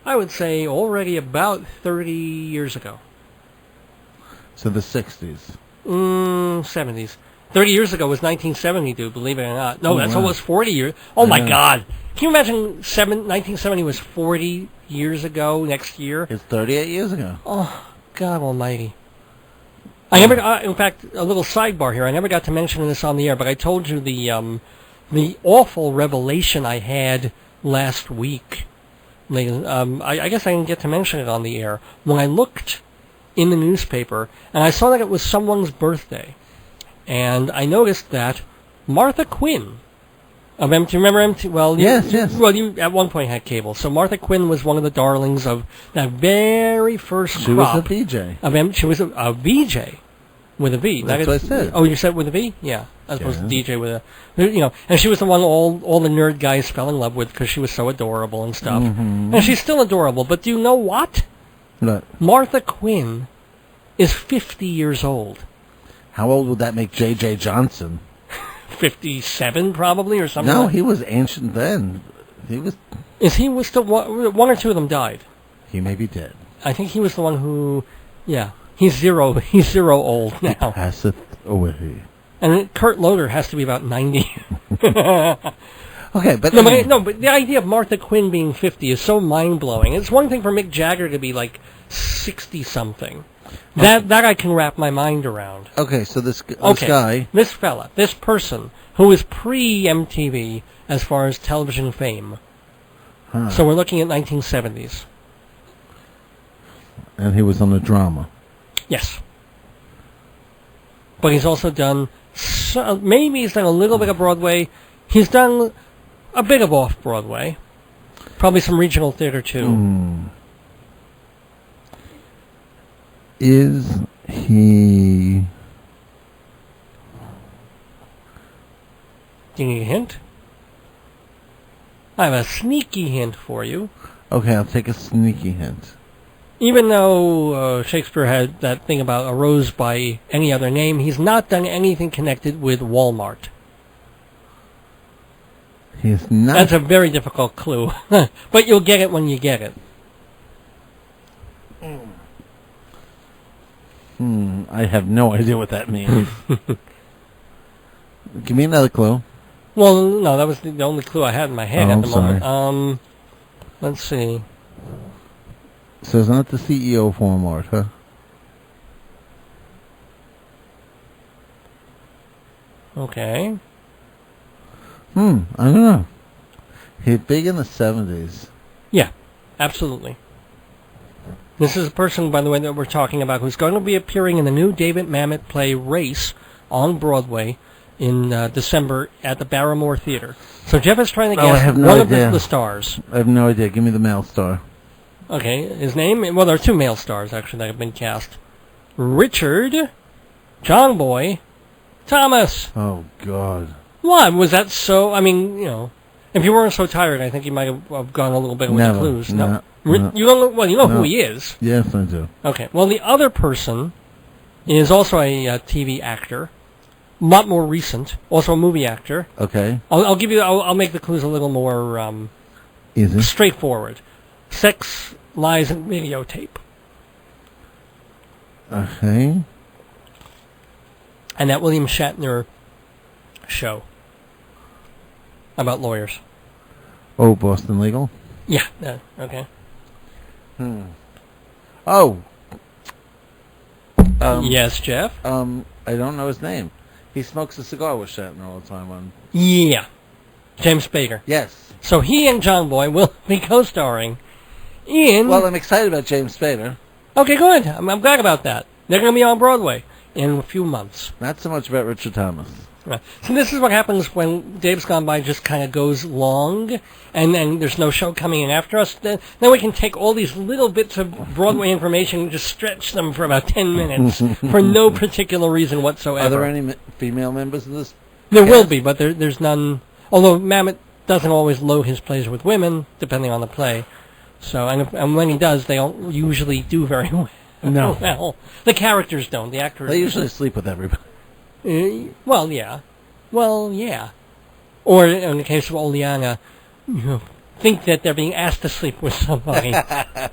I would say already about 30 years ago. So the 60s? 70s. 30 years ago was 1972, believe it or not. No, that's wow. almost 40 years. Oh, my God. Can you imagine 1970 was 40 years ago next year? It's 38 years ago. Oh, God almighty. I never, in fact, a little sidebar here. I never got to mention this on the air, but I told you the awful revelation I had last week. I guess I didn't get to mention it on the air. When I looked in the newspaper, and I saw that it was someone's birthday, and I noticed that Martha Quinn of MTV, remember MTV? Well, yes. Well, you at one point had cable, so Martha Quinn was one of the darlings of that very first crop. She was a VJ. She was a VJ with a V. That's what I said. Oh, you said with a V? Yeah, as opposed to DJ with a, and she was the one all the nerd guys fell in love with because she was so adorable and stuff. Mm-hmm. And she's still adorable, but do you know what? What? Martha Quinn is 50 years old. How old would that make J.J. Johnson? 57 probably or something. No, he was ancient then. He was. Is he was still one or two of them died? He may be dead. I think he was the one who, yeah, he's zero old now. He passeth away. And Kurt Loder has to be about 90. Okay, but but the idea of Martha Quinn being 50 is so mind blowing. It's one thing for Mick Jagger to be like 60 something. That I can wrap my mind around. Okay, so this guy, this person who is pre-MTV as far as television fame. Huh. So we're looking at 1970s. And he was on the drama. Yes. But he's also done, maybe he's done a little bit of Broadway. He's done a bit of off-Broadway. Probably some regional theater, too. Is he... Do you need a hint? I have a sneaky hint for you. Okay, I'll take a sneaky hint. Even though Shakespeare had that thing about a rose by any other name, he's not done anything connected with Walmart. He's not... That's a very difficult clue. But you'll get it when you get it. I have no idea what that means. Give me another clue. Well, no, that was the only clue I had in my head at the sorry. moment. Let's see. So it's not the CEO of Walmart, huh? Okay. I don't know. He's big in the 70s. Yeah, absolutely. This is a person, by the way, that we're talking about who's going to be appearing in the new David Mamet play Race on Broadway in December at the Barrymore Theater. So Jeff is trying to guess one of the stars. I have no idea. Give me the male star. Okay, his name? Well, there are two male stars, actually, that have been cast. Richard John Boy Thomas. Oh, God. What? Was that so? I mean, you know, if you weren't so tired, I think you might have gone a little bit with the clues. No. You don't. Well, you know who he is. Yes, I do. Okay. Well, the other person is also a TV actor, a lot more recent. Also a movie actor. Okay. I'll give you. I'll make the clues a little more straightforward. Sex, Lies, and Videotape. Okay. And that William Shatner show about lawyers. Oh, Boston Legal? Yeah. Okay. Oh. Yes, Jeff? I don't know his name. He smokes a cigar with Shatner all the time on... Yeah. James Spader. Yes. So he and John Boy will be co-starring in... Well, I'm excited about James Spader. Okay, good. I'm glad about that. They're going to be on Broadway in a few months. Not so much about Richard Thomas. Right. So this is what happens when Dave's Gone By just kind of goes long, and then there's no show coming in after us. Then we can take all these little bits of Broadway information and just stretch them for about 10 minutes for no particular reason whatsoever. Are there any female members of this? There will be, but there's none. Although Mamet doesn't always load his plays with women, depending on the play. So, and when he does, they don't usually do very well. No. Well, the characters don't. The actors. They usually sleep with everybody. Well, yeah. Or in the case of Oleana, think that they're being asked to sleep with somebody. Now,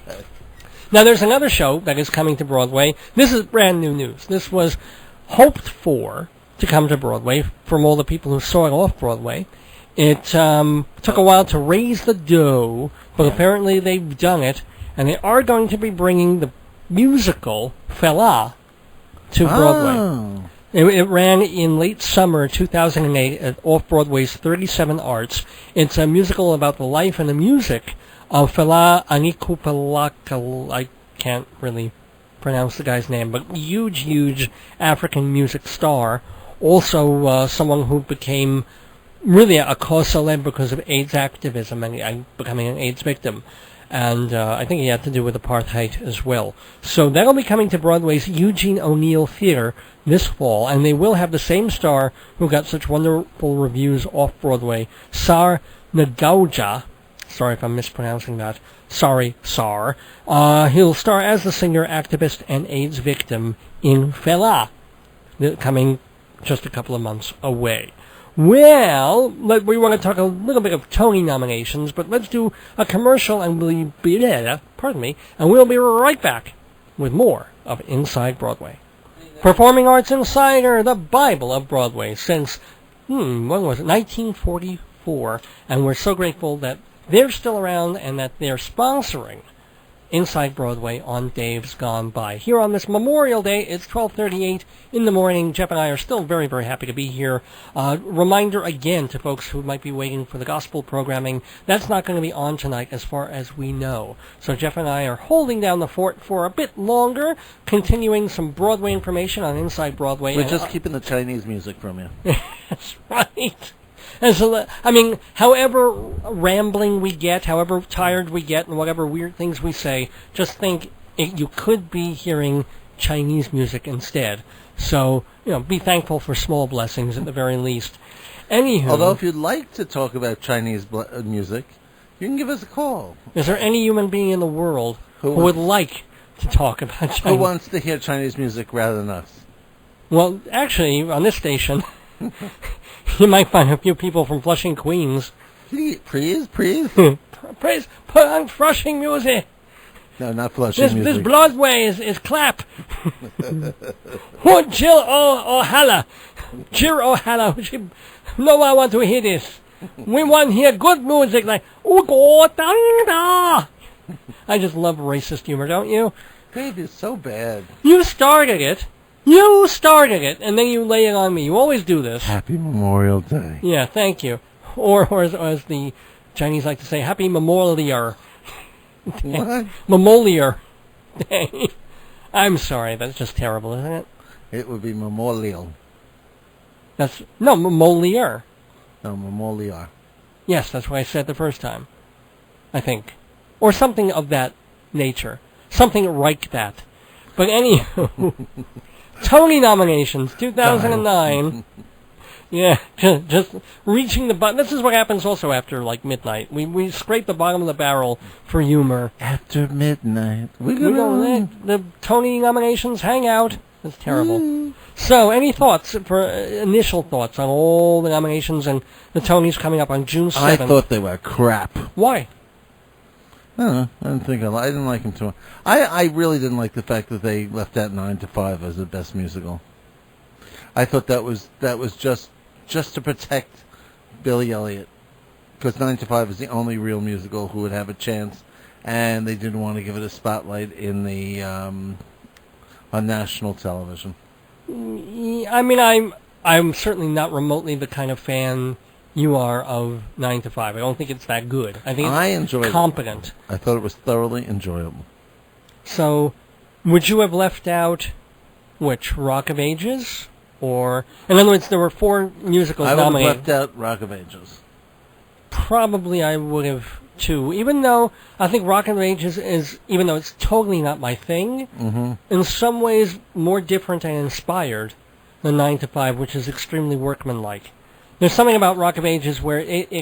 there's another show that is coming to Broadway. This is brand new news. This was hoped for to come to Broadway from all the people who saw it off Broadway. It took a while to raise the dough, but apparently they've done it, and they are going to be bringing the musical Fela to Broadway. It ran in late summer 2008 at Off-Broadway's 37 Arts. It's a musical about the life and the music of Fela Anikulapo. I can't really pronounce the guy's name, but huge African music star. Also someone who became really a cause célèbre because of AIDS activism and becoming an AIDS victim. And I think he had to do with apartheid as well. So that'll be coming to Broadway's Eugene O'Neill Theater this fall, and they will have the same star who got such wonderful reviews off-Broadway, Sar Ngauja. Sorry if I'm mispronouncing that. Sorry, Sar. He'll star as the singer, activist, and AIDS victim in Fela, coming just a couple of months away. Well, we want to talk a little bit of Tony nominations, but let's do a commercial and we'll be right back with more of Inside Broadway. Performing Arts Insider, the Bible of Broadway, since, when was it, 1944, and we're so grateful that they're still around and that they're sponsoring Inside Broadway on Dave's Gone By. Here on this Memorial Day, it's 12:38 in the morning. Jeff and I are still very, very happy to be here. Reminder again to folks who might be waiting for the gospel programming, that's not going to be on tonight as far as we know. So Jeff and I are holding down the fort for a bit longer, continuing some Broadway information on Inside Broadway. We're just keeping the Chinese music from you. That's right. And so, I mean, however rambling we get, however tired we get, and whatever weird things we say, just think you could be hearing Chinese music instead. So, be thankful for small blessings at the very least. Anywho, although if you'd like to talk about Chinese music, you can give us a call. Is there any human being in the world who would like to talk about Chinese? Who wants to hear Chinese music rather than us? Well, actually, on this station... You might find a few people from Flushing, Queens. Please. Please, put on Flushing music. No, not Flushing music. This Broadway is clap. Oh, Jill O'Hara. No one want to hear this. We want to hear good music like, oh, go, da, da. I just love racist humor, don't you? Dave is so bad. You started it. You started it, and then you lay it on me. You always do this. Happy Memorial Day. Yeah, thank you. Or as the Chinese like to say, Happy Memorial Year. What? Memorial Day. I'm sorry, that's just terrible, isn't it? It would be Memorial. No, Memorial. No, Memorial. Yes, that's what I said the first time. I think. Or something of that nature. Something like that. But anywho, Tony nominations, 2009. Yeah, just reaching the bottom. This is what happens also after, like, midnight. We scrape the bottom of the barrel for humor. After midnight. We go, the Tony nominations hang out. It's terrible. So, any thoughts, initial thoughts on all the nominations and the Tonys coming up on June 7th? I thought they were crap. Why? I don't know. I didn't like them too much. I really didn't like the fact that they left out 9 to 5 as the best musical. I thought that was just to protect Billy Elliot, because 9 to 5 is the only real musical who would have a chance, and they didn't want to give it a spotlight in the on national television. I mean, I'm certainly not remotely the kind of fan you are of 9 to 5. I don't think it's that good. I think I enjoyed competent. I thought it was thoroughly enjoyable. So, would you have left out which Rock of Ages? Or, in other words, there were 4 musicals nominated. I would have left out Rock of Ages. Probably I would have too. Even though I think Rock of Ages is, even though it's totally not my thing, in some ways more different and inspired than 9 to 5, which is extremely workmanlike. There's something about Rock of Ages where it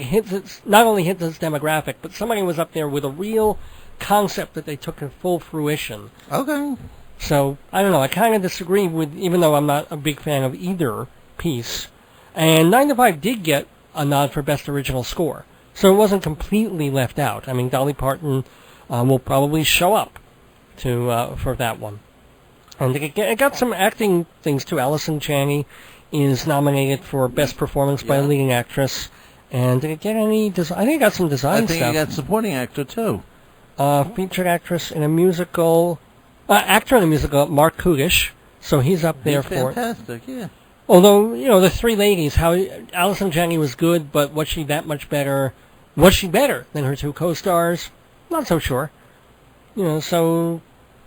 not only hits its demographic, but somebody was up there with a real concept that they took to full fruition. Okay. So, I don't know, I kind of disagree with, even though I'm not a big fan of either piece. And 9 to 5 did get a nod for Best Original Score. So it wasn't completely left out. I mean, Dolly Parton will probably show up for that one. And it got some acting things too. Allison Janney is nominated for Best Performance by a Leading Actress. And did it get any design? I think it got some design stuff. I think it got Supporting Actor, too. Featured actress in a musical... actor in a musical, Mark Kudish. So he's up there for it. Fantastic, yeah. Although, the 3 ladies, how Allison Janney was good, but was she that much better? Was she better than her 2 co-stars? Not so sure. So,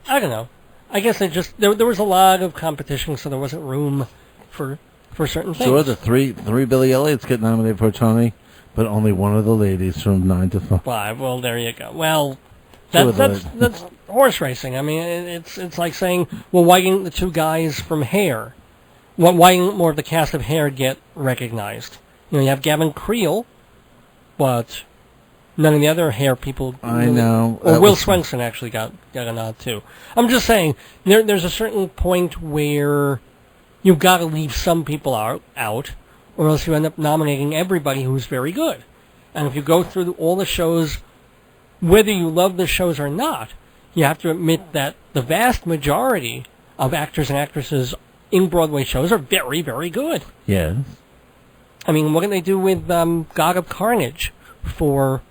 I don't know. I guess there was a lot of competition, so there wasn't room for certain things. Sure, the three Billy Elliots get nominated for a Tony, but only one of the ladies from 9 to 5. Well, there you go. Well, that's horse racing. I mean, it's like saying, well, why didn't the 2 guys from Hair? Why didn't more of the cast of Hair get recognized? You have Gavin Creel, but none of the other Hair people. I know. Or Will Swenson actually got a nod too. I'm just saying, there's a certain point where you've got to leave some people out, or else you end up nominating everybody who's very good. And if you go through all the shows, whether you love the shows or not, you have to admit that the vast majority of actors and actresses in Broadway shows are very, very good. Yes. I mean, what can they do with God of Carnage for...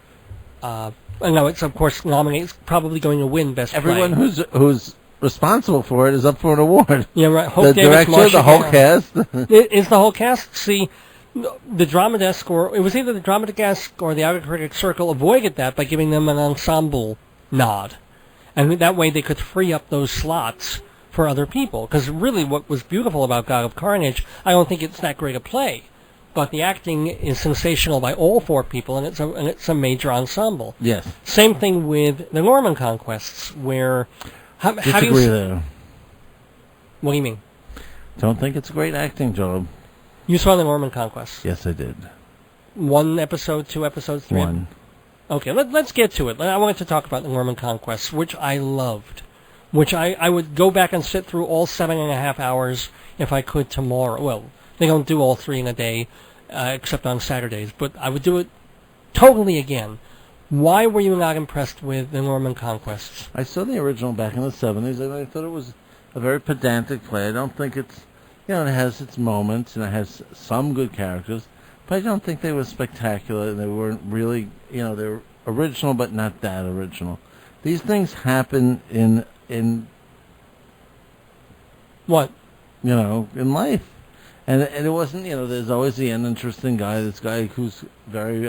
I know it's, of course, nominated. It's probably going to win Best Everyone Play. who's responsible for it is up for an award. Yeah, right. The director, the whole cast. Is the whole cast? See, the Drama Desk, or it was either the Drama Desk or the Outer Critics Circle avoided that by giving them an ensemble nod. And that way they could free up those slots for other people. Because really what was beautiful about God of Carnage, I don't think it's that great a play. But the acting is sensational by all 4 people, and it's a major ensemble. Yes. Same thing with the Norman Conquests, where... How do you there. What do you mean? Don't think it's a great acting job. You saw the Norman Conquest? Yes, I did. 1 episode, 2 episodes, 3? 1. Okay, let's get to it. I wanted to talk about the Norman Conquest, which I loved. Which I would go back and sit through all 7.5 hours if I could tomorrow. Well, they don't do all 3 in a day, except on Saturdays, but I would do it totally again. Why were you not impressed with the Norman Conquests? I saw the original back in the 70s, and I thought it was a very pedantic play. I don't think it's... it has its moments, and it has some good characters, but I don't think they were spectacular. They weren't really... they were original, but not that original. These things happen in What? In life. And it wasn't, there's always the uninteresting guy, this guy who's very,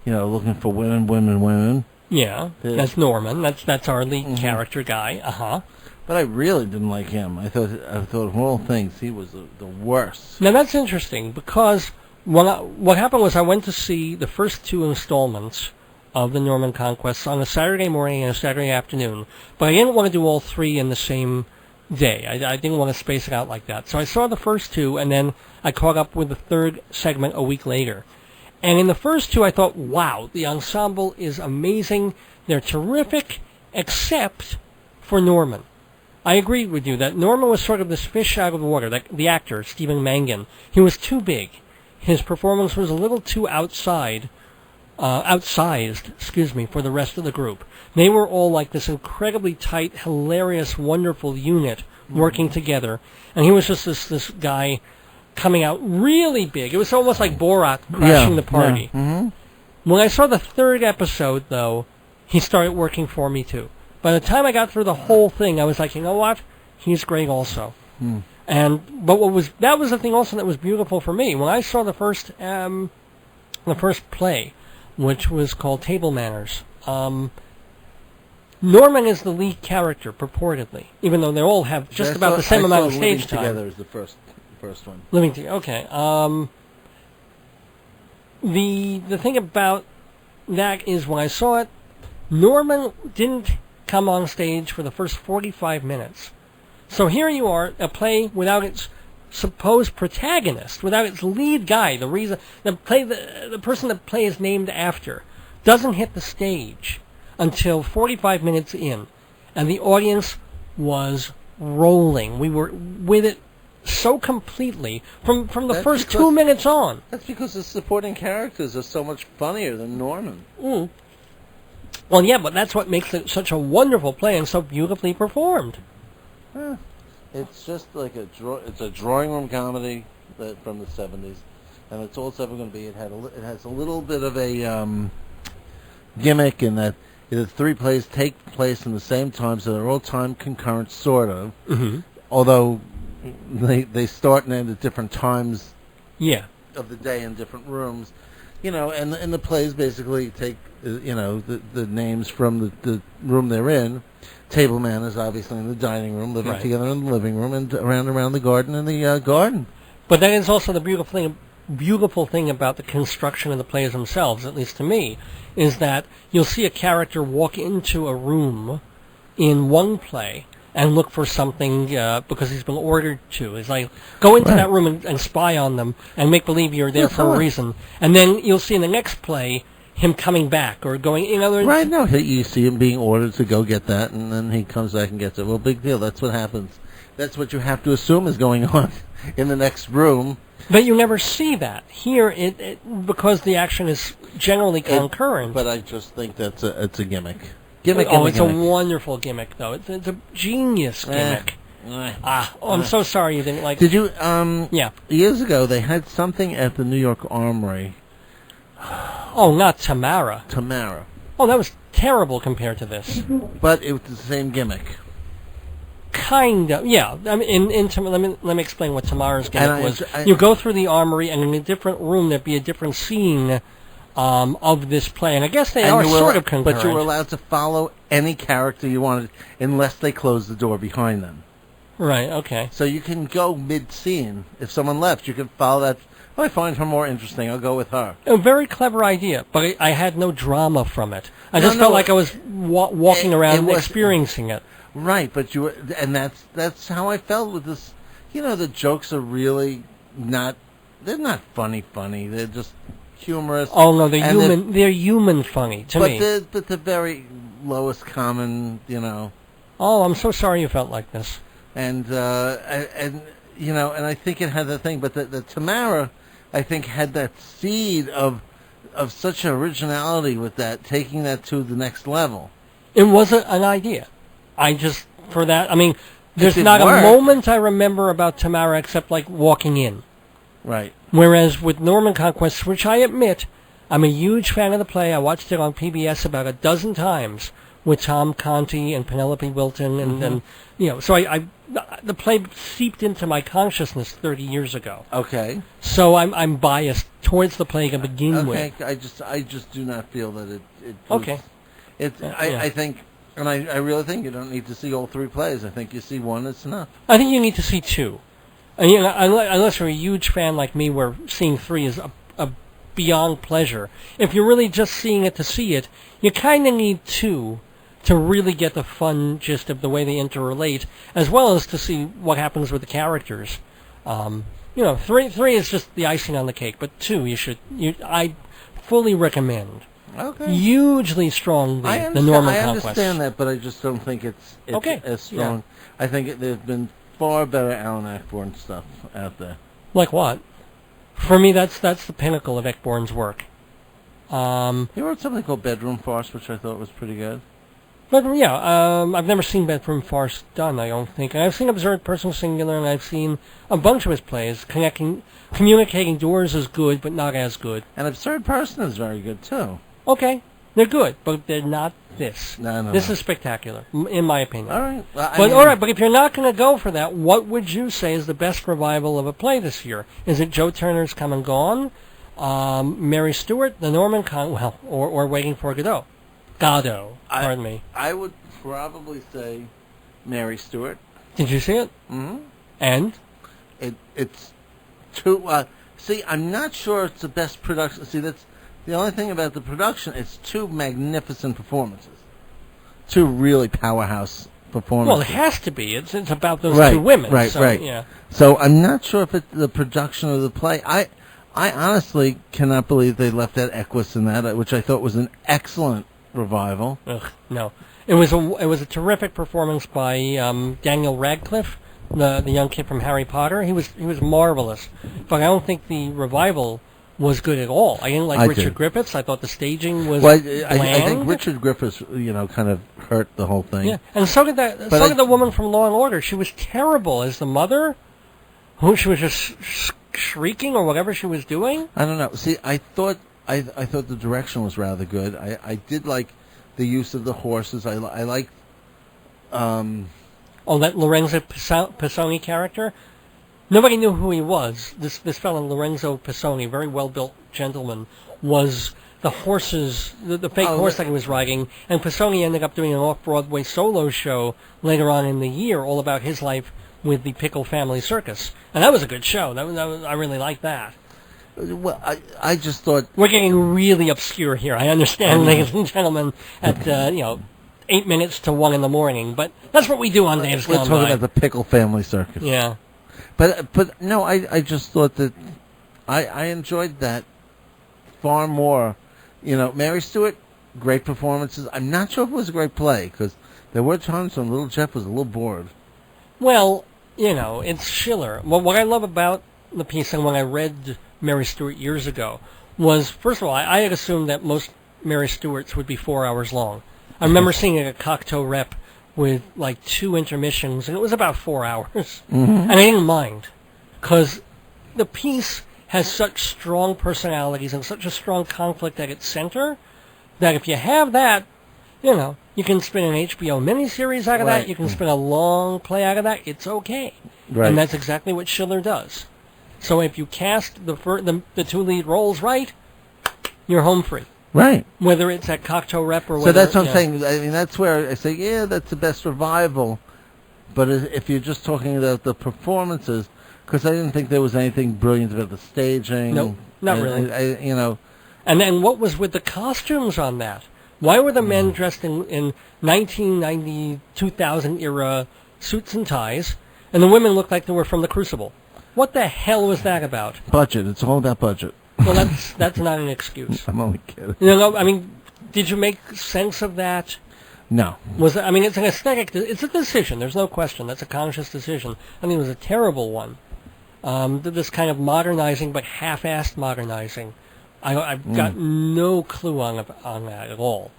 looking for women. Yeah, that's Norman. That's our lead character guy. Uh-huh. But I really didn't like him. I thought of all things, he was the worst. Now, that's interesting, because what happened was I went to see the first 2 installments of the Norman Conquest on a Saturday morning and a Saturday afternoon, but I didn't want to do all 3 in the same day. I didn't want to space it out like that. So I saw the first 2, and then I caught up with the 3rd segment a week later. And in the first 2, I thought, wow, the ensemble is amazing. They're terrific, except for Norman. I agree with you that Norman was sort of this fish out of the water. The actor, Stephen Mangan, he was too big. His performance was a little too outsized, for the rest of the group. They were all like this incredibly tight, hilarious, wonderful unit working together. And he was just this guy coming out really big. It was almost like Borat crashing the party. Yeah. Mm-hmm. When I saw the 3rd episode, though, he started working for me, too. By the time I got through the whole thing, I was like, you know what? He's great also. But that was the thing also that was beautiful for me. When I saw the first play, which was called Table Manners, Norman is the lead character, purportedly, even though they all have just about the same amount of stage time. Together is the first one. Living Together, okay. The thing about that is when I saw it, Norman didn't come on stage for the first 45 minutes. So here you are, a play without its supposed protagonist, without its lead guy, the person the play is named after, doesn't hit the stage until 45 minutes in. And the audience was rolling. We were with it so completely from the first 2 minutes on. That's because the supporting characters are so much funnier than Norman. Well, yeah, but that's what makes it such a wonderful play and so beautifully performed. It's just like it's a drawing room comedy from the 70s, and it's all it's ever going to be. It has a little bit of a gimmick in that the 3 plays take place in the same time, so they're all time concurrent, sort of. Mm-hmm. Although they start and end at different times. Yeah. Of the day in different rooms, and the plays basically take the names from the room they're in. Table Manners, obviously, in the dining room, living together in the living room, and around the garden in the garden. But that is also the beautiful thing about the construction of the plays themselves, at least to me, is that you'll see a character walk into a room in one play and look for something because he's been ordered to. It's like, go into that room and spy on them and make believe you're there for a reason. And then you'll see in the next play him coming back or going in other... Right, no, you see him being ordered to go get that, and then he comes back and gets it. Well, big deal. That's what happens. That's what you have to assume is going on in the next room. But you never see that. Here, because the action is generally concurrent. But I just think it's a gimmick. It's a wonderful gimmick, though. It's a genius gimmick. I'm so sorry you didn't like it. Did you? Yeah. Years ago, they had something at the New York Armory. Oh, not Tamara. Tamara. Oh, that was terrible compared to this. But it was the same gimmick. Kind of, yeah. I mean, let me explain what Tamara's gimmick was. You go through the armory, and in a different room, there'd be a different scene of this play. And I guess they are sort of concurrent. But you were allowed to follow any character you wanted, unless they closed the door behind them. Right, okay. So you can go mid-scene. If someone left, you can follow that. Oh, I find her more interesting. I'll go with her. A very clever idea, but I had no drama from it. I just felt like I was walking around experiencing it. Right, but that's how I felt with this. The jokes are really not. They're not funny. They're just humorous. Oh no, they're human funny to me. But the very lowest common. Oh, I'm so sorry you felt like this. And and I think it had that thing, but the Tamara, I think, had that seed of such originality with that, taking that to the next level. It wasn't an idea. There's not a moment I remember about Tamara except like walking in. Right. Whereas with Norman Conquest, which I admit, I'm a huge fan of the play. I watched it on PBS about a dozen times. with Tom Conti and Penelope Wilton, and so the play seeped into my consciousness 30 years ago. Okay. So I'm biased towards the play to begin with. Okay, I just do not feel that it Okay. I think, and I really think you don't need to see all three plays. I think you see one, it's enough. I think you need to see two. And, unless you're a huge fan like me, where seeing three is a beyond pleasure. If you're really just seeing it to see it, you kind of need two to really get the fun gist of the way they interrelate, as well as to see what happens with the characters. Three is just the icing on the cake, but two I fully recommend. Okay. Hugely strongly, the Norman Conquest. I understand that, but I just don't think it's as strong. Yeah. I think there's been far better Alan Ayckbourn stuff out there. Like what? For me, that's the pinnacle of Ayckbourn's work. He wrote something called Bedroom Farce, which I thought was pretty good. But I've never seen Bedroom Farce done, I don't think. And I've seen Absurd Person Singular, and I've seen a bunch of his plays. Communicating Doors is good, but not as good. And Absurd Person is very good, too. Okay, they're good, but they're not this. No. This is spectacular, in my opinion. All right. But if you're not going to go for that, what would you say is the best revival of a play this year? Is it Joe Turner's Come and Gone, Mary Stuart, The Norman or Waiting for Godot? Pardon me. I would probably say Mary Stuart. Did you see it? Mm-hmm. And? It's too... see, I'm not sure it's the best production. See, that's the only thing about the production. It's two magnificent performances. Two really powerhouse performances. Well, it has to be. It's about those two women. Right. Yeah. So I'm not sure if it's the production of the play. I honestly cannot believe they left out Equus in that, which I thought was an excellent revival. No, it was a terrific performance by Daniel Radcliffe, the young kid from Harry Potter. He was marvelous, but I don't think the revival was good at all. I didn't like Richard Griffiths. I thought the staging was bland. I think Richard Griffiths, kind of hurt the whole thing. Yeah, and so did the woman from Law and Order. She was terrible as the mother, who she was just shrieking or whatever she was doing. I don't know. See, I thought the direction was rather good. I did like the use of the horses. I liked... that Lorenzo Pisoni character? Nobody knew who he was. This fellow, Lorenzo Pisoni, very well-built gentleman, was the horses, the fake horse that he was riding, and Pisoni ended up doing an off-Broadway solo show later on in the year, all about his life with the Pickle Family Circus. And that was a good show. I really liked that. Well, I just thought... We're getting really obscure here. I understand, ladies and gentlemen, at, 8 minutes to 1 in the morning, but that's what we do on Dave's Gone By. We're talking about the Pickle Family Circus. Yeah. But no, I just thought that I enjoyed that far more. Mary Stuart, great performances. I'm not sure if it was a great play, because there were times when Little Jeff was a little bored. Well, it's Schiller. Well, what I love about the piece, and when I read Mary Stuart years ago, was, first of all, I had assumed that most Mary Stuarts would be 4 hours long. I remember seeing it at Cocteau Rep with, 2 intermissions, and it was about 4 hours. Mm-hmm. And I didn't mind, because the piece has such strong personalities and such a strong conflict at its center, that if you have that, you can spin an HBO miniseries out of that, you can spin a long play out of that, it's okay. Right. And that's exactly what Schiller does. So if you cast the 2 lead roles right, you're home free. Right. Whether it's at Cocteau Rep or whether... So that's what I'm saying. I mean, that's where I say, that's the best revival. But if you're just talking about the performances, because I didn't think there was anything brilliant about the staging. No, not really. And then what was with the costumes on that? Why were the men dressed in 1990, 2000 era suits and ties, and the women looked like they were from the Crucible? What the hell was that about? Budget. It's all about budget. Well, that's not an excuse. I'm only kidding. I mean, did you make sense of that? No. It's an aesthetic. It's a decision. There's no question. That's a conscious decision. I mean, it was a terrible one. This kind of modernizing, but half-assed modernizing. I've got no clue on that at all.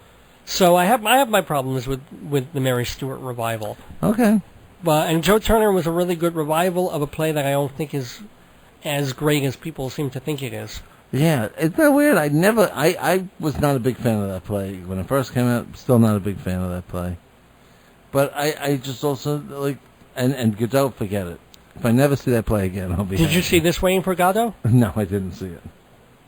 So I have my problems with the Mary Stuart revival. Okay. And Joe Turner was a really good revival of a play that I don't think is as great as people seem to think it is. Yeah, isn't that weird? I was not a big fan of that play. When it first came out, still not a big fan of that play. But I just also, like, and Godot, forget it. If I never see that play again, I'll be Did happy. you see This Waiting for Godot? No, I didn't see it.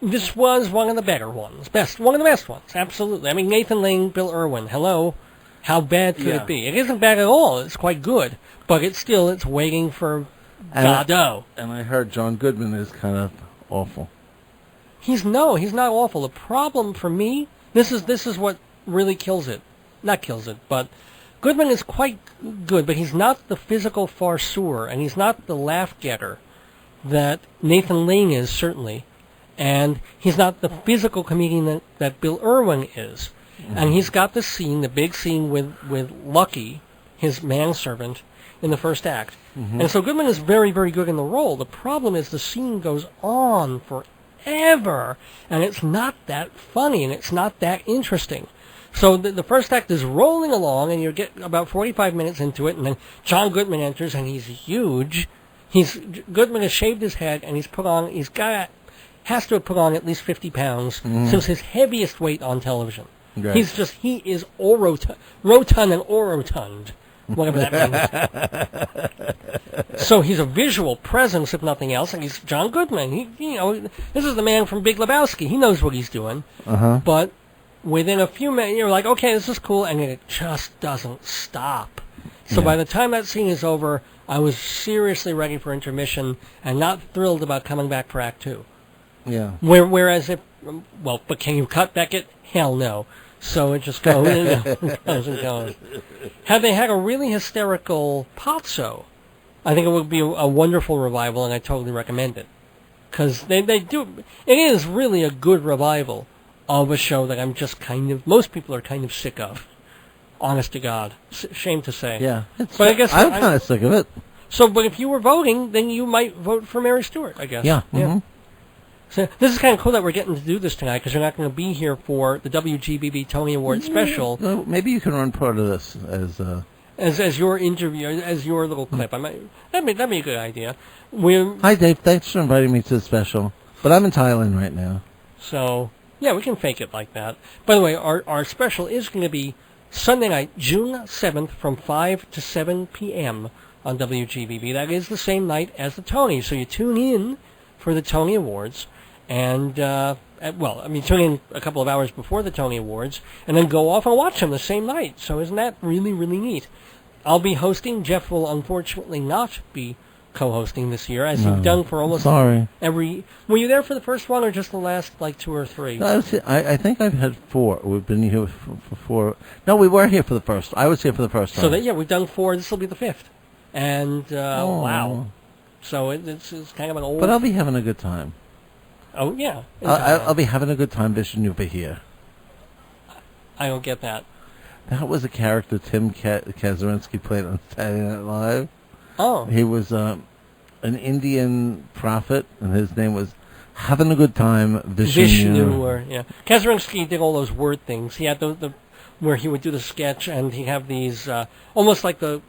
This was one of the better ones. One of the best ones, absolutely. I mean, Nathan Lane, Bill Irwin, hello. How bad could it be? It isn't bad at all. It's quite good. But it's waiting for Godot. And I heard John Goodman is kind of awful. He's not awful. The problem for me, this is what really kills it. Not kills it, but Goodman is quite good, but he's not the physical farceur, and he's not the laugh-getter that Nathan Lane is, certainly. And he's not the physical comedian that Bill Irwin is. Mm-hmm. And he's got the big scene with Lucky, his manservant, in the first act. Mm-hmm. And so Goodman is very, very good in the role. The problem is the scene goes on forever, and it's not that funny, and it's not that interesting. So the first act is rolling along, and you get about 45 minutes into it, and then John Goodman enters, and he's huge. Goodman has shaved his head, and has to have put on at least 50 pounds since his heaviest weight on television. Right. He is rotund and orotund, whatever that means. So he's a visual presence, if nothing else, and he's John Goodman. This is the man from Big Lebowski. He knows what he's doing. Uh-huh. But within a few minutes, you're like, okay, this is cool, and it just doesn't stop. So by the time that scene is over, I was seriously ready for intermission and not thrilled about coming back for Act 2. Yeah. Whereas but can you cut Beckett? Hell no. So it just goes and goes and goes. Had they had a really hysterical Pazzo, I think it would be a wonderful revival, and I totally recommend it. Because they do, it is really a good revival of a show that most people are kind of sick of. Honest to God. Shame to say. Yeah. But I guess I'm kind of sick of it. So, but if you were voting, then you might vote for Mary Stewart, I guess. Yeah. Mm-hmm. Yeah. So this is kind of cool that we're getting to do this tonight, because you're not going to be here for the WGBB Tony Award special. Well, maybe you can run part of this as your interview, as your little clip. That'd be a good idea. Hi, Dave. Thanks for inviting me to the special, but I'm in Thailand right now. So yeah, we can fake it like that. By the way, our special is going to be Sunday night, June 7th, from 5 to 7 p.m. on WGBB. That is the same night as the Tonys, so you tune in for the Tony Awards. And, tune in a couple of hours before the Tony Awards, and then go off and watch them the same night. So isn't that really, really neat? I'll be hosting. Jeff will unfortunately not be co-hosting this year, as you've done for almost every... Were you there for the first one, or just the last, 2 or 3? No, I think I've had 4. We've been here for 4. No, we were here for the first. I was here for the first time. So, we've done 4. This will be the 5th. And, wow. So it's kind of an old... But I'll be having a good time. Oh, yeah. I'll be having a good time wishing you were here. I don't get that. That was a character Tim Kazurinsky played on Saturday Night Live. Oh. He was an Indian prophet, and his name was Having a Good Time Vishnu. Kazurinsky did all those word things. He had the where he would do the sketch, and he'd have these, almost like the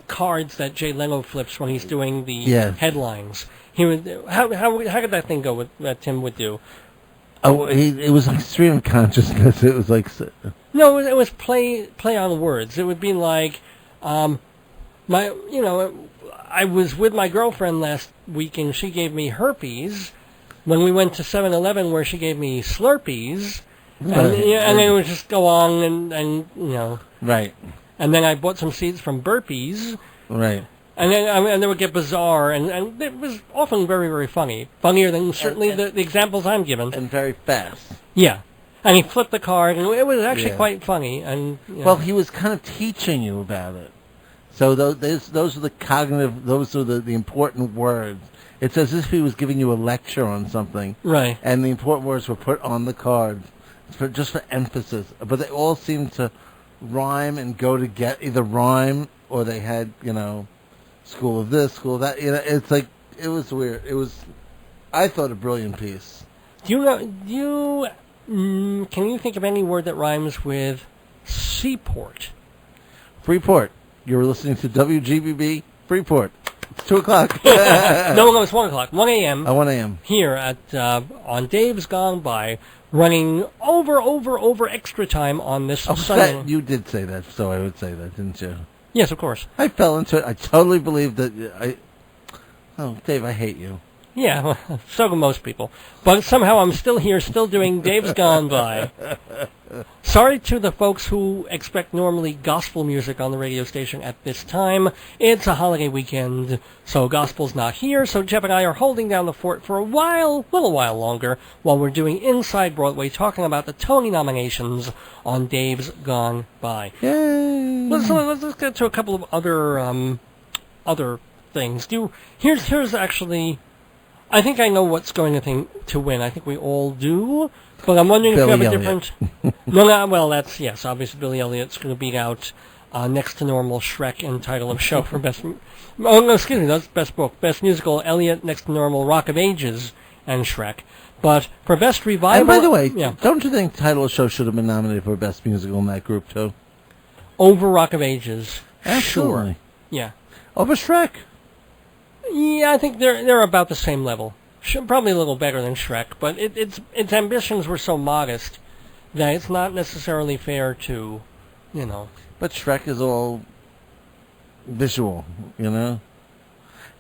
cards that Jay Leno flips when he's doing the headlines. He would. How did that thing go? That Tim would do? Oh, it was like stream of consciousness. It was like no, it was play on words. It would be like, I was with my girlfriend last week, and she gave me herpes. When we went to 7-Eleven, where she gave me Slurpees, and then it would just go on and right. And then I bought some seeds from Burpees, right. And then they would get bizarre, and it was often very, very funny. Funnier than certainly the examples I'm given. And very fast. Yeah. And he flipped the card, and it was actually quite funny. And well, he was kind of teaching you about it. So those are the cognitive, those are the important words. It's as if he was giving you a lecture on something. Right. And the important words were put on the cards just for emphasis. But they all seemed to rhyme and go to get either rhyme, or they had, school of this, school of that. It's like, it was weird. It was, I thought, a brilliant piece. Can you think of any word that rhymes with seaport? Freeport. You're listening to WGBB Freeport. It's 2 o'clock. No, it's 1 o'clock. 1 a.m. 1 a.m. Here at on Dave's Gone By, running over extra time on this Sunday. You did say that, so I would say that, didn't you? Yes, of course. I fell into it. I totally believed that. Oh, Dave, I hate you. Yeah, well, so do most people. But somehow I'm still here, still doing Dave's Gone By. Sorry to the folks who expect normally gospel music on the radio station at this time. It's a holiday weekend, so gospel's not here. So Jeff and I are holding down the fort for a little while longer, while we're doing Inside Broadway, talking about the Tony nominations on Dave's Gone By. Yay! Let's get to a couple of other things. Here's actually. I think I know what's going to win. I think we all do. But I'm wondering if you have a different... well, that's, yes, obviously Billy Elliot's going to beat out Next to Normal, Shrek, and Title of Show for Best... Oh, no, excuse me, that's Best Book. Best Musical, Elliot, Next to Normal, Rock of Ages, and Shrek. But for Best Revival... And by the way, don't you think Title of Show should have been nominated for Best Musical in that group, too? Over Rock of Ages. Absolutely. Sure. Yeah. Over Shrek. Yeah, I think they're about the same level. Probably a little better than Shrek, but its ambitions were so modest that it's not necessarily fair to, But Shrek is all visual,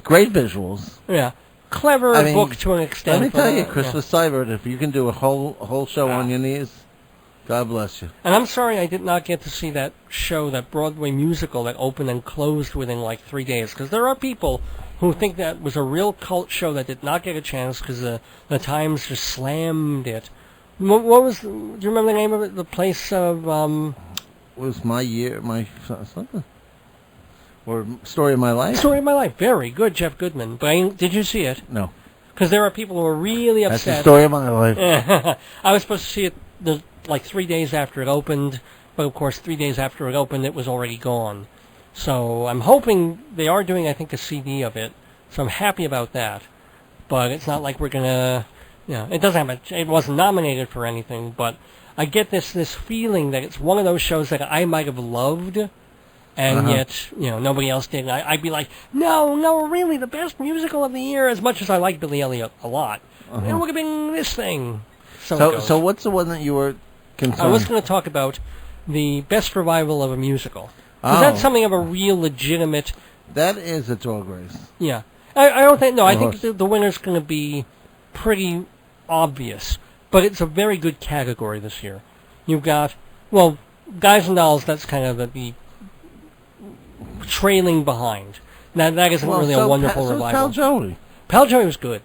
Great visuals. Yeah. Clever book to an extent. Let me tell you, Christopher Seibert, if you can do a whole show on your knees, God bless you. And I'm sorry I did not get to see that show, that Broadway musical that opened and closed within like 3 days, because there are people who think that was a real cult show that did not get a chance because the Times just slammed it. What was... Do you remember the name of it? The place of... It was my something? Or Story of My Life? Story of My Life. Very good, Jeff Goodman. But did you see it? No. Because there are people who are really upset. That's the Story of My Life. I was supposed to see it like 3 days after it opened, but of course 3 days after it opened it was already gone. So I'm hoping they are doing, I think, a CD of it. So I'm happy about that. But it's not like we're gonna, it doesn't have it wasn't nominated for anything. But I get this feeling that it's one of those shows that I might have loved, and yet nobody else did. And I'd be like, no, really, the best musical of the year. As much as I like Billy Elliot a lot, it would have been this thing. So what's the one that you were concerned? I was going to talk about the best revival of a musical. That's something of a real legitimate... That is a dog race. Yeah. I don't think... No, I think the winner's going to be pretty obvious. But it's a very good category this year. You've got... Well, Guys and Dolls, that's kind of the trailing behind. That isn't really a wonderful revival. Pal Joey. Pal Joey was good.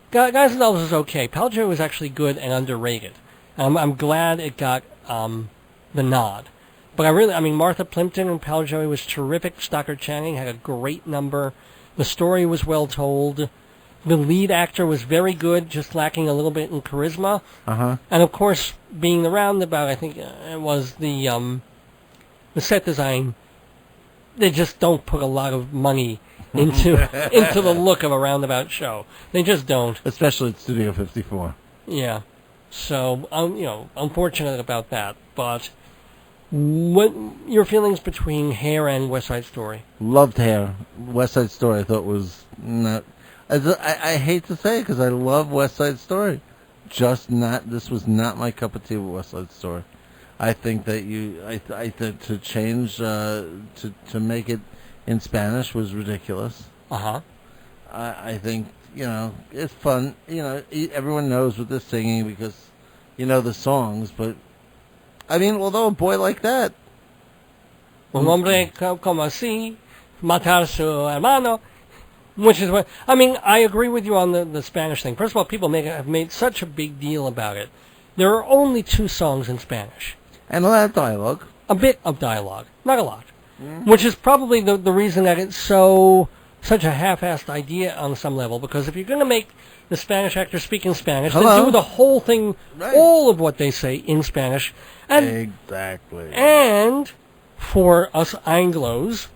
Guys and Dolls was okay. Pal Joey was actually good and underrated. I'm glad it got the nod. But Martha Plimpton and Pal Joey was terrific. Stockard Channing had a great number. The story was well told. The lead actor was very good, just lacking a little bit in charisma. And of course, being the roundabout, I think it was the set design. They just don't put a lot of money into the look of a roundabout show. They just don't. Especially at Studio 54. Yeah. So, unfortunate about that, but... What your feelings between Hair and West Side Story? Loved Hair. West Side Story I thought was not... I hate to say it because I love West Side Story. This was not my cup of tea with West Side Story. I think that I think to change, to make it in Spanish was ridiculous. I think, it's fun. Everyone knows what they're singing because the songs, but although a boy like that... Un hombre como así, matar su hermano, which is what... I agree with you on the Spanish thing. First of all, people have made such a big deal about it. There are only 2 songs in Spanish. And a lot of dialogue. A bit of dialogue. Not a lot. Which is probably the reason that it's such a half-assed idea on some level, because if you're going to make the Spanish actor speak in Spanish, then do the whole thing, all of what they say in Spanish. Exactly. And for us Anglos,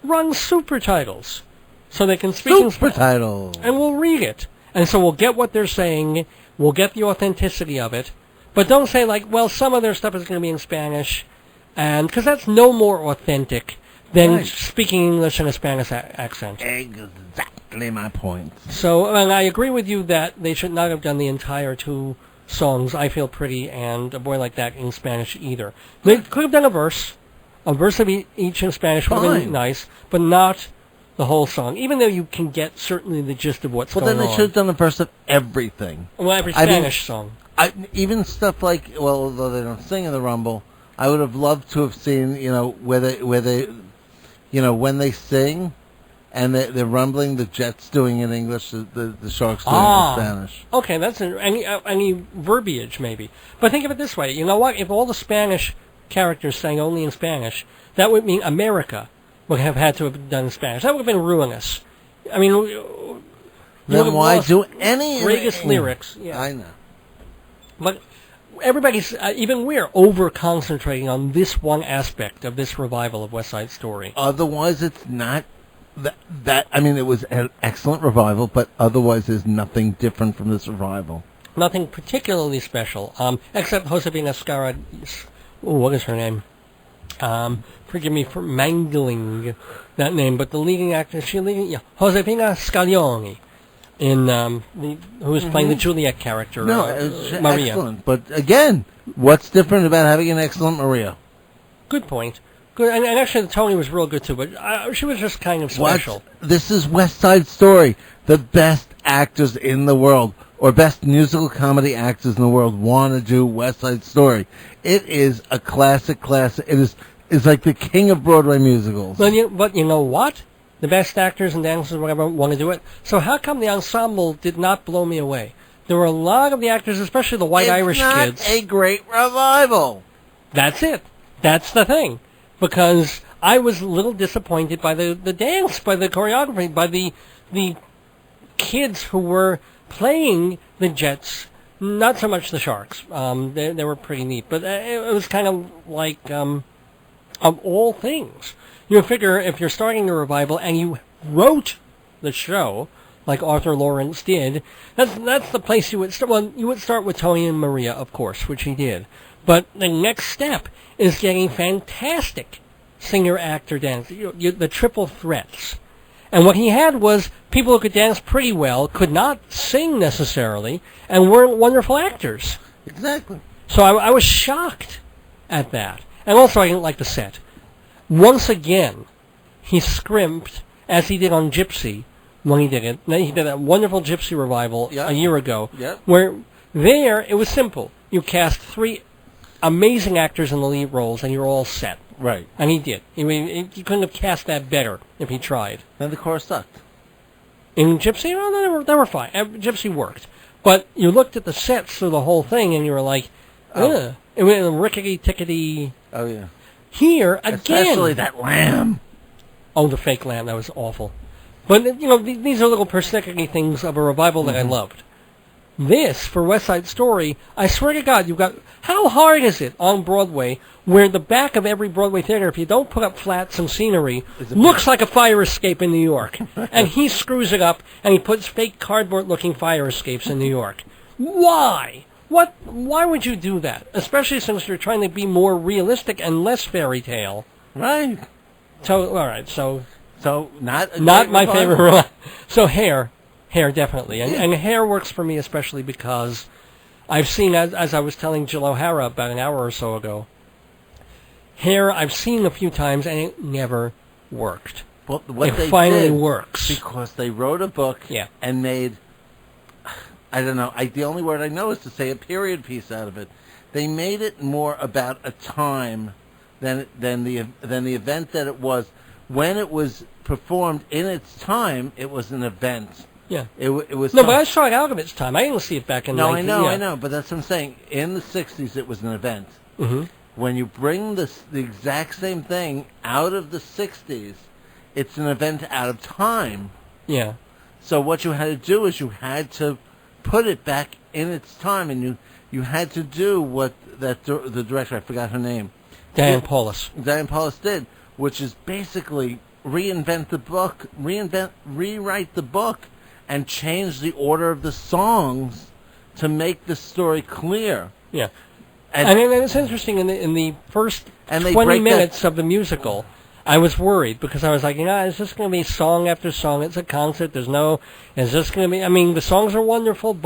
run super titles so they can speak in Spanish. Titles. And we'll read it. And so we'll get what they're saying, we'll get the authenticity of it, but don't say some of their stuff is going to be in Spanish, and because that's no more authentic than speaking English in a Spanish accent. Exactly my point. So, and I agree with you that they should not have done the entire 2 songs, I Feel Pretty and A Boy Like That, in Spanish either. They could have done a verse of each in Spanish would have been nice, but not the whole song, even though you can get certainly the gist of what's going on. Well, then they should have done a verse of everything. Well, every Spanish song. Even stuff like, well, although they don't sing in the Rumble, I would have loved to have seen, where they, when they sing, and they're rumbling, the Jets doing in English, the Sharks doing in Spanish. Okay, that's any verbiage maybe. But think of it this way: you know what? If all the Spanish characters sang only in Spanish, that would mean America would have had to have done Spanish. That would have been ruinous. I mean, then why do any greatest lyrics? Yeah. I know. But everybody's, even we're over-concentrating on this one aspect of this revival of West Side Story. Otherwise, it's not that. I mean, it was an excellent revival, but otherwise, there's nothing different from this revival. Nothing particularly special, except Josefina Scarra. What is her name? Forgive me for mangling that name, but the leading actress, Josefina Scaglione, who was playing the Juliet character, Maria. Excellent. But again, what's different about having an excellent Maria? Good point. Good, and actually, Tony was real good too, but she was just kind of special. This is West Side Story. The best actors in the world, or best musical comedy actors in the world, want to do West Side Story. It is a classic. It is like the king of Broadway musicals. But you know what? The best actors and dancers, whatever, want to do it. So how come the ensemble did not blow me away? There were a lot of the actors, especially the white Irish kids. It's not a great revival. That's it. That's the thing. Because I was a little disappointed by the dance, by the choreography, by the kids who were playing the Jets. Not so much the Sharks. They were pretty neat. But it was kind of like, of all things, you figure if you're starting a revival and you wrote the show, like Arthur Lawrence did, that's the place you would start. Well, you would start with Tony and Maria, of course, which he did. But the next step is getting fantastic singer-actor dance, the triple threats. And what he had was people who could dance pretty well, could not sing necessarily, and weren't wonderful actors. Exactly. So I was shocked at that. And also I didn't like the set. Once again, he scrimped, as he did on Gypsy, when he did it. He did that wonderful Gypsy revival a year ago, where there it was simple. You cast 3 amazing actors in the lead roles, and you're all set. Right. And he did. I mean, you couldn't have cast that better if he tried. Then the chorus sucked. In Gypsy, they were fine. Gypsy worked. But you looked at the sets through the whole thing, and you were like, ugh. It was rickety-tickety. Oh, yeah. Here, again. Especially that lamb. Oh, the fake lamb. That was awful. But, these are little persnickety things of a revival that I loved. This, for West Side Story, I swear to God, you've got... How hard is it on Broadway, where the back of every Broadway theater, if you don't put up flats and scenery, looks like a fire escape in New York. And he screws it up, and he puts fake cardboard-looking fire escapes in New York. Why? Why would you do that? Especially since you're trying to be more realistic and less fairy tale. Right. So, all right, so not my favorite. So Hair definitely, and Hair works for me especially because I've seen, as I was telling Jill O'Hara about an hour or so ago, Hair I've seen a few times and it never worked. Well, it finally works because they wrote a book and made, I don't know, the only word I know is to say a period piece out of it. They made it more about a time than the event that it was. When it was performed in its time, it was an event. Yeah. It was. No, but I saw it out of its time. I didn't see it back in the 90s. I know, but that's what I'm saying. In the 60s, it was an event. Mm-hmm. When you bring the exact same thing out of the 60s, it's an event out of time. Yeah. So what you had to do is you had to put it back in its time, and you had to do what the director, I forgot her name, Diane Paulus did, which is basically rewrite the book, and change the order of the songs to make the story clear. Yeah, and it's interesting in the first 20 minutes of the musical. I was worried because I was like, is this going to be song after song? It's a concert. Is this going to be, the songs are wonderful,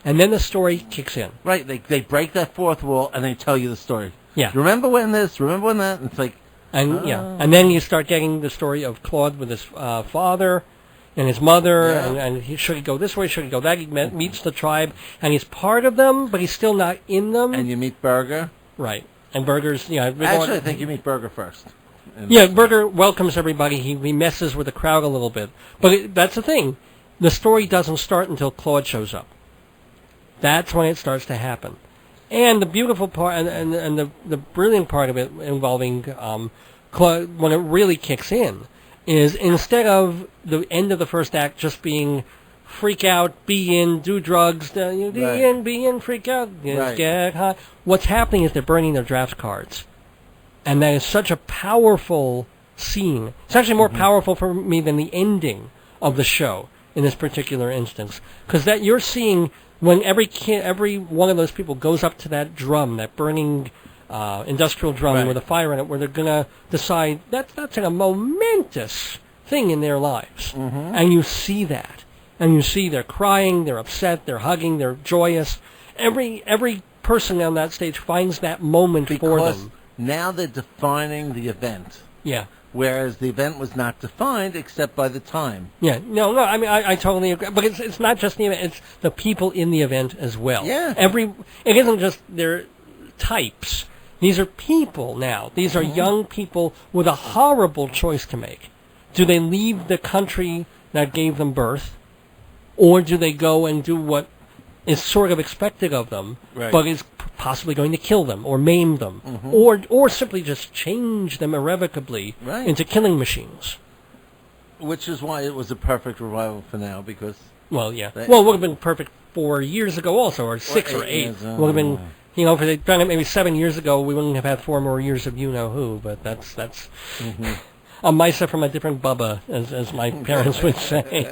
and then the story kicks in. Right, they break that fourth wall and they tell you the story. Yeah. Remember when this, remember when that? And it's like... And then you start getting the story of Claude with his father and his mother, and should he go this way, should he go that? He meets the tribe, and he's part of them, but he's still not in them. And you meet Berger. Right. And Berger's, Actually, I think you meet Berger first. Berger welcomes everybody. He messes with the crowd a little bit. But that's the thing. The story doesn't start until Claude shows up. That's when it starts to happen. And the beautiful part, and the brilliant part of it involving Claude, when it really kicks in, is instead of the end of the first act just being freak out, be in, do drugs, be in, freak out, get high. What's happening is they're burning their draft cards. And that is such a powerful scene. It's actually more powerful for me than the ending of the show in this particular instance. Because that you're seeing when every one of those people goes up to that drum, that burning industrial drum with a fire in it, where they're going to decide that's a momentous thing in their lives. And you see that. And you see they're crying, they're upset, they're hugging, they're joyous. Every person on that stage finds that moment for them. Now they're defining the event. Yeah. Whereas the event was not defined except by the time. Yeah. No, I totally agree. But it's not just the event, it's the people in the event as well. Yeah. It isn't just their types. These are people now. These are young people with a horrible choice to make. Do they leave the country that gave them birth? Or do they go and do what is sort of expected of them, but is possibly going to kill them or maim them, or simply just change them irrevocably into killing machines? Which is why it was a perfect revival for now, because... Well, yeah. It would have been perfect 4 years ago also, or 6 or 8. Would have been, if they'd done it maybe 7 years ago, we wouldn't have had 4 more years of you-know-who, but that's a Misa from a different Bubba, as my parents would say.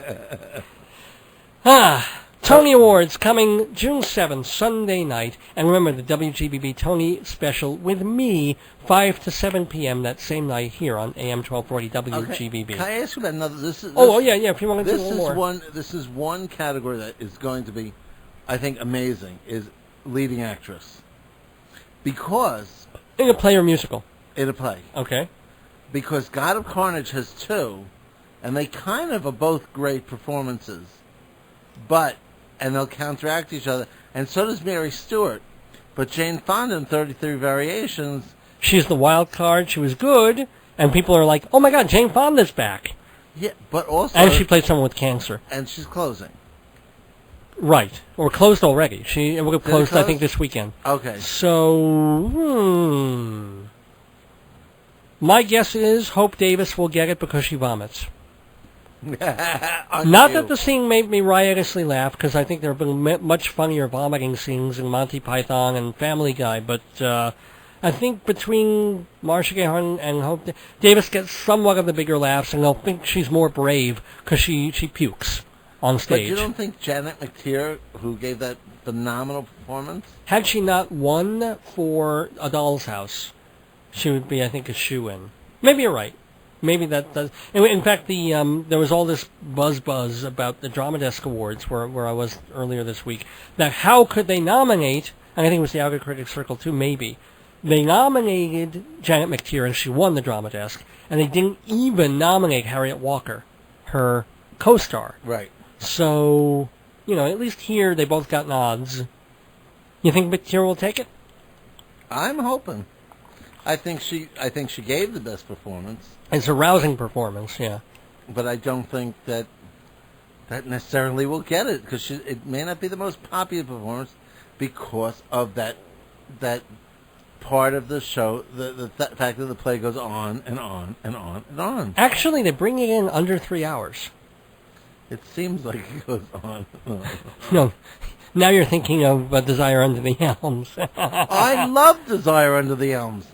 Tony Awards coming June 7th, Sunday night. And remember, the WGBB Tony special with me, 5 to 7 p.m. that same night here on AM 1240 WGBB. Okay. Can I ask you about another? If you want to do one more. This is one category that is going to be, I think, amazing, is leading actress. Because... In a play or musical? In a play. Okay. Because God of Carnage has 2, and they kind of are both great performances. And they'll counteract each other. And so does Mary Stewart. But Jane Fonda in 33 Variations... She's the wild card. She was good. And people are like, oh my God, Jane Fonda's back. Yeah, but also... And she played someone with cancer. And she's closing. Right. Or closed already. She will closed, I think, this weekend. Okay. So, my guess is Hope Davis will get it because she vomits. Not that the scene made me riotously laugh, because I think there have been much funnier vomiting scenes in Monty Python and Family Guy, but I think between Marcia Gay Harden and Hope Davis gets somewhat of the bigger laughs, and they'll think she's more brave because she pukes on stage. But you don't think Janet McTeer, who gave that phenomenal performance... Had she not won for A Doll's House, she would be, I think, a shoo-in. Maybe you're right. Maybe that does. In fact, there was all this buzz about the Drama Desk Awards, where I was earlier this week. That how could they nominate? And I think it was the Outer Critics Circle too. Maybe they nominated Janet McTeer, and she won the Drama Desk, and they didn't even nominate Harriet Walker, her co-star. Right. So at least here they both got nods. You think McTeer will take it? I'm hoping. I think she gave the best performance. It's a rousing performance, yeah. But I don't think that necessarily will get it, because it may not be the most popular performance because of that part of the show, the fact that the play goes on and on and on and on. Actually, they bring it in under 3 hours. It seems like it goes on and on. No. Now you're thinking of Desire Under the Elms. I love Desire Under the Elms.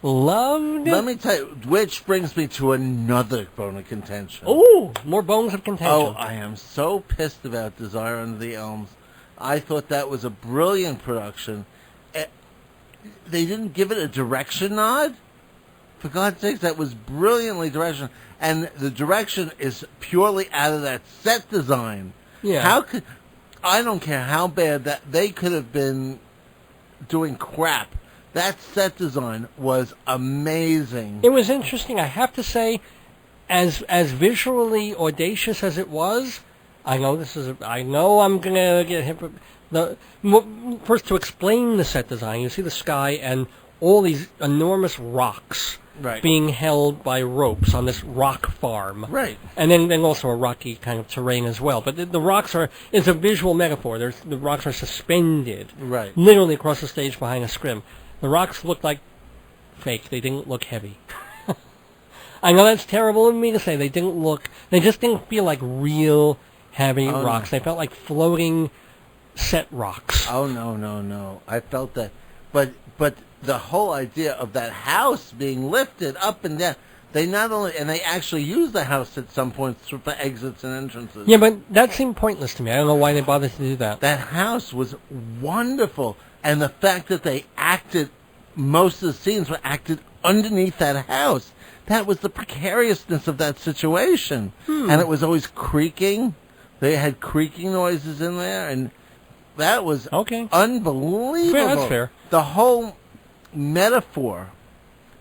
Loved it? Let me tell you, which brings me to another bone of contention. Oh, more bones of contention. Oh, I am so pissed about Desire Under the Elms. I thought that was a brilliant production. They didn't give it a direction nod. For God's sakes, that was brilliantly direction, and the direction is purely out of that set design. Yeah. How could I don't care how bad that they could have been doing crap. That set design was amazing. It was interesting, I have to say, as visually audacious as it was. I know I'm gonna get hit. First, to explain the set design, you see the sky and all these enormous rocks. Right. Being held by ropes on this rock farm. Right. And then also a rocky kind of terrain as well. But the rocks it's a visual metaphor. The rocks are suspended. Right. Literally across the stage behind a scrim. The rocks looked like fake. They didn't look heavy. I know that's terrible of me to say. They just didn't feel like real heavy rocks. No. They felt like floating set rocks. Oh, no. I felt that. But the whole idea of that house being lifted up and down, they actually use the house at some points for exits and entrances. Yeah, but that seemed pointless to me. I don't know why they bothered to do that. That house was wonderful. And the fact that most of the scenes were acted underneath that house, that was the precariousness of that situation. And it was always creaking. They had creaking noises in there, and that was unbelievable. Yeah, that's fair. The whole metaphor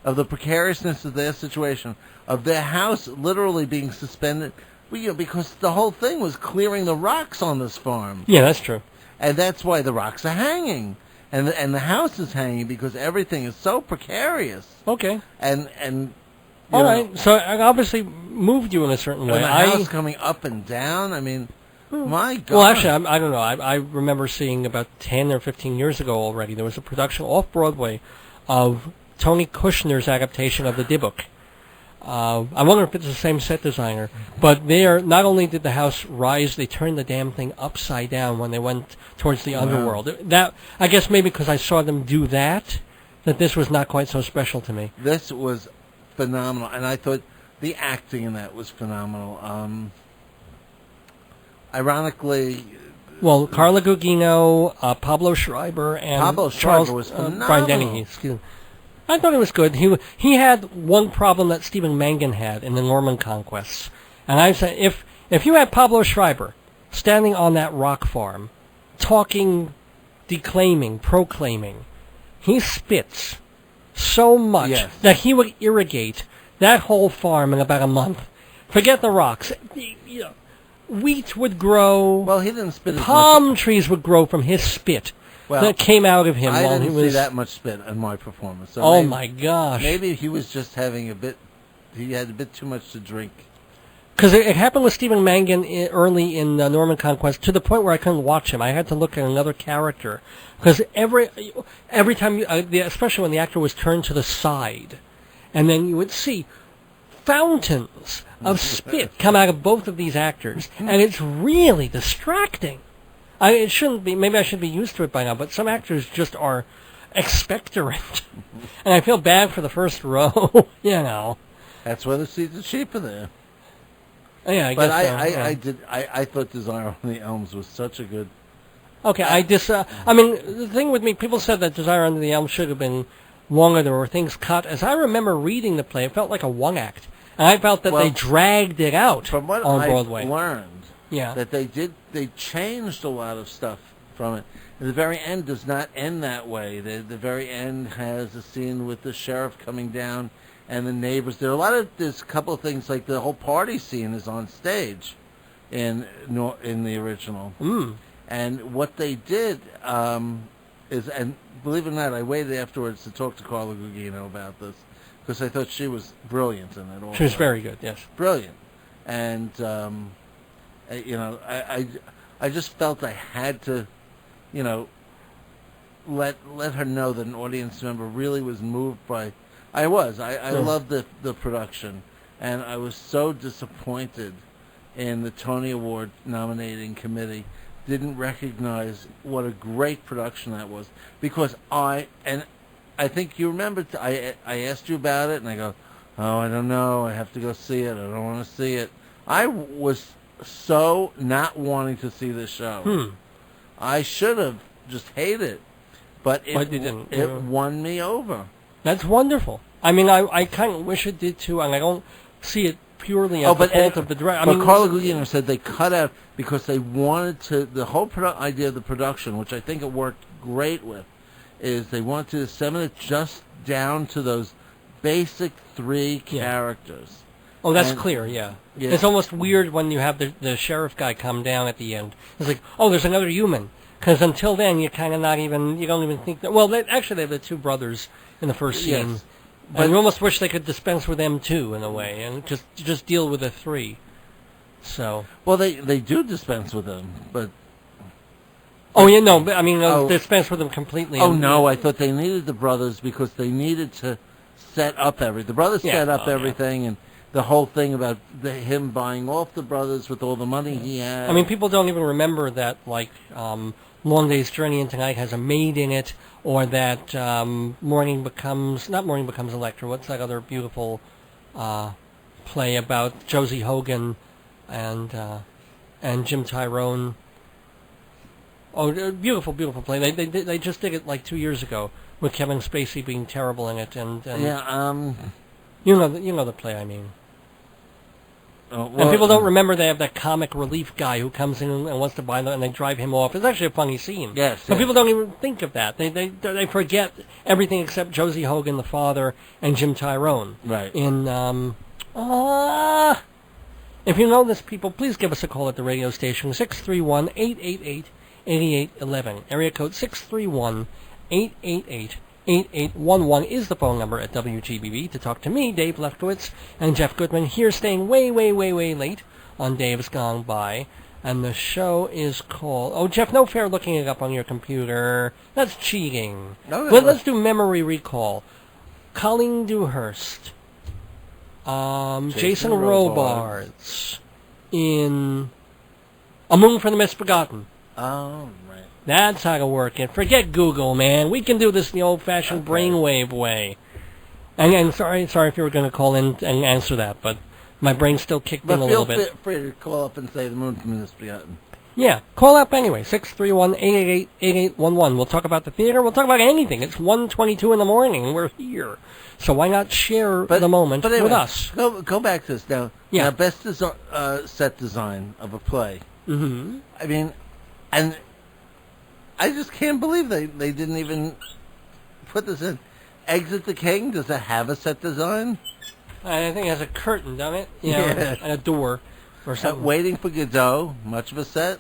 of the precariousness of their situation, of their house literally being suspended, because the whole thing was clearing the rocks on this farm. Yeah, that's true. And that's why the rocks are hanging. And the house is hanging because everything is so precarious. Okay. And all right. So it obviously moved you in a certain way. And the house coming up and down, I mean, my God. Well, actually, I don't know. I remember seeing about 10 or 15 years ago already, there was a production off-Broadway of Tony Kushner's adaptation of the Dybbuk. I wonder if it's the same set designer. But not only did the house rise, they turned the damn thing upside down when they went towards the underworld. That, I guess maybe because I saw them do that this was not quite so special to me. This was phenomenal, and I thought the acting in that was phenomenal. Ironically... Well, Carla Gugino, Pablo Schreiber, and Charles was phenomenal. Brian Dennehy. Excuse me. I thought it was good. He had one problem that Stephen Mangan had in the Norman Conquests. And I said, if you had Pablo Schreiber standing on that rock farm, talking, declaiming, proclaiming, he spits so much that he would irrigate that whole farm in about a month. Forget the rocks. Wheat would grow. Well, he didn't spit as much. Palm trees would grow from his spit that came out of him while he was... I didn't see that much spit in my performance. So my gosh. Maybe he was just having he had a bit too much to drink. Because it happened with Stephen Mangan early in Norman Conquest to the point where I couldn't watch him. I had to look at another character. Because every time, especially when the actor was turned to the side, and then you would see fountains of spit come out of both of these actors, and it's really distracting. It shouldn't be. Maybe I should be used to it by now, but some actors just are expectorant, and I feel bad for the first row. That's why the seats are cheaper there. Yeah, I guess I thought Desire on the Elms was such a good. Okay, I mean, the thing with me, people said that Desire Under the Elms should have been longer. There were things cut. As I remember reading the play, it felt like a one act, and I felt that they dragged it out from what on Broadway. I learned. That they changed a lot of stuff from it. The very end does not end that way. The very end has a scene with the sheriff coming down and the neighbors. There's a couple of things, like the whole party scene is on stage in the original. And what they did is, and believe it or not, I waited afterwards to talk to Carla Gugino about this because I thought she was brilliant in it all. She was very good, yes. Brilliant. And I just felt I had to, let her know that an audience member really was moved by. I loved the production, and I was so disappointed in the Tony Award nominating committee didn't recognize what a great production that was, because I think you remember I asked you about it, and I go, oh, I don't know, I have to go see it, I don't want to see it. I was so not wanting to see this show. I should have just hated it, but it won me over. That's wonderful. I mean, I kind of wish it did too, and I don't see it purely as the fault of the director. But Carla Gugino said they cut out because they wanted to. The whole idea of the production, which I think it worked great with, is they wanted to send it just down to those basic 3 characters. Oh, that's clear, yeah. It's almost weird when you have the sheriff guy come down at the end. It's like, oh, there's another human. Because until then, you're kind of not even, you don't even think that, well, actually they have the 2 brothers in the first scene. Yes. But you almost wish they could dispense with them too, in a way, and just deal with the 3. So. Well, they do dispense with them, but. Oh, yeah, no, but I mean, dispense with them completely. Oh, no, I thought they needed the brothers because they needed to set up everything. The brothers set up everything, and the whole thing about him buying off the brothers with all the money he had. I mean, people don't even remember that, like, Long Day's Journey into Night has a maid in it, or that not Morning Becomes Electra. What's that other beautiful play about Josie Hogan and Jim Tyrone? Oh, beautiful, beautiful play. They just did it like 2 years ago with Kevin Spacey being terrible in it, and you know the play I mean. And people don't remember they have that comic relief guy who comes in and wants to buy them, and they drive him off. It's actually a funny scene. Yes. But people don't even think of that. They forget everything except Josie Hogan, the father, and Jim Tyrone. Right. If you know this, people, please give us a call at the radio station, 631-888-8811. Area code 631-888-8811 is the phone number at WGBB to talk to me, Dave Lefkowitz, and Jeff Goodman, here staying way, way, way, way late on Dave's Gone By. And the show is called... Oh, Jeff, no fair looking it up on your computer. That's cheating. No. Let's do memory recall. Colleen Dewhurst. Jason Robards. In A Moon for the Misbegotten. Oh, right. That's how to work it. Forget Google, man. We can do this the old-fashioned brainwave way. And sorry if you were going to call in and answer that, but my brain still kicked in a little bit. But feel free to call up and say The Moon from the Misbegotten. Yeah, call up anyway, 631-888-8811. We'll talk about the theater. We'll talk about anything. It's 1:22 in the morning, and we're here. So why not share the moment with us? Go back to this now. Yeah. Now, best set design of a play. Mm-hmm. I mean, and I just can't believe they didn't even put this in. Exit the King, does it have a set design? I think it has a curtain, doesn't it? Yeah. And a door or something. Waiting for Godot, much of a set?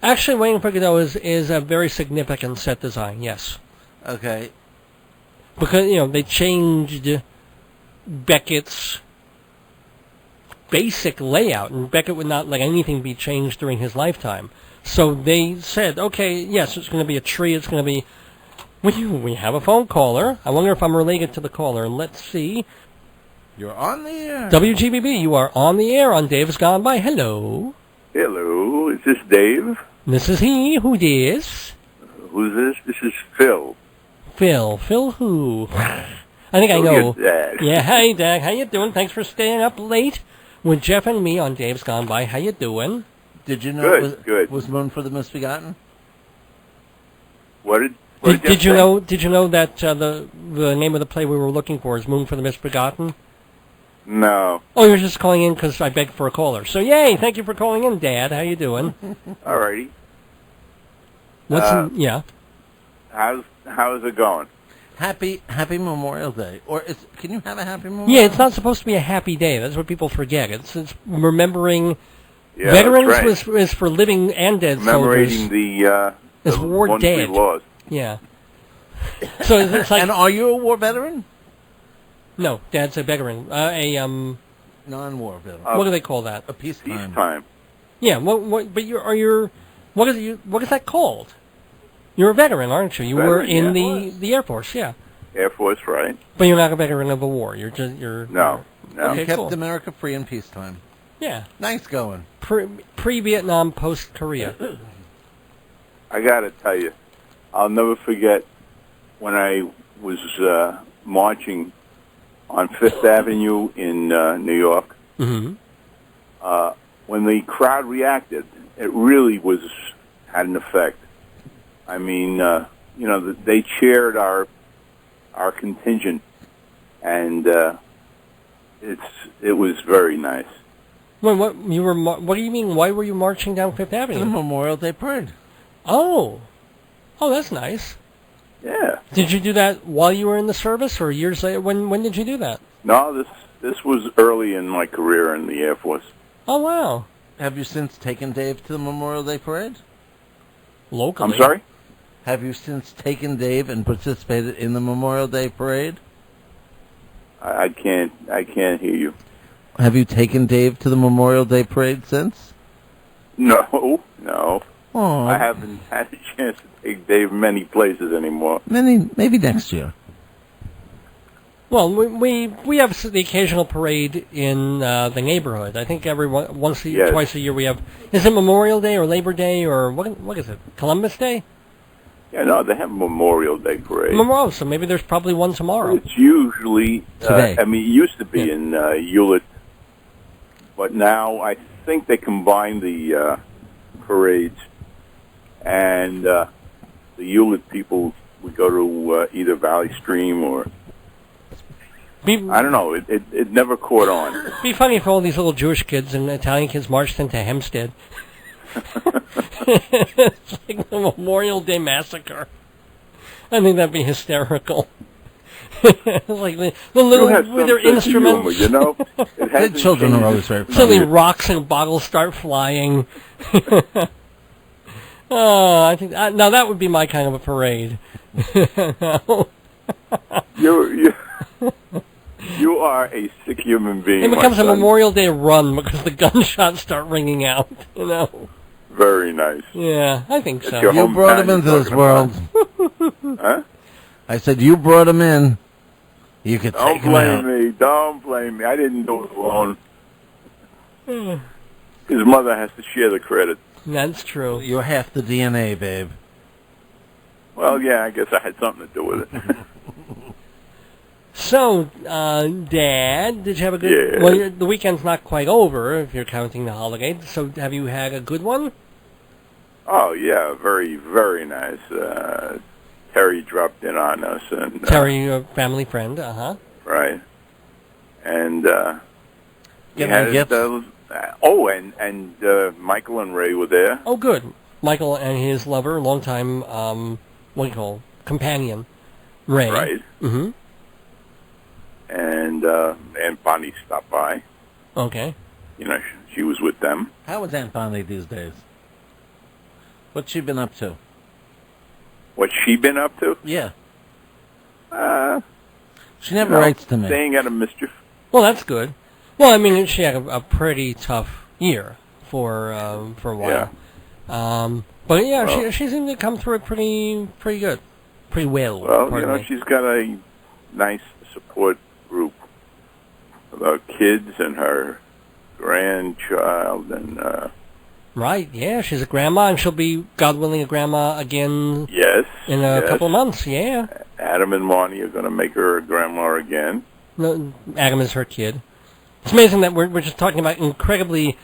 Actually, Waiting for Godot is a very significant set design, yes. Okay. Because, they changed Beckett's basic layout, and Beckett would not let anything be changed during his lifetime. So they said, okay, yes, it's going to be a tree, it's going to be... We have a phone caller. I wonder if I'm related to the caller. Let's see. You're on the air. WGBB, you are on the air on Dave's Gone By. Hello. Hello, is this Dave? This is he. Who dis? Who's this? This is Phil. Phil who? I think I know. Dad. Yeah, hi, Dad. How you doing? Thanks for staying up late with Jeff and me on Dave's Gone By. How you doing? Did you know Good. Was Moon for the Misbegotten? Did you know that the name of the play we were looking for is Moon for the Misbegotten? No. Oh, you're just calling in because I begged for a caller. So, yay! Thank you for calling in, Dad. How you doing? Alrighty. Yeah. How's it going? Happy Memorial Day. Or can you have a happy Memorial? Yeah, it's not supposed to be a happy day. That's what people forget. It's remembering. Yeah, veterans that's right. is for living and dead soldiers. Commemorating the war ones dead. we lost. Yeah. So it's like. And are you a war veteran? No, Dad's a veteran. Non-war veteran. What do they call that? A peacetime. Peacetime. Yeah. What? But what is that called? You're a veteran, aren't you? You were in the Air Force, yeah. Air Force, right? But you're not a veteran of a war. You're. No. Okay, you kept cool. America free in peacetime. Yeah. Nice going. Pre-Vietnam, post-Korea. I got to tell you, I'll never forget when I was marching on Fifth Avenue in New York. Mm-hmm. When the crowd reacted, it really had an effect. I mean, they cheered our contingent, and it was very nice. Wait, what you were? What do you mean? Why were you marching down Fifth Avenue? The Memorial Day Parade. Oh, that's nice. Yeah. Did you do that while you were in the service, or years later? When did you do that? No, this was early in my career in the Air Force. Oh, wow. Have you since taken Dave to the Memorial Day Parade? Locally. I'm sorry? Have you since taken Dave and participated in the Memorial Day Parade? I can't hear you. Have you taken Dave to the Memorial Day Parade since? No. Oh, I haven't had a chance to take Dave many places anymore. maybe next year. Well, we have the occasional parade in the neighborhood. I think twice a year we have. Is it Memorial Day or Labor Day or what is it? Columbus Day? Yeah, no, they have Memorial Day parade. Memorial, so maybe there's probably one tomorrow. It's usually today. it used to be in Hewlett, but now I think they combine the parades, and the Hewlett people would go to either Valley Stream or. I don't know. It never caught on. It'd be funny if all these little Jewish kids and Italian kids marched into Hempstead. It's like the Memorial Day Massacre. I think that'd be hysterical. Like the little with their instruments. Humor, you know, The children are always very funny. Suddenly rocks and bottles start flying. I think now that would be my kind of a parade. You are a sick human being. It becomes a Memorial Day run because the gunshots start ringing out. You know. Very nice. Yeah, I think so. You brought him into this world. Huh? I said you brought him in. You could take him out. Don't blame me. I didn't do it alone. His mother has to share the credit. That's true. You're half the DNA, babe. Well, yeah, I guess I had something to do with it. So, Dad, did you have a good... Yeah. Well, the weekend's not quite over, if you're counting the holiday. So, have you had a good one? Oh, yeah, very, very nice. Terry dropped in on us. And Terry, your family friend, right. And Get my gifts? and Michael and Ray were there. Oh, good. Michael and his lover, longtime, companion, Ray. Right. Mm-hmm. And Aunt Bonnie stopped by. Okay. You know, she was with them. How is Aunt Bonnie these days? What's she been up to? What's she been up to? Yeah. She never writes to me. Staying out of mischief. Well, that's good. Well, I mean, she had a pretty tough year for a while. Yeah. But yeah, she seemed to come through it pretty good. Pretty well. Well, you know, she's got a nice support group of her kids and her grandchild and right, yeah, she's a grandma, and she'll be, God willing, a grandma again in a couple of months, yeah. Adam and Marnie are going to make her a grandma again. No, Adam is her kid. It's amazing that we're just talking about incredibly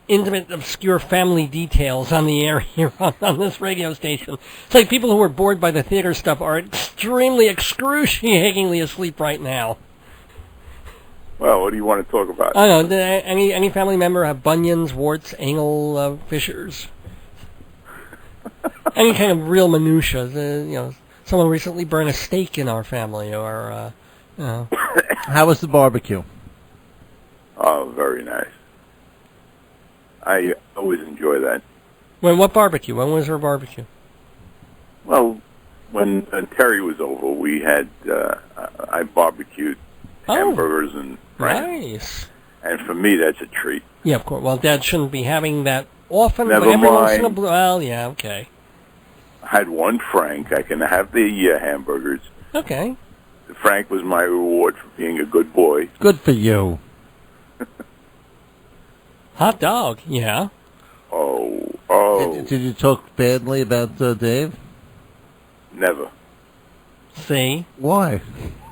intimate, obscure family details on the air here on this radio station. It's like people who are bored by the theater stuff are extremely, excruciatingly asleep right now. Well, what do you want to talk about? I don't know. Did any family member have bunions, warts, anal fissures? Any kind of real minutia. Someone recently burned a steak in our family, or How was the barbecue? Oh, very nice. I always enjoy that. What barbecue? When was her barbecue? Well, when Terry was over, we had I barbecued hamburgers and nice. And for me, that's a treat. Yeah, of course. Well, Dad shouldn't be having that often. Never but every mind. once in a blue. Well, yeah, okay. I had one Frank. I can have the hamburgers. Okay. The Frank was my reward for being a good boy. Good for you. Hot dog, yeah. Oh. Did you talk badly about Dave? Never. See? Why?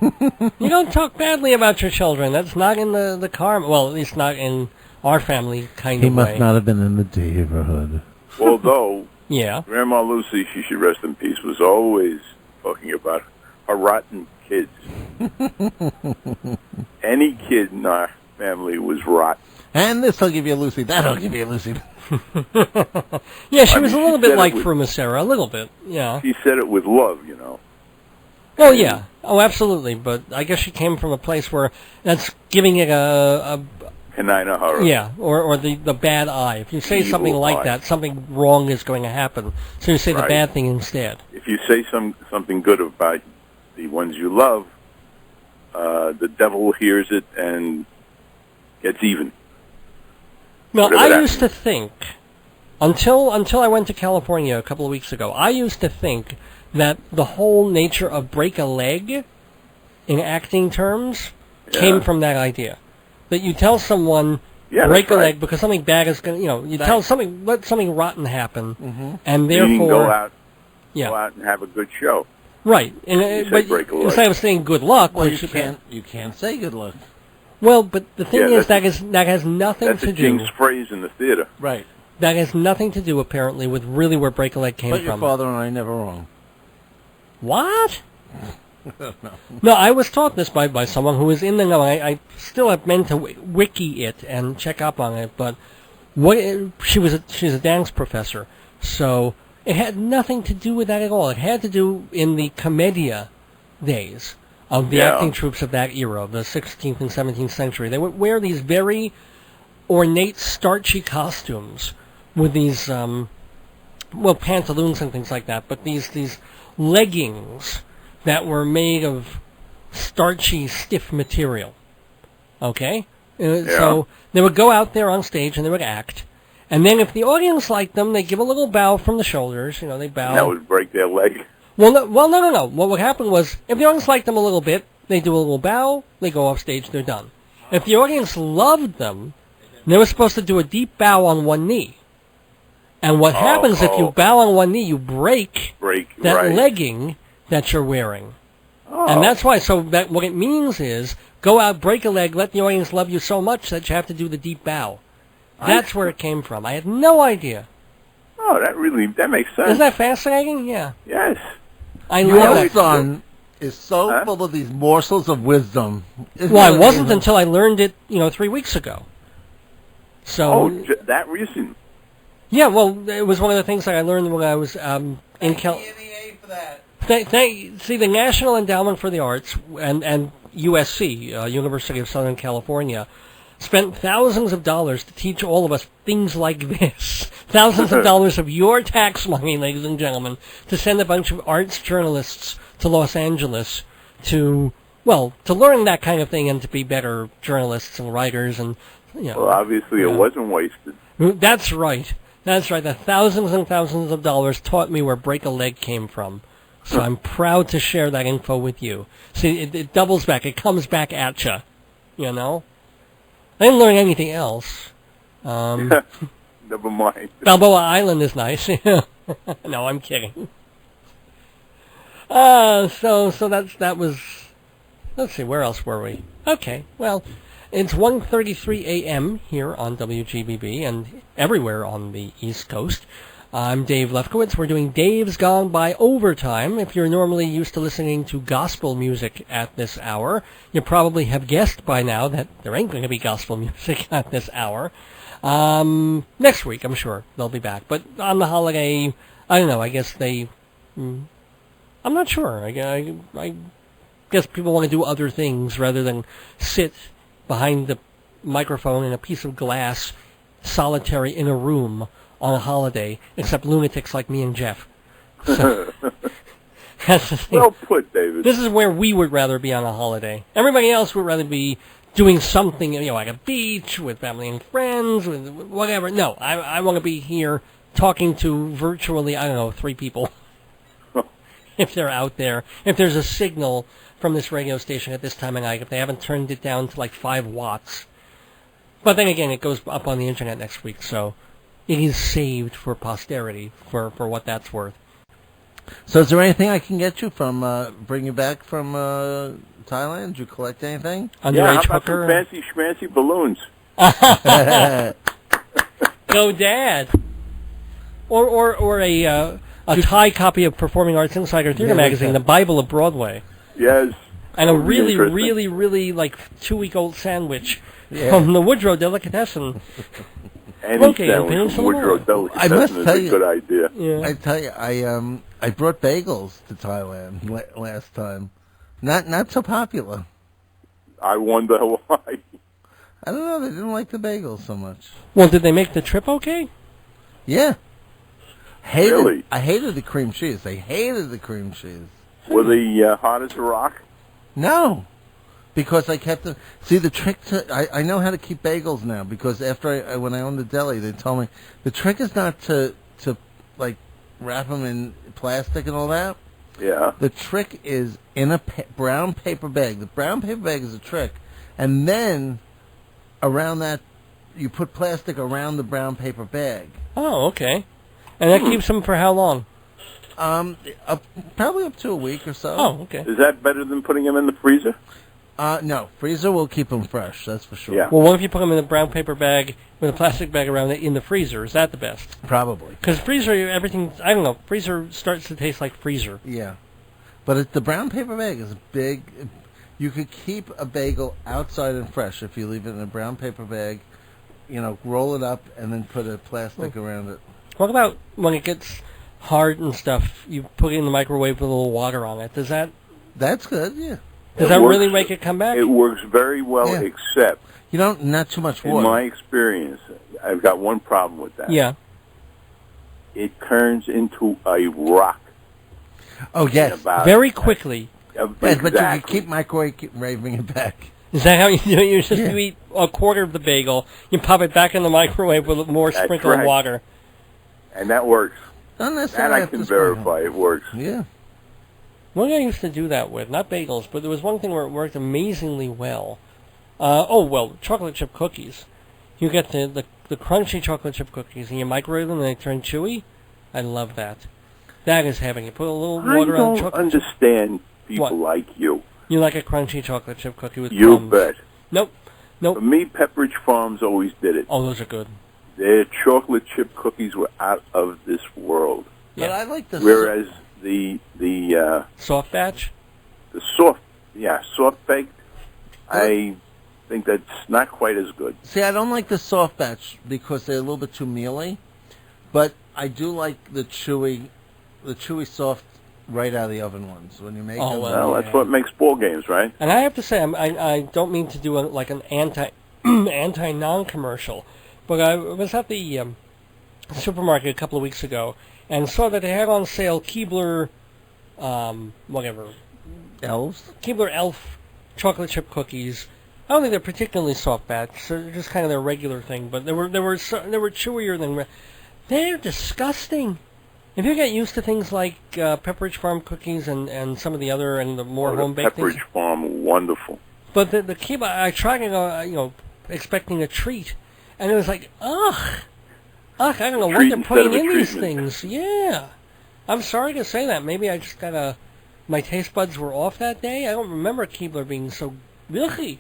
You don't talk badly about your children. That's not in the karma. Well, at least not in our family kind of way. He must not have been in the neighborhood. Although, yeah. Grandma Lucy, she should rest in peace, was always talking about her rotten kids. Any kid in our family was rotten. And this'll give you a Lucy, that'll give you a Lucy. Yeah, she was a little bit said like it with- Frumacera, a little bit, yeah. She said it with love, you know. Oh, yeah. Oh, absolutely. But I guess she came from a place where that's giving it a Canina horror. yeah, or the bad eye. If you say Evil something like eye. that, something wrong is going to happen. So you say the Right. bad thing instead. If you say something good about the ones you love, the devil hears it and gets even. Now, Whatever I that used to think, until I went to California a couple of weeks ago, I used to think that the whole nature of break a leg, in acting terms, came from that idea. That you tell someone, break that's a right. leg because something bad is going to, you tell something, let something rotten happen, and Meaning therefore... go out Yeah, and have a good show. right. And, say but break a leg. instead of saying good luck, Well, which you can't say good luck. Well, but the thing Yeah, is that has nothing That's to a do... Jinx phrase in the theater. Right. That has nothing to do, apparently, with really where break a leg came But your from. father and I never wrong. What? No, I was taught this by someone who is in the know. I still have meant to wiki it and check up on it, but she's a dance professor, so it had nothing to do with that at all. It had to do in the commedia days of the acting troupes of that era, of the 16th and 17th century. They would wear these very ornate, starchy costumes with these, pantaloons and things like that, but these leggings that were made of starchy, stiff material. Okay? So they would go out there on stage and they would act. And then if the audience liked them, they'd give a little bow from the shoulders. They bow. That would break their leg. Well, no. What would happen was, if the audience liked them a little bit, they do a little bow, they go off stage, they're done. If the audience loved them, they were supposed to do a deep bow on one knee. And what happens if you bow on one knee, you break that right. legging that you're wearing. And that's why, so that what it means is, go out, break a leg, let the audience love you so much that you have to do the deep bow. That's where it came from. I had no idea. Oh, that makes sense. Isn't that fascinating? Yeah. Yes. I Your love it. son is so full of these morsels of wisdom. Isn't Well, I it wasn't amazing? until I learned it, 3 weeks ago. So, That reason. yeah, well, it was one of the things that I learned when I was in Cal. See, the National Endowment for the Arts and USC, University of Southern California, spent thousands of dollars to teach all of us things like this. Thousands of dollars of your tax money, ladies and gentlemen, to send a bunch of arts journalists to Los Angeles to learn that kind of thing and to be better journalists and writers and, Well, obviously it wasn't wasted. That's right. That's right. The thousands and thousands of dollars taught me where break a leg came from. So I'm proud to share that info with you. See, it doubles back. It comes back at you. I didn't learn anything else. Never mind. Balboa Island is nice. No, I'm kidding. So that was. Let's see, where else were we? Okay, well, it's 1:33 a.m. here on WGBB and everywhere on the East Coast. I'm Dave Lefkowitz. We're doing Dave's Gone by Overtime. If you're normally used to listening to gospel music at this hour, you probably have guessed by now that there ain't going to be gospel music at this hour. Next week, I'm sure they'll be back. But on the holiday, I don't know, I guess I'm not sure. I guess people want to do other things rather than sit behind the microphone in a piece of glass, solitary in a room on a holiday, except lunatics like me and Jeff. So, that's the thing. Well put, David. This is where we would rather be on a holiday. Everybody else would rather be doing something, like a beach with family and friends, with whatever. No, I want to be here talking to virtually, 3 people. If they're out there. If there's a signal from this radio station at this time of night, if they haven't turned it down to 5 watts. But then again, it goes up on the internet next week, so it is saved for posterity, for what that's worth. So is there anything I can get you from, bring you back from Thailand? Did you collect anything? How Underage about hooker? some fancy schmancy balloons? Go, Dad! Or a Thai copy of Performing Arts Insider Theater magazine, The Bible of Broadway. Yes. And a That would be really, interesting. really, really, like, 2-week-old sandwich from the Woodrow Delicatessen. Any Okay, sandwich Peninsula from Woodrow Mall. I must Delicatessen is tell a you- good idea. Yeah. I tell you, I brought bagels to Thailand last time. Not so popular. I wonder why. I don't know. They didn't like the bagels so much. Well, did they make the trip okay? Yeah. Really? I hated the cream cheese. They hated the cream cheese. Were they hot as a rock? No. Because I kept them. See, the trick I know how to keep bagels now because after when I owned the deli, they told me the trick is not to like wrap them in plastic and all that. Yeah. The trick is in a brown paper bag. The brown paper bag is a trick. And then around that, you put plastic around the brown paper bag. Oh, okay. And that keeps them for how long? Probably up to a week or so. Oh, okay. Is that better than putting them in the freezer? No. Freezer will keep them fresh, that's for sure. Yeah. Well, what if you put them in a brown paper bag with a plastic bag around it in the freezer? Is that the best? Probably. Because freezer, everything, I don't know, freezer starts to taste like freezer. Yeah. But the brown paper bag is big. You could keep a bagel outside and fresh if you leave it in a brown paper bag, roll it up and then put a plastic around it. What about when it gets hard and stuff, you put it in the microwave with a little water on it? That's good, yeah. Does It that works- really make it come back? It works very well, Yeah. except, Not too much water. in my experience, I've got one problem with that. Yeah. It turns into a rock. Oh, yes. Very quickly. Yes, but you Exactly. keep microwaving it back. Is that how you do it? You Yeah. eat a quarter of the bagel, you pop it back in the microwave with more That's sprinkle of right. water. And that works. Not That necessarily I have can to sprinkle. verify it works. Yeah. One guy used to do that with, not bagels, but there was one thing where it worked amazingly well. Chocolate chip cookies. You get the crunchy chocolate chip cookies, and you microwave them, and they turn chewy. I love that. That is heaven. You put a little I water on don't chocolate chip. understand people What? like you. You like a crunchy chocolate chip cookie with You crumbs. bet. Nope. For me, Pepperidge Farms always did it. Oh, those are good. Their chocolate chip cookies were out of this world. But I like the Whereas the Soft batch? soft baked, I think that's not quite as good. See, I don't like the soft batch because they're a little bit too mealy, but I do like the chewy soft right out of the oven ones when you make them. Well, that's what makes ball games, right? And I have to say, I don't mean to do an anti-non-commercial, but I was at the supermarket a couple of weeks ago and saw that they had on sale Keebler, Keebler Elf chocolate chip cookies. I don't think they're particularly soft batch. They're just kind of their regular thing, but they were chewier than. They're disgusting. If you get used to things like Pepperidge Farm cookies and some of the other and the more home baked things. Pepperidge Farm, wonderful. But the Keebler, I tried it, expecting a treat, and it was like, ugh, I don't know what Treat they're instead putting of a in these treatment. things. Yeah, I'm sorry to say that. Maybe I just my taste buds were off that day. I don't remember Keebler being so blech.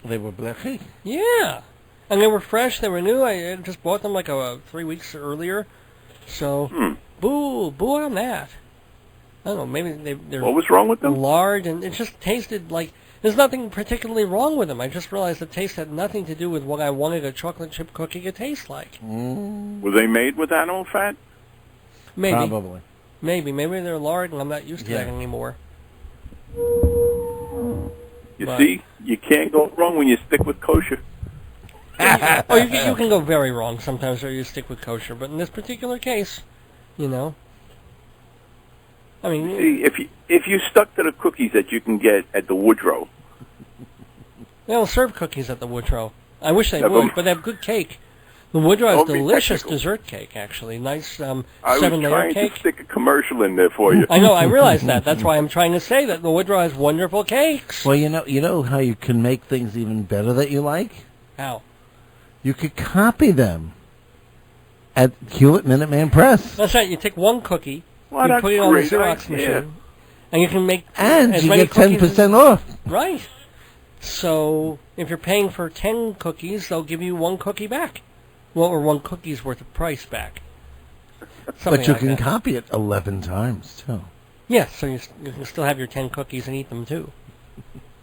They were blechy. Yeah, and they were fresh. They were new. I just bought them like 3 weeks earlier. So, boo on that. I don't know. Maybe they're What was wrong with them? lard, and it just tasted like there's nothing particularly wrong with them. I just realized the taste had nothing to do with what I wanted a chocolate chip cookie to taste like. Were they made with animal fat? Maybe, Probably. maybe they're lard, and I'm not used to Yeah. that anymore. You But- see, you can't go wrong when you stick with kosher. Oh, you can go very wrong sometimes, or you stick with kosher. But in this particular case, I mean, See, if you stuck to the cookies that you can get at the Woodrow, they don't serve cookies at the Woodrow. I wish they Yeah, would, but- but they have good cake. The Woodrow has Don't be delicious technical. dessert cake, actually. Nice I was 7-layer trying cake. to stick a commercial in there for you. I know, I realize that. That's why I'm trying to say that the Woodrow has wonderful cakes. Well, you know how you can make things even better that you like? How? You could copy them at Hewlett Minuteman Press. That's right. You take one cookie, Well, you that's put it on the great Xerox idea. machine, and you can make And as you many get 10% off. Right. So if you're paying for 10 cookies, they'll give you one cookie back. Well, or one cookie's worth of price back. Something But you like can that. copy it 11 times, too. Yeah, so you can still have your 10 cookies and eat them too.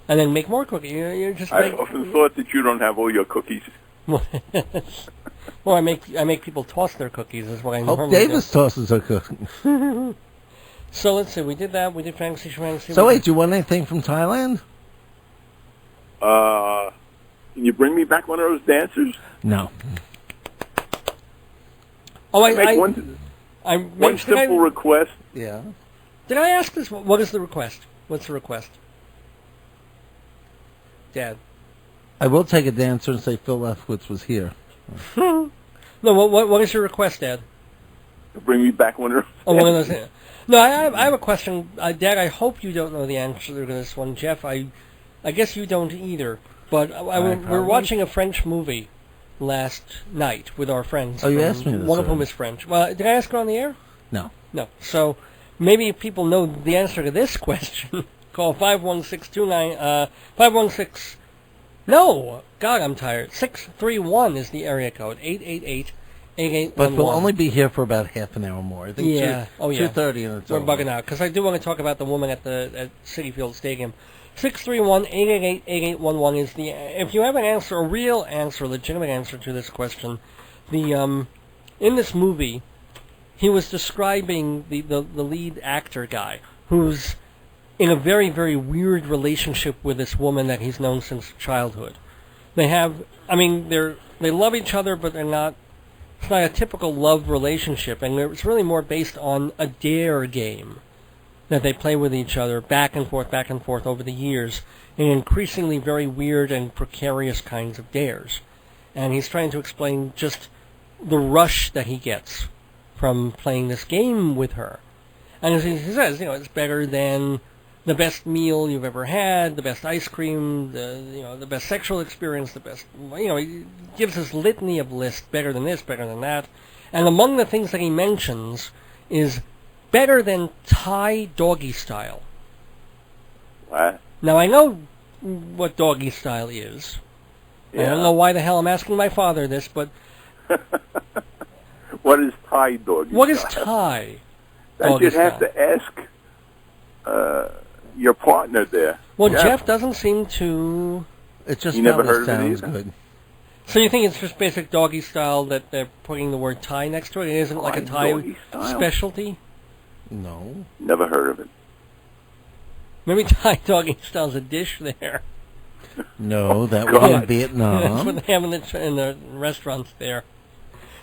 and then make more cookies. You just I often thought that you don't have all your cookies. Well, I make people toss their cookies. Is what I Hope normally Davis tosses her cookies. do. So let's see. We did that. We did fantasy schmantasy. So wait, do you want anything from Thailand? Can you bring me back one of those dancers? No. Oh, one simple request. Yeah. Did I ask this? What is the request? What's the request? Dad. I will take a dancer and say Phil Lefkowitz was here. No, what is your request, Dad? Bring me back one of those. Oh, one of those. No, I have a question, Dad. I hope you don't know the answer to this one, Jeff. I guess you don't either. But we're watching a French movie last night with our friends. Oh, you asked me this. One of whom is French. Well, did I ask it on the air? No. No. So maybe if people know the answer to this question, call 516 No, God, I'm tired. 631 is the area code. 888-8811. But we'll only be here for about half an hour more. I think 2:30 and it's We're over. bugging out because I do want to talk about the woman at Citi Field Stadium. 631-888-8811 is the. If you have an answer, a real answer, a legitimate answer to this question, in this movie, he was describing the lead actor guy who's in a very, very weird relationship with this woman that he's known since childhood. They love each other, but they're not. It's not a typical love relationship, and it's really more based on a dare game that they play with each other back and forth over the years in increasingly very weird and precarious kinds of dares. And he's trying to explain just the rush that he gets from playing this game with her. And as he says, it's better than the best meal you've ever had, the best ice cream, the best sexual experience, the best, he gives this litany of lists, better than this, better than that. And among the things that he mentions is better than Thai doggy style. What? Now, I know what doggy style is. Yeah. I don't know why the hell I'm asking my father this, but what is Thai doggy what is style? Thai That doggy you'd have style? to ask your partner there. Well, Jeff. Jeff doesn't seem to. It just You never probably heard of it sounds either? good. So you think it's just basic doggy style that they're putting the word Thai next to it? It isn't like a Thai doggy style? specialty? No. Never heard of it. Maybe Thai doggy style's a dish there. No, that God. would be in That's Vietnam. what they have in the restaurants there.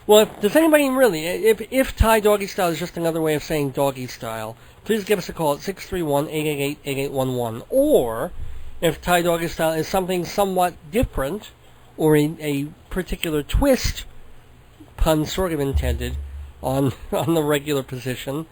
Well, does anybody really, if Thai doggy style is just another way of saying doggy style, please give us a call at 631-888-8811. Or, if Thai doggy style is something somewhat different, or a particular twist, pun sort of intended, on the regular position,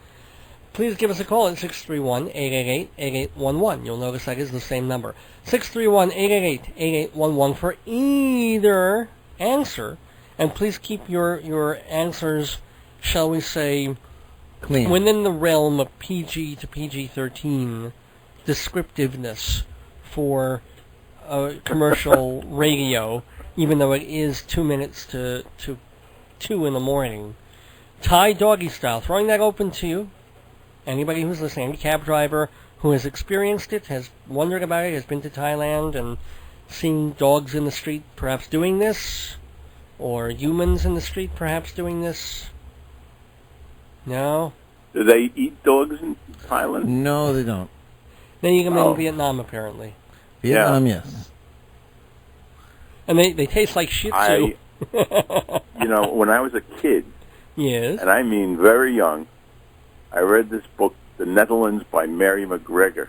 please give us a call at 631-888-8811. You'll notice that is the same number. 631-888-8811 for either answer. And please keep your answers, shall we say, Clean. within the realm of PG to PG-13 descriptiveness for commercial radio, even though it is 2 minutes to 2 in the morning. Thai doggy style, throwing that open to you. Anybody who's listening, any cab driver who has experienced it, has wondered about it, has been to Thailand and seen dogs in the street perhaps doing this, or humans in the street perhaps doing this. No? Do they eat dogs in Thailand? No, they don't. Then you can Oh. in Vietnam, apparently. Vietnam, yes. And they taste like Shih Tzu. When I was a kid, Yes. and I mean very young, I read this book, The Netherlands by Mary McGregor.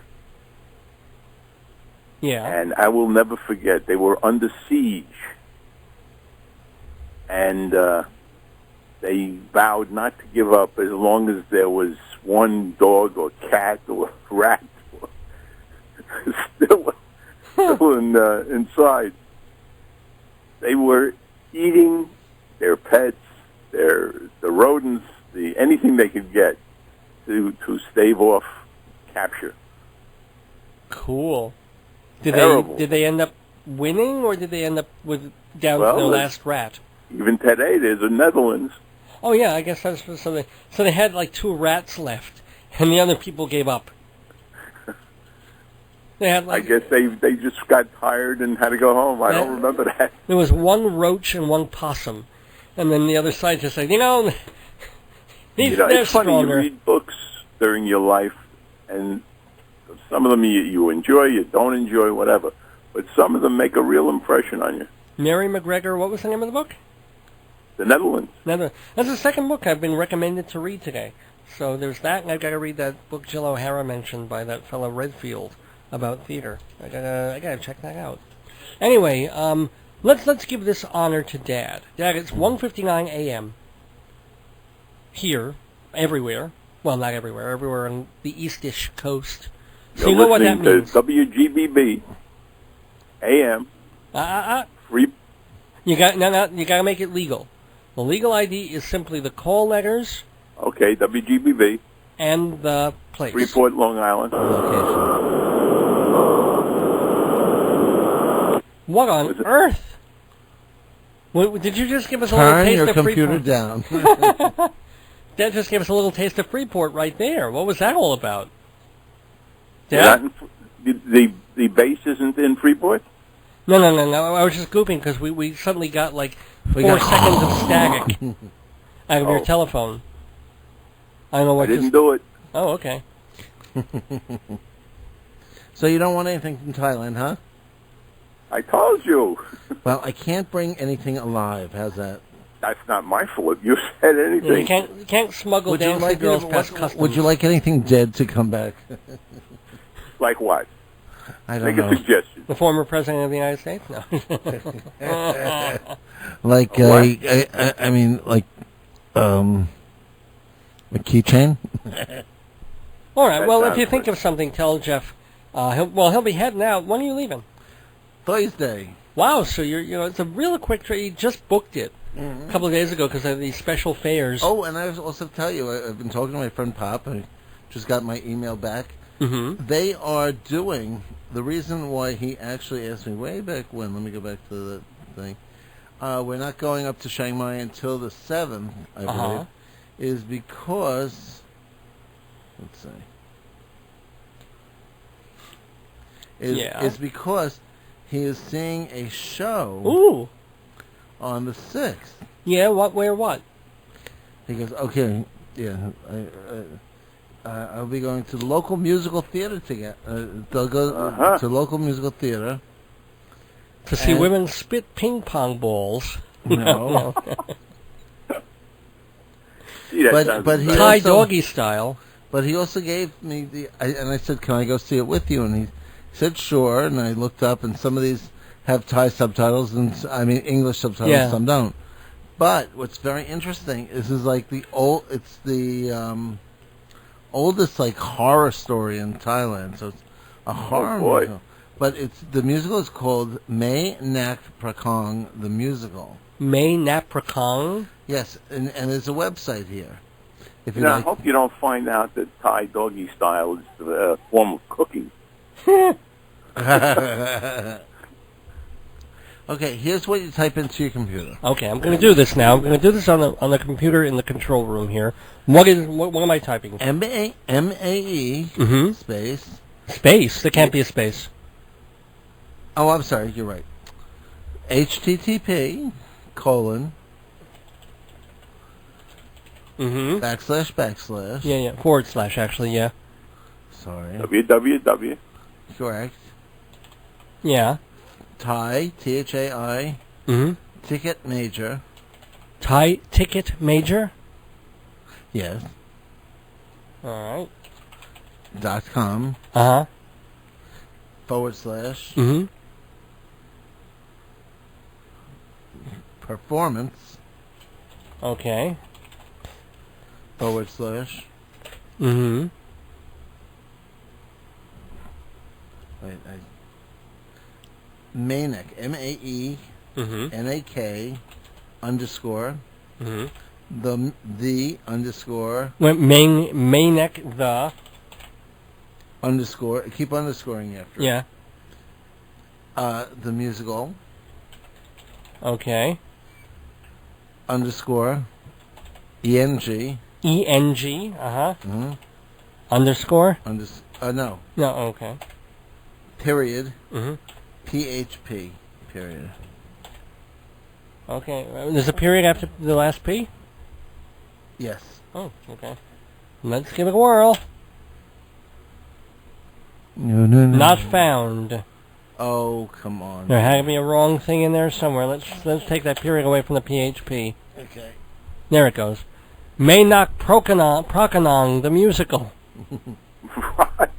Yeah. And I will never forget, they were under siege. And they vowed not to give up as long as there was one dog or cat or rat still inside. They were eating their pets, the rodents, anything they could get to stave off capture. Cool. Terrible. Did they end up winning, or did they end up down to Well, their last rat? Even today, there's a Netherlands. Oh yeah, I guess that's so. They had like 2 rats left, and the other people gave up. They had I guess they just got tired and had to go home. I don't remember that. There was one roach and one possum, and then the other side just said, they're it's funny, stronger. you read books during your life, and some of them you enjoy, you don't enjoy, whatever. But some of them make a real impression on you. Mary McGregor, what was the name of the book? The Netherlands. That's the second book I've been recommended to read today. So there's that, and I've got to read that book Jill O'Hara mentioned by that fellow Redfield about theater. I gotta check that out. Anyway, let's give this honor to Dad. Dad, it's 1:59 a.m. here, everywhere. Well, not everywhere. Everywhere on the Eastish coast. So you know what that means. WGBB-AM. Free. You gotta make it legal. The legal ID is simply the call letters. Okay, WGBB. And the place. Freeport, Long Island. What on earth? Did you just give us a little taste of Freeport? Turn your computer down. Dad just gave us a little taste of Freeport right there. What was that all about? Dad? The base isn't in Freeport? No. I was just goofing because we suddenly got like 4 seconds of static out of your telephone. I don't know what. I didn't do it. Oh, okay. So you don't want anything from Thailand, huh? I told you. Well, I can't bring anything alive. How's that? That's not my fault. You said anything. You can't smuggle dancing girls past customs. Would you like anything dead to come back? Like what? I don't know. Make a suggestion. The former president of the United States? No. Like, I mean, like, a keychain? All right. Well, if you think of something, tell Jeff. He'll be heading out. When are you leaving? Thursday. Wow. So it's a real quick trip. You just booked it a couple of days ago because of these special fares. Oh, and I was also tell you, I've been talking to my friend Pop. I just got my email back. Mm-hmm. They are doing the reason why he actually asked me way back when. Let me go back to the thing. We're not going up to Chiang Mai until the 7th, I believe, is because, let's see, is because he is seeing a show on the 6th. Yeah, what? He goes, okay, yeah, I'll be going to the local musical theater they'll go to local musical theater. To see women spit ping pong balls. No. but he Thai doggy style. But he also gave me and I said, can I go see it with you? And he said, sure. And I looked up, and some of these have Thai subtitles, and English subtitles, some don't. But what's very interesting is like it's the oldest like horror story in Thailand. So it's a horror musical. But the musical is called Mae Nak Prakanong, the musical. Mae Nak Prakanong? Yes, and there's a website here. If you I hope you don't find out that Thai doggy style is a form of cooking. Okay, here's what you type into your computer. Okay, I'm going to do this now. I'm going to do this on the computer in the control room here. What am I typing? M-A-E space. Space? There can't be a space. Oh, I'm sorry. You're right. HTTP : // Yeah. / actually, yeah. Sorry. www. Correct. Yeah. Thai, THAI. Ticket Major. Thai Ticket Major? Yes. All right. .com. / performance. Okay. / Wait, Mae Nak, MAE NAK _ the underscore. Mae Nak the underscore. Keep underscoring after. Yeah. The musical. Okay. Underscore. ENG. ENG. Underscore. No. No. Okay. period, Mm-hmm. PHP, period. Okay. There's a period after the last P? Yes. Oh, okay. Let's give it a whirl. No. Not found. Oh, come on. There had to be a wrong thing in there somewhere. Let's take that period away from the PHP. Okay. There it goes. Mae Nak Prakanong, the musical. Right.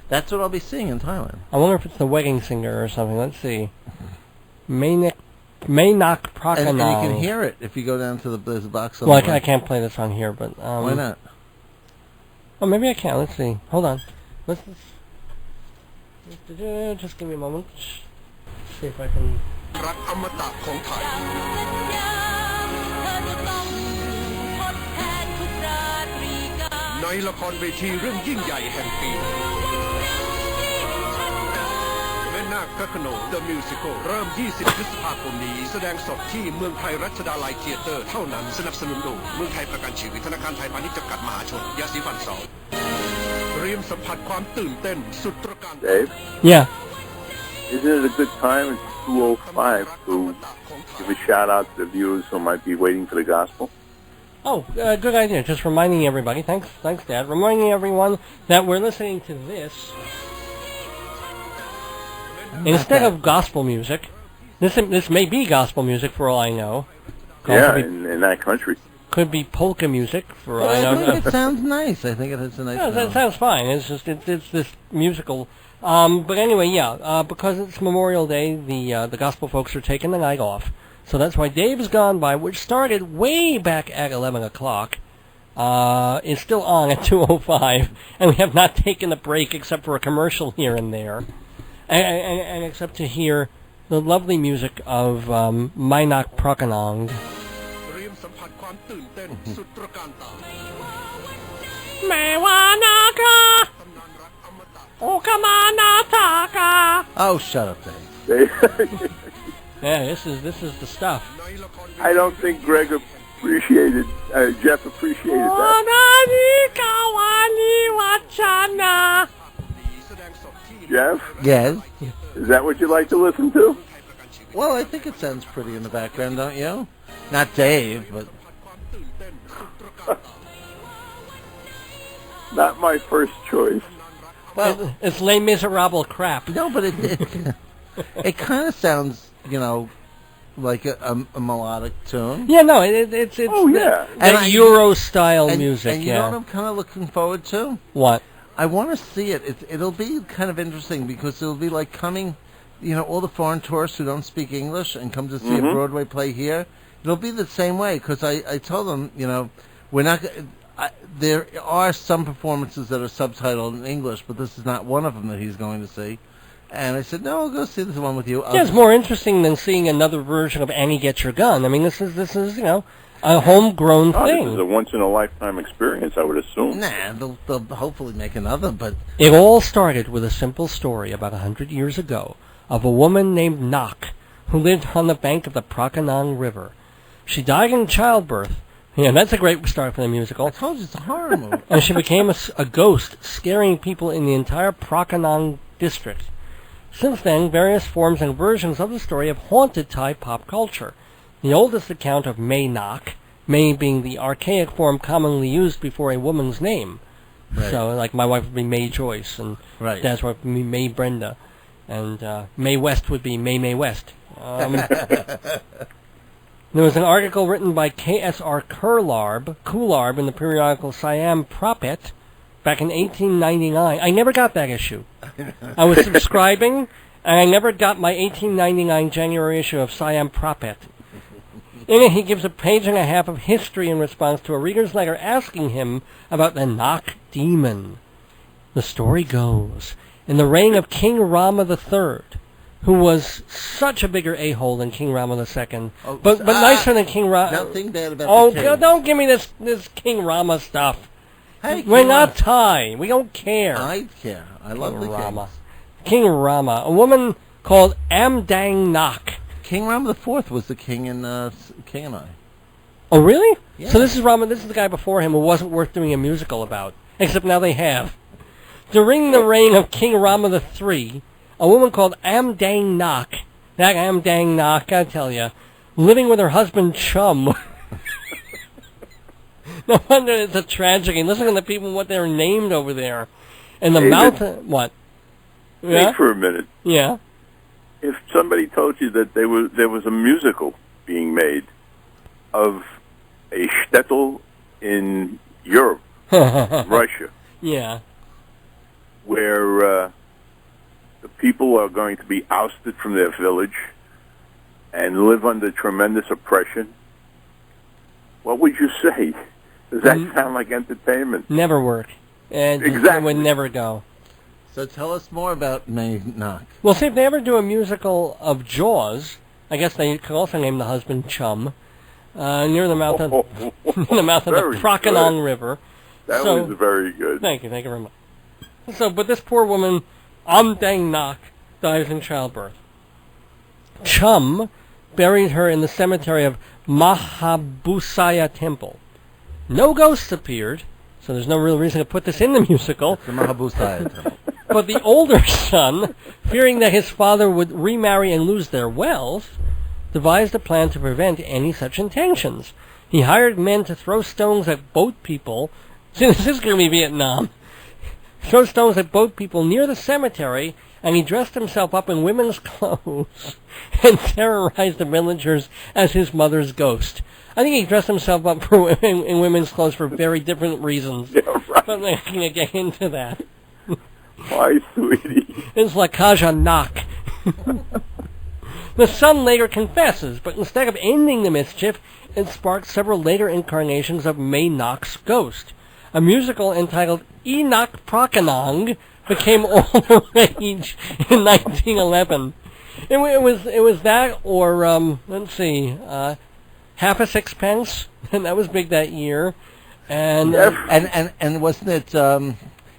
That's what I'll be seeing in Thailand. I wonder if it's the wedding singer or something. Let's see. Mae Nak Prakanong. And you can hear it if you go down to there's a box on Well, the I right. can't play the song here, but... Why not? Oh, maybe I can. Let's see. Hold on. Let's just give me a moment. See if I can... รักอมตะของไทยในละครเวทีเรื่องยิ่งใหญ่แห่งปีแม่นาคพระโขนง The Musical เริ่ม 20 พฤษภาคมนี้แสดงสดที่เมืองไทยรัชดาลัยเธียเตอร์เท่านั้นสนับสนุนโดยเมืองไทยประกันชีวิตธนาคารไทยพาณิชย์จำกัดมหาชนยาสีฟัน2เตรียมสัมผัสความตื่นเต้นสุดตระการ Dave, Yeah. isn't it a good time? It's 2:05 to give a shout out to the viewers who might be waiting for the gospel. Oh, good idea. Just reminding everybody. Thanks, Dad. Reminding everyone that we're listening to this instead of gospel music. This may be gospel music for all I know. Yeah, in that country. Could be polka music for all I I know. think it sounds nice. I think it has a nice Yeah, that sound. sounds fine. It's just it's this musical. But anyway, yeah. Because it's Memorial Day, the gospel folks are taking the night off. So that's why Dave's Gone By, which started way back at 11 o'clock, is still on at 2:05, and we have not taken a break except for a commercial here and there, and except to hear the lovely music of Mae Nak Prakanong. Oh, shut up, Dave. Yeah, this is the stuff. I don't think Greg appreciated, Jeff appreciated that. Jeff, Yes. is that what you like to listen to? Well, I think it sounds pretty in the background, don't you? Not Dave, but... Not my first choice. Well, It's Les Miserables crap. no, but it kind of sounds, like a melodic tune. Yeah, no, it's Oh, yeah. that Euro style music. And you know what I'm kind of looking forward to? What? I want to see it. It'll be kind of interesting because it'll be like coming, all the foreign tourists who don't speak English and come to see a Broadway play here. It'll be the same way because I told them, we're not. There are some performances that are subtitled in English, but this is not one of them that he's going to see. And I said, no, I'll go see this one with you. Yeah, it's more interesting than seeing another version of Annie Get Your Gun. I mean, this is a homegrown thing. This is a once-in-a-lifetime experience, I would assume. Nah, they'll hopefully make another, but... It all started with a simple story about 100 years ago of a woman named Nak who lived on the bank of the Prakanong River. She died in childbirth. Yeah, that's a great start for the musical. I told you it's a horror movie. And she became a ghost, scaring people in the entire Prakanong district. Since then, various forms and versions of the story have haunted Thai pop culture. The oldest account of Mae Nak, Mae being the archaic form commonly used before a woman's name. Right. So, like, my wife would be Mae Joyce, and Right. Dad's wife would be Mae Brenda, and Mae West would be Mae West. There was an article written by K.S.R. Kularb in the periodical Siam Prophet back in 1899. I never got that issue. I was subscribing, and I never got my 1899 January issue of Siam Prophet. In it, he gives a page and a half of history in response to a reader's letter asking him about the Nak demon. The story goes, in the reign of King Rama III, who was such a bigger a-hole than King Rama II, but nicer than King Rama. Nothing bad about the king. Don't give me this King Rama stuff. Hey, We're King not Thai. We don't care. I care. I love the Rama. kings. King Rama. A woman called Amdang Nak. King Rama IV was the king in King and I. Oh, really? Yeah. So this is Rama. This is the guy before him who wasn't worth doing a musical about. Except now they have. During the reign of King Rama III, a woman called Amdang Nak, that Amdang Nak, I tell you, living with her husband Chum. No wonder it's a tragedy. Listen to the people, what they're named over there. And the mountain, what? Yeah? Wait for a minute. Yeah. If somebody told you that there was a musical being made of a shtetl in Europe, Russia, yeah, where the people are going to be ousted from their village and live under tremendous oppression, what would you say? Does that sound like entertainment? Never work. And exactly. It would never go. So tell us more about Mae Nak. Well, see, if they ever do a musical of Jaws, I guess they could also name the husband Chum, near the mouth of, the mouth of the Prakanong River. That was very good. Thank you very much. So, but this poor woman, Amdang Nak, dies in childbirth. Chum buried her in the cemetery of Mahabusaya Temple. No ghosts appeared, so there's no real reason to put this in the musical. The Mahabusaya Temple. But the older son, fearing that his father would remarry and lose their wealth, devised a plan to prevent any such intentions. He hired men to throw stones at boat people. See, this is going to be Vietnam. Throw stones at boat people near the cemetery, and he dressed himself up in women's clothes and terrorized the villagers as his mother's ghost. I think he dressed himself up in women's clothes for very different reasons. Yeah, right. But I'm not going to get into that. Why, sweetie? It's like Kaja Nak. The son later confesses, but instead of ending the mischief, it sparked several later incarnations of Mae Nak's ghost. A musical entitled Nak Prakanong became all the rage in 1911. It was that, or let's see, Half a Sixpence, and that was big that year. And wasn't it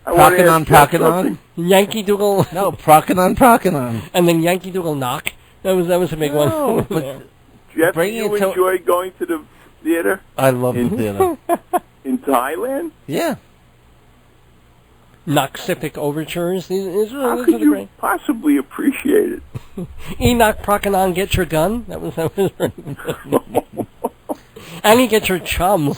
Prakanong? Yankee Doodle. No, Prakanong. And then Yankee Doodle Knock. That was a big one. But Jeff, do you enjoy going to the theater? I love the theater. In Thailand? Yeah. Noxific Overtures. How could you possibly appreciate it? Enoch Prakanong, Get Your Gun. That was very good. And he Get Your Chum.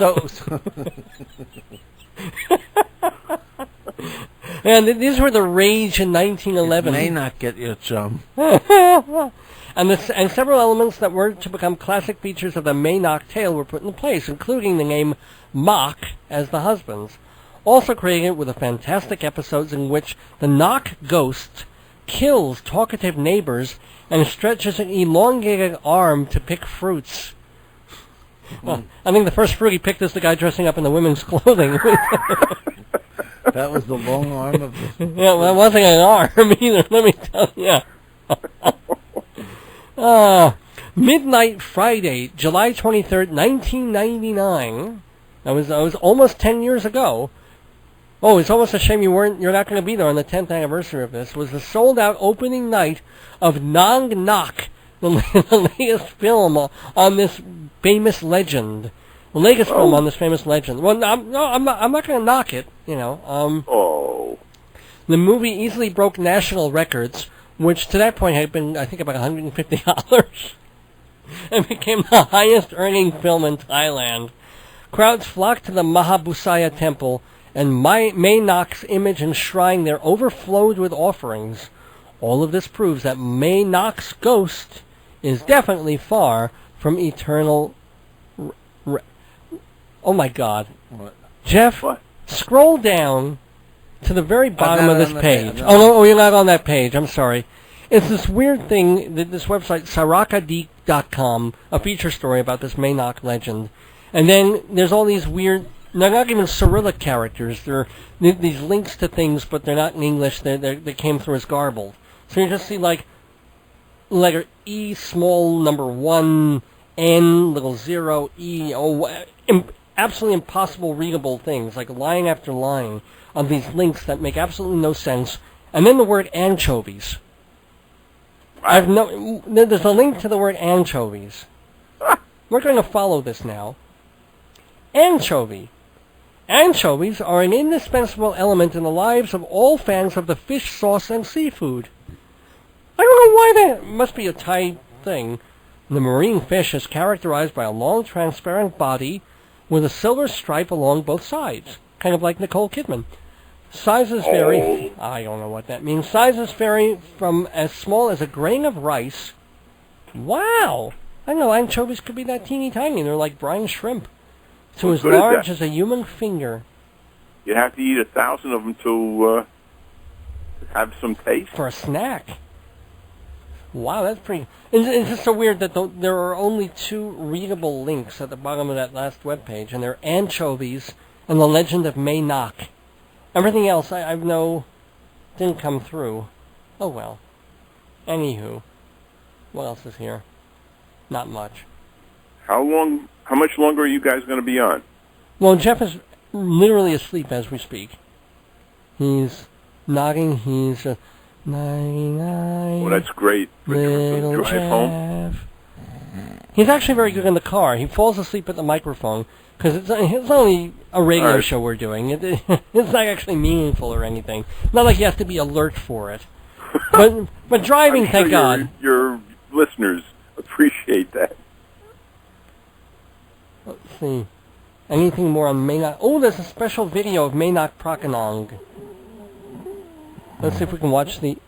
And these were the rage in 1911. May not get your chum. And several elements that were to become classic features of the Mae Nak tale were put in place, including the name Mock as the husband's. Also created with the fantastic episodes in which the Nak ghost kills talkative neighbors and stretches an elongated arm to pick fruits. Well, I think the first fruit he picked is the guy dressing up in the women's clothing. That was the long arm of the... Yeah, well, that wasn't an arm either, let me tell you. Midnight Friday, July 23rd, 1999. That was almost 10 years ago. Oh, it's almost a shame you're not going to be there on the 10th anniversary of this. Was the sold-out opening night of Nong Nok, the latest film on this famous legend. The latest film on this famous legend. Well, I'm not going to knock it. You know. The movie easily broke national records, which to that point had been, I think, about $150, and became the highest-earning film in Thailand. Crowds flocked to the Mahabusaya Temple, and Mae Nak's image and shrine there overflowed with offerings. All of this proves that Mae Nak's ghost is definitely far from eternal... Oh, my God. What? Jeff, what? Scroll down to the very bottom of this page. You're not on that page. I'm sorry. It's this weird thing, this website, sarakadeek.com, a feature story about this Mae Nak legend. And then there's all these weird... They're not even Cyrillic characters. They're these links to things, but they're not in English. They came through as garbled. So you just see, like, letter E, small number 1, N, little 0, E, O, absolutely impossible readable things, like line after line of these links that make absolutely no sense. And then the word anchovies. There's a link to the word anchovies. We're going to follow this now. Anchovy. Anchovies are an indispensable element in the lives of all fans of the fish sauce and seafood. I don't know why that must be a Thai thing. The marine fish is characterized by a long, transparent body with a silver stripe along both sides, kind of like Nicole Kidman. Sizes vary. I don't know what that means. Sizes vary from as small as a grain of rice. Wow! I know anchovies could be that teeny tiny. They're like brine shrimp. To as large as a human finger. You have to eat 1,000 of them to have some taste. For a snack. Wow, that's pretty... It's just so weird that there are only 2 readable links at the bottom of that last webpage, and they're anchovies and the legend of Mae Nak. Everything else I've didn't come through. Oh well. Anywho. What else is here? Not much. How much longer are you guys going to be on? Well, Jeff is literally asleep as we speak. He's nodding. He's nighty-night. Well, that's great. Little drive Jeff. home. He's actually very good in the car. He falls asleep at the microphone because it's only a radio show we're doing. It's not actually meaningful or anything. Not like he has to be alert for it. But driving, thank God. Your listeners appreciate that. Let's see. Anything more on Mae Nak? Oh, there's a special video of Mae Nak Prakanong. Let's see if we can watch the...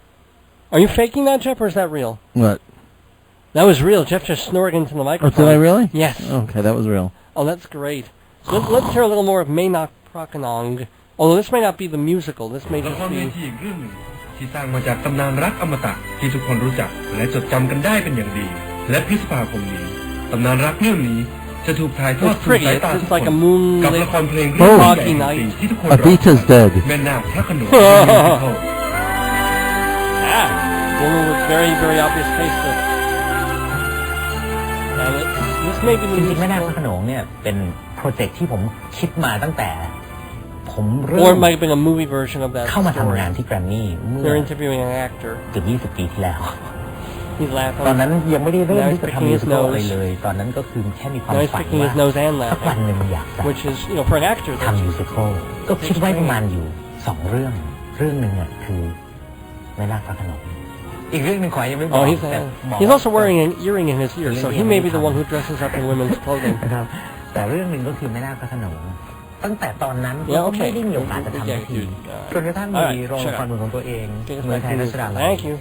Are you faking that, Jeff, or is that real? What? That was real. Jeff just snored into the microphone. Oh, did I really? Yes. Okay, that was real. Oh, that's great. Let's hear a little more of Mae Nak Prakanong. Although this may not be the musical. This may just be... ที่สร้างมาจากตำนานรักอมตะที่ทุกคนรู้จักและจดจำกันได้เป็นอย่างดีและพฤษภาคมนี้ตำนานรักเรื่องนี้จะถูกถ่ายทอดสู่สายตาทุกคนกับละครเพลงเรื่องใหญ่ที่ทุกคนรอแม่นาคพระโขนง Ah, woman with very, very obvious taste. And this may be the จริงๆแม่นาคพระโขนงเนี่ยเป็นโปรเจกต์ที่ผมคิดมาตั้งแต่ผมเริ่ม Or it might have been a movie version of that เข้ามา story. ทำงานที่แกรมมี่เมื่อ They're interviewing an actor. เกือบ20 ปีที่แล้ว He's laughing. ตอนนั้นยังไม่ได้เริ่มที่จะทำมิวสิค Now อะไร he's เลยตอนนั้นก็คือแค่มีความ Now he's ฝัน picking ว่า his nose and สักวัน laughing. หนึ่งอยากจะ Which is, for an actor, ทำมิวสิคก็คิดไว้ประมาณอยู่2 เรื่องหนึ่งอ่ะคือแม่นาคพระโขนงอีกเรื่องหนึ่งขอยังไม่บอก Oh, he's also wearing an earring in his ear, so he may be the one who dresses up in women's clothing. นะครับแต่เรื่องหนึ่งก็คือแม่นาคพระโขนงตั้งแต่ตอนนั้นก็ไม่ได้มีโอกาสจะทำสักทีจนกระทั่งมีโรงละครของตัวเองเมืองไทยรัชดาลัย Thank you.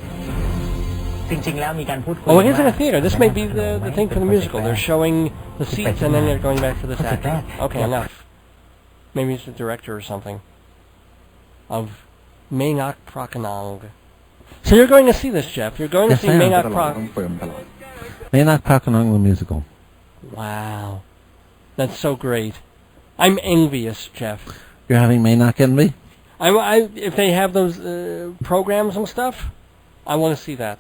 จริงๆแล้วมีการพูดคุย Oh, it is in a theater. This may be the thing for the musical. They're showing the seats and then they're going back to this actor. Okay, enough. Maybe it's the director or something of Mae Nak Prakanong. So you're going to see this, Jeff. You're going to see Mae Nak Prakanong. Mae Nak Prakanong the musical. Wow. That's so great. I'm envious, Jeff. You're having Mae Nak envy? If they have those programs and stuff, I want to see that.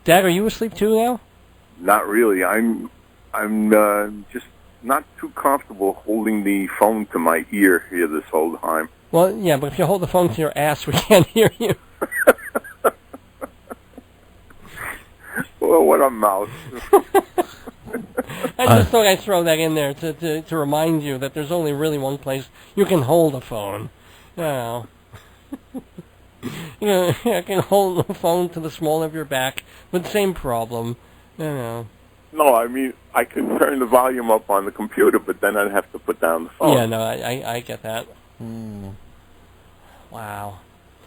Dad, are you asleep too now? Not really. I'm just not too comfortable holding the phone to my ear here this whole time. Well, yeah, but if you hold the phone to your ass, we can't hear you. Well, what a mouse. I just thought I'd throw that in there to remind you that there's only really one place you can hold a phone. You know, I can hold the phone to the small of your back, but same problem. No, I mean, I could turn the volume up on the computer, but then I'd have to put down the phone. Yeah, no, I get that. Wow.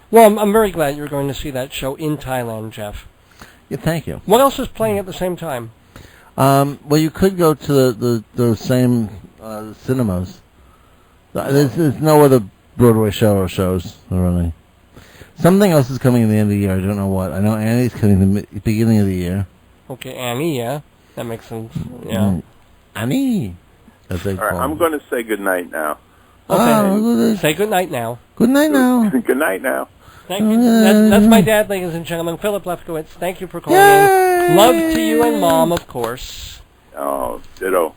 Well, I'm very glad you're going to see that show in Thailand, Jeff. Yeah, thank you. What else is playing at the same time? Well, you could go to the same cinemas. There's no other Broadway shows really. Something else is coming at the end of the year. I don't know what. I know Annie's coming at the beginning of the year. Okay, Annie, yeah. That makes sense. Yeah. Annie. As they All right, call I'm her. going to say good night now. Okay. Oh, Say good night now. good night now. Good night now. Thank you. That's my dad, ladies and gentlemen, Philip Lefkowitz. Thank you for calling in. Love to you and Mom, of course. Oh, ditto.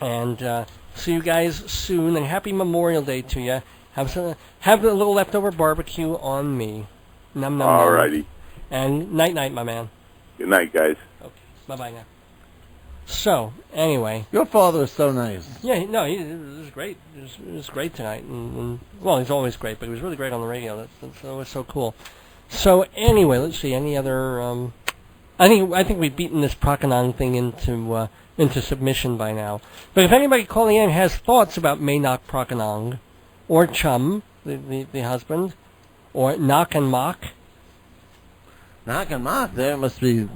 And see you guys soon. And happy Memorial Day to you. Have a little leftover barbecue on me. Num num. All righty. And night, my man. Good night, guys. Okay. Bye-bye now. So, anyway. Your father is so nice. Yeah, no, he was great. It was great tonight. Well, he's always great, but he was really great on the radio. That's always so cool. So, anyway, let's see. Any other... I think we've beaten this Prakanong thing into submission by now. But if anybody calling in has thoughts about Mae Nak Prakanong, or Chum, the husband, or Knock and Mock... Knock and Mock, there must be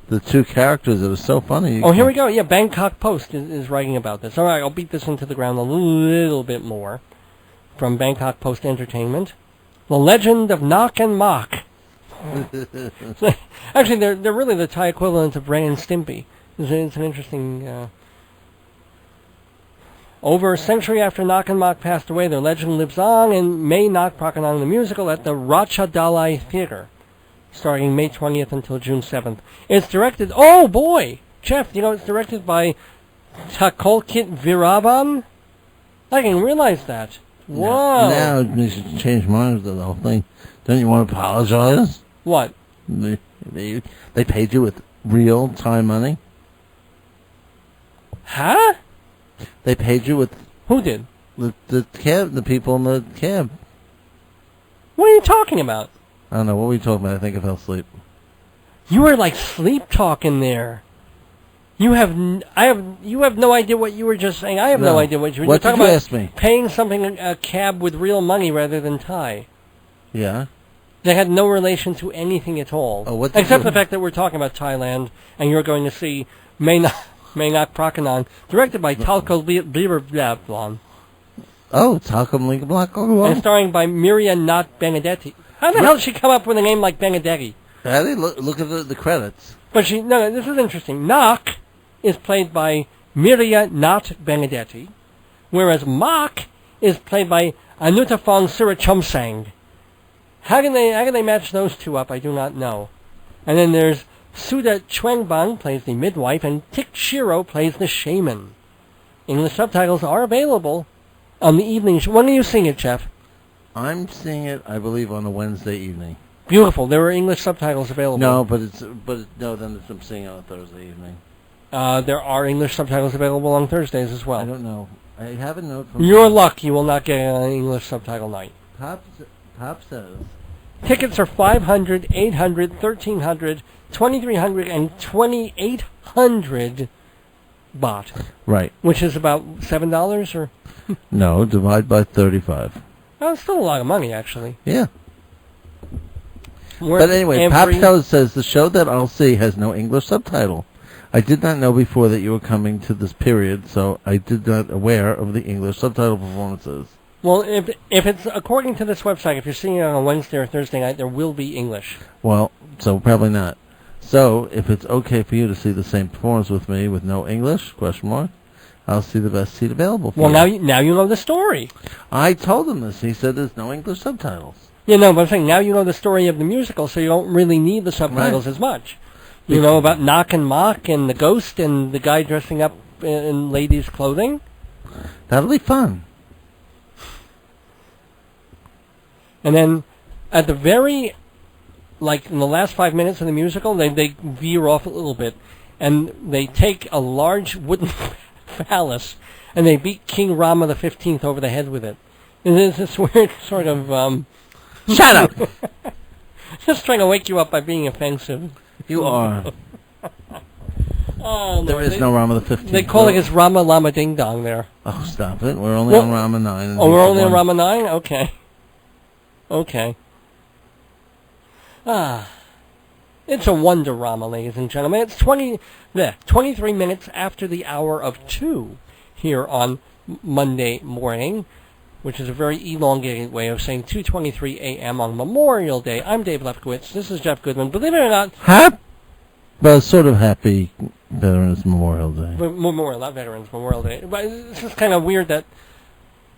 the two characters that are so funny. Oh, here we go. Yeah, Bangkok Post is writing about this. All right, I'll beat this into the ground a little bit more. From Bangkok Post Entertainment. The Legend of Knock and Mock. Actually, they're really the Thai equivalent of Ren and Stimpy. It's an interesting... Over a century after Knock and Mock passed away, their legend lives on in Mae Nak Prakanong, the musical, at the Ratchadalai Theater, starting May 20th until June 7th. It's directed... Oh, boy! Jeff, it's directed by Takolkit Viravan? I didn't realize that. Whoa! Now you should change minds of the whole thing. Don't you want to apologize? What? They paid you with real time money? Huh? They paid you with... Who did? The cab, the people in the cab. What are you talking about? I don't know. What were you talking about? I think I fell asleep. You were like sleep talking there. You have no idea what you were just saying. I have no idea what you were talking about. Ask me? Paying something a cab with real money rather than Thai. Yeah. They had no relation to anything at all. Oh, except the fact that we're talking about Thailand, and you're going to see Mae Nak Prakanong, directed by Talco Blivlan. Oh, Talco Blivlan. And starring by Miriam Not Benedetti. How the hell did she come up with a name like Benedetti? Look at the credits. But this is interesting. Knock is played by Miriam Not Benedetti, whereas Mock is played by Anutafong Sirachomsang. How can they match those two up? I do not know. And then there's Suda Chuengbang plays the midwife, and Tik Shiro plays the shaman. English subtitles are available on the evening. When are you seeing it, Jeff? I'm seeing it, I believe, on a Wednesday evening. Beautiful. There are English subtitles available. No, then I'm seeing it on a Thursday evening. There are English subtitles available on Thursdays as well. I don't know. I have a note from... Your luck, you will not get an English subtitle night. Pop says... Tickets are $500, $800, $1,300, $2,300, and $2,800 baht. Right. Which is about $7, or? No, divide by 35. Oh, it's still a lot of money, actually. Yeah. But anyway, Pop says the show that I'll see has no English subtitle. I did not know before that you were coming to this period, so I did not aware of the English subtitle performances. Well, if it's according to this website, if you're seeing it on a Wednesday or Thursday night, there will be English. Well, so probably not. So, if it's okay for you to see the same performance with me with no English, ? I'll see the best seat available for you. Well, now you know the story. I told him this. He said there's no English subtitles. Yeah, no, but I'm saying now you know the story of the musical, so you don't really need the subtitles as much. You know about Knock and Mock and the ghost and the guy dressing up in ladies' clothing? That'll be fun. And then at the very, in the last 5 minutes of the musical, they veer off a little bit, and they take a large wooden phallus, and they beat King Rama XV over the head with it. And there's this weird sort of... Shut up! Just trying to wake you up by being offensive. You are. Oh, there is no Rama XV. They call it as Rama Lama Ding Dong there. Oh, stop it. We're only on Rama 9. Oh, we're only on Rama 9? Okay. It's a wonder Rama, ladies and gentlemen. It's 23 minutes after the hour of 2 here on Monday morning, which is a very elongated way of saying 2:23 a.m. on Memorial Day. I'm Dave Lefkowitz. This is Jeff Goodman. Believe it or not... Well, sort of happy Veterans Memorial Day. Memorial, not Veterans Memorial Day. But it's just kind of weird that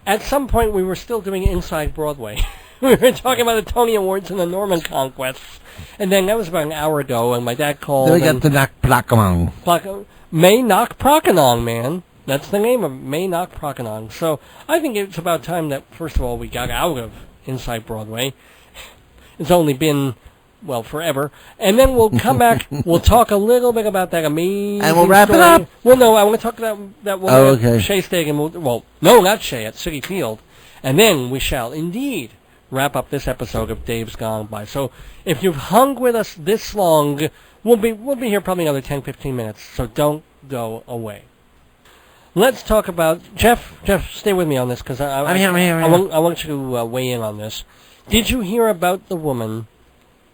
at some point we were still doing Inside Broadway. We were talking about the Tony Awards and the Norman Conquests. And then that was about an hour ago, and my dad called... Then we got the Nak Prakanong. Mae Nak Prakanong, man. That's the name of Mae Nak Prakanong. So I think it's about time that, first of all, we got out of Inside Broadway. It's only been well, forever. And then we'll come back. We'll talk a little bit about that amazing And we'll wrap story. it up. Well, no, I want to talk about that woman okay. at Shea Stadium. Well, no, not Shea, at Citi Field. And then we shall indeed wrap up this episode of Dave's Gone By. So if you've hung with us this long, we'll be here probably another 10, 15 minutes. So don't go away. Let's talk about Jeff. Jeff, stay with me on this because I want you to weigh in on this. Did you hear about the woman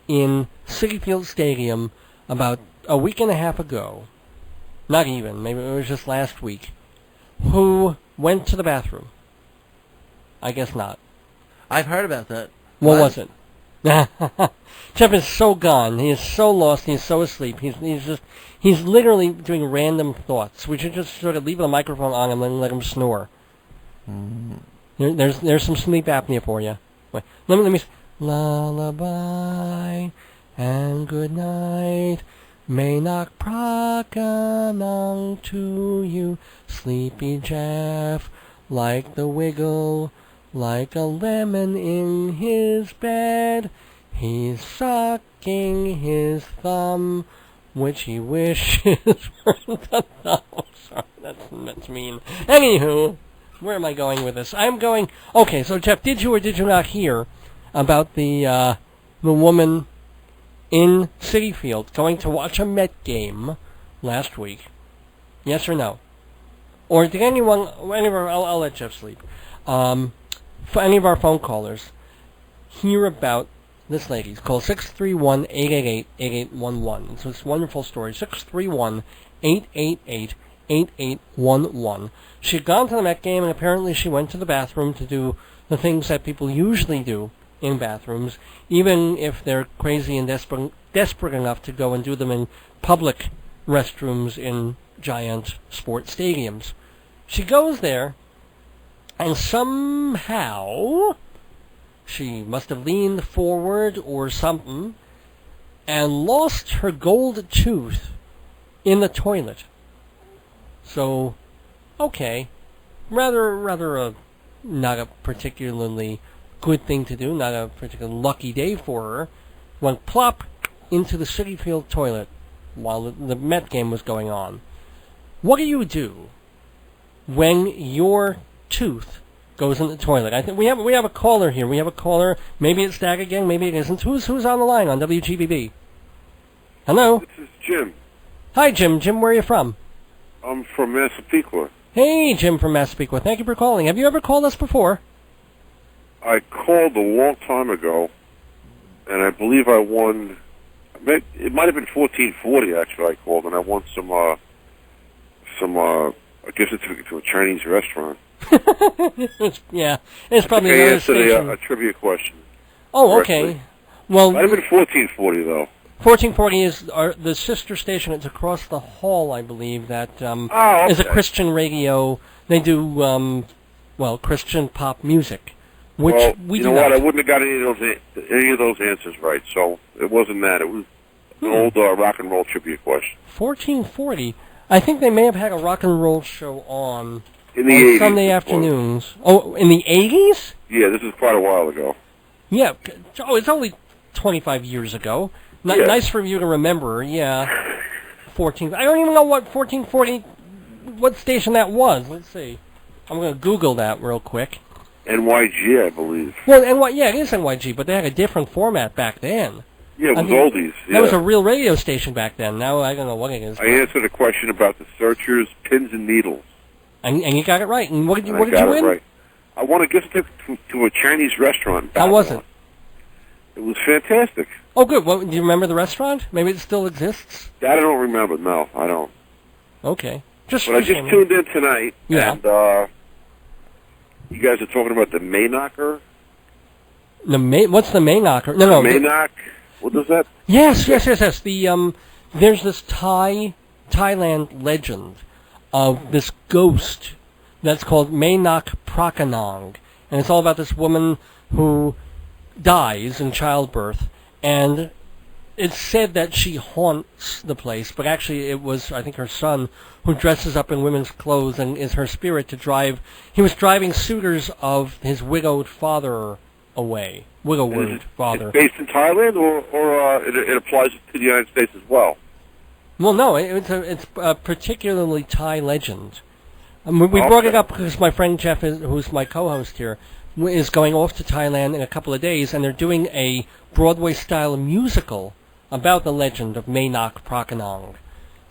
in Citi Field Stadium about a week and a half ago? Not even. Maybe it was just last week. Who went to the bathroom? I guess not. I've heard about that. What was it? Jeff is so gone. He is so lost. He is so asleep. He's literally doing random thoughts. We should just sort of leave the microphone on and let him snore. There's some sleep apnea for you. Wait, let me. Lullaby and good night. Mae Nak Prakanong to you, sleepy Jeff, like the wiggle. Like a lemon in his bed, he's sucking his thumb, which he wishes were the thumb. Sorry, that's mean. Anywho, where am I going with this? I'm going... Okay, so Jeff, did you or did you not hear about the woman in Citi Field going to watch a Met game last week? Yes or no? Or did anyone... I'll let Jeff sleep. For any of our phone callers, hear about this lady. Call 631-888-8811. So it's a wonderful story. 631-888-8811. She had gone to the Met game, and apparently she went to the bathroom to do the things that people usually do in bathrooms, even if they're crazy and desperate enough to go and do them in public restrooms in giant sports stadiums. She goes there, and somehow she must have leaned forward or something and lost her gold tooth in the toilet. So, okay, rather not a particularly good thing to do, not a particularly lucky day for her, went plop into the Citi Field toilet while the Met game was going on. What do you do when your tooth goes in the toilet? I think we have a caller here. We have a caller. Maybe it's Dag again. Maybe it isn't. Who's on the line on WGBB? Hello. This is Jim. Hi, Jim. Jim, where are you from? I'm from Massapequa. Hey, Jim from Massapequa. Thank you for calling. Have you ever called us before? I called a long time ago, and I believe I won. It might have been 1440 actually. I called and I won some a gift certificate to a Chinese restaurant. Yeah, it's probably I another answered station. a trivia question. Oh, okay. Well, might have been 1440 though. 1440 is the sister station. It's across the hall, I believe. That is a Christian radio. They do Christian pop music, which we do. You know what? I wouldn't have got any of those answers right. So it wasn't that. It was an old rock and roll trivia question. 1440. I think they may have had a rock and roll show on in the 80s, Sunday afternoons. Oh, in the 80s? Yeah, this is quite a while ago. Yeah. Oh, it's only 25 years ago. Yeah. Nice for you to remember. Yeah. 14. I don't even know what 1440. What station that was. Let's see. I'm going to Google that real quick. NYG, I believe. Well, it is NYG, but they had a different format back then. Yeah, it was oldies. Yeah. That was a real radio station back then. Now I don't know what it is. I answered a question about the Searchers, Pins and Needles. And you got it right. And what did you win? Right. I won a gift certificate to a Chinese restaurant. How was it? It was fantastic. Oh, good. Well, do you remember the restaurant? Maybe it still exists? That I don't remember. No, I don't. Okay. But I just tuned in tonight, and you guys are talking about the Mae Knocker? What's the Mae Knocker? No. Mae Nak? What is that? Yes. The there's this Thailand legend of this ghost that's called Mae Nak Prakanong, and it's all about this woman who dies in childbirth, and it's said that she haunts the place, but actually it was, I think, her son who dresses up in women's clothes and is her spirit to drive. He was driving suitors of his widowed father away. Wiggleword, father. It's based in Thailand, or it applies to the United States as well? Well, no, it's a particularly Thai legend. We brought it up because my friend Jeff, who's my co-host here, is going off to Thailand in a couple of days, and they're doing a Broadway-style musical about the legend of Mae Nak Prakanong.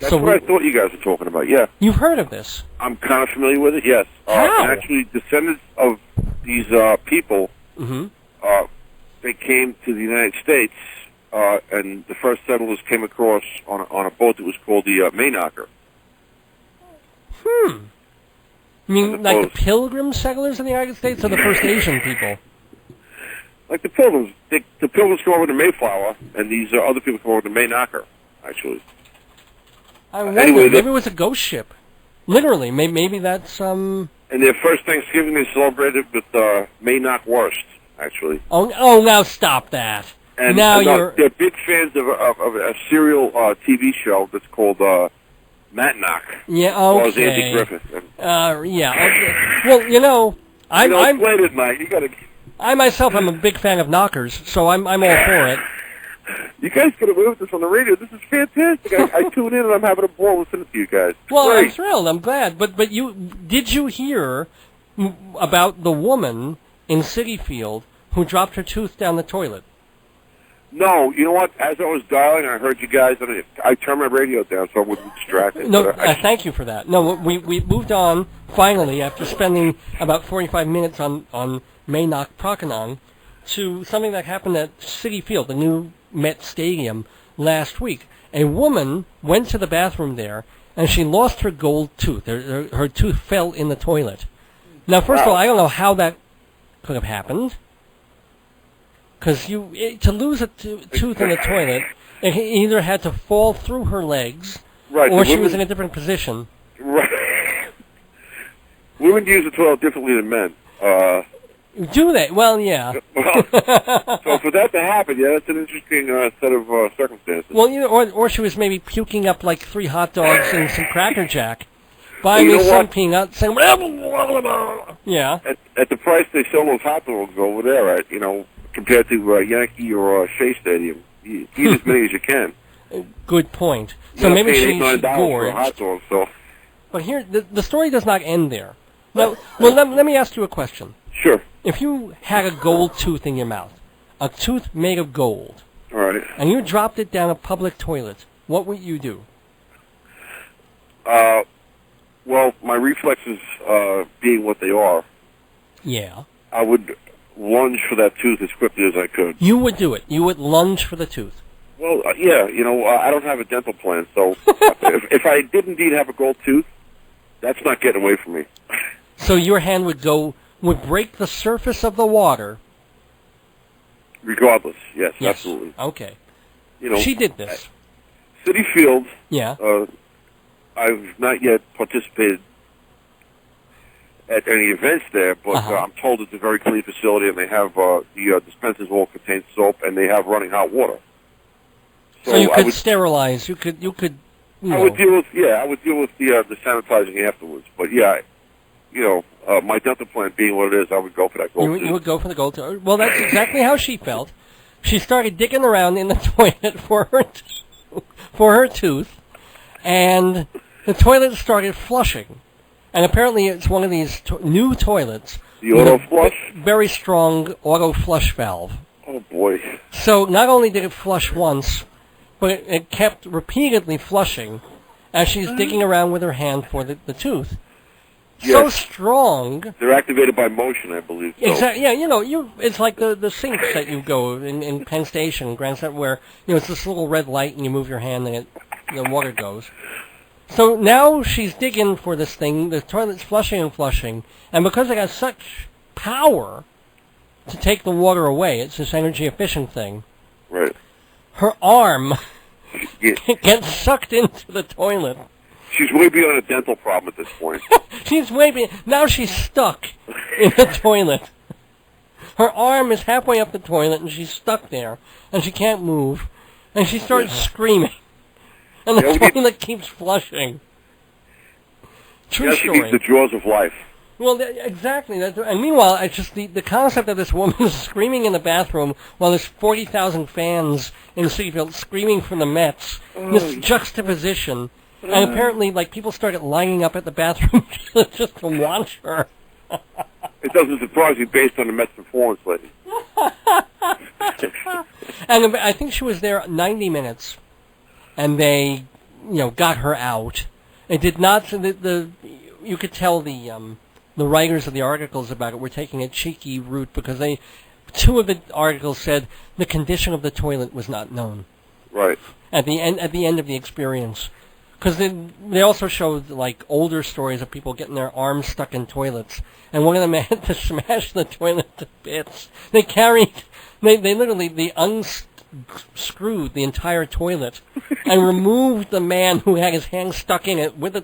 That's what I thought you guys were talking about, yeah. You've heard of this? I'm kind of familiar with it, yes. How? Actually, descendants of these people, they came to the United States, and the first settlers came across on a boat that was called the Mae Naker. You mean like the Pilgrim settlers in the United States, or the first Asian people? Like the Pilgrims. The Pilgrims come over to Mayflower, and these other people come over to Mae Naker, actually. I wonder, maybe it was a ghost ship. Literally, maybe that's, And their first Thanksgiving they celebrated with Mae Nak Wurst, actually. Oh, now stop that. And now they're big fans of a serial TV show that's called Mae Nak. Yeah, okay. It was Andy Griffith. Yeah. Okay. Well, I'm late at night. You gotta. I myself am a big fan of knockers, so I'm all for it. You guys could have moved this on the radio. This is fantastic. I tune in and I'm having a ball listening to you guys. Well, Great. I'm thrilled. I'm glad. But did you hear about the woman in City Field who dropped her tooth down the toilet? No, you know what? As I was dialing, I heard you guys, and I turned my radio down so I wouldn't be distracted. No, thank you for that. No, we moved on, finally, after spending about 45 minutes on Mae Nak Prakanong, to something that happened at City Field, the new Met Stadium, last week. A woman went to the bathroom there, and she lost her gold tooth. Her tooth fell in the toilet. Now, first of all, I don't know how that could have happened. Because to lose a tooth in the toilet, it either had to fall through her legs, or she was in a different position. Right. Women use the toilet differently than men. Do they? Well, yeah. So for that to happen, yeah, that's an interesting set of circumstances. Well, or she was maybe puking up like 3 hot dogs and some Cracker Jack. Buy me some peanuts. And yeah. At the price they sell those hot dogs over there at, compared to Yankee or Shea Stadium, you eat as many as you can. Good point. So maybe she's gorged. For a hot dog, so. But here, the story does not end there. Now, let me ask you a question. Sure. If you had a gold tooth in your mouth, a tooth made of gold, all right, and you dropped it down a public toilet, what would you do? Well, my reflexes being what they are, yeah, I would lunge for that tooth as quickly as I could. You would do it. You would lunge for the tooth. Well, yeah, I don't have a dental plan, so if I did indeed have a gold tooth, that's not getting away from me. So your hand would break the surface of the water. Regardless, yes. Absolutely. Okay. She did this. City Field. Yeah. I've not yet participated at any events there, but I'm told it's a very clean facility, and they have the dispensers all contain soap, and they have running hot water. So you could sterilize. You could. I would deal with the sanitizing afterwards. But yeah, my dental plan being what it is, I would go for that gold tooth. You would go for the gold tooth. Well, that's exactly how she felt. She started digging around in the toilet for her tooth, and the toilet started flushing. And apparently it's one of these new toilets. The auto flush? Very strong auto flush valve. Oh, boy. So not only did it flush once, but it kept repeatedly flushing as she's digging around with her hand for the tooth. Yes. So strong. They're activated by motion, I believe. So. Exactly. Yeah, it's like the sinks that you go in Penn Station, Grand Central, where it's this little red light and you move your hand and the water goes. So now she's digging for this thing. The toilet's flushing and flushing, and because it has such power to take the water away, it's this energy efficient thing. Right. Her arm gets sucked into the toilet. She's way beyond a dental problem at this point. She's way beyond. Now she's stuck in the toilet. Her arm is halfway up the toilet, and she's stuck there, and she can't move, and she starts screaming. And the toilet keeps flushing. True story. She needs the jaws of life. Well, exactly. And meanwhile, it's just the concept of this woman screaming in the bathroom while there's 40,000 fans in Citi Field screaming from the Mets. This juxtaposition. And apparently, like, people started lining up at the bathroom just to watch her. It doesn't surprise me based on the Mets' performance lately. And I think she was there 90 minutes, and they, got her out. It did not. You could tell the writers of the articles about it were taking a cheeky route because two of the articles said the condition of the toilet was not known. Right. At the end of the experience. Because they also showed, like, older stories of people getting their arms stuck in toilets. And one of them had to smash the toilet to bits. They literally unscrewed the entire toilet and removed the man who had his hand stuck in it with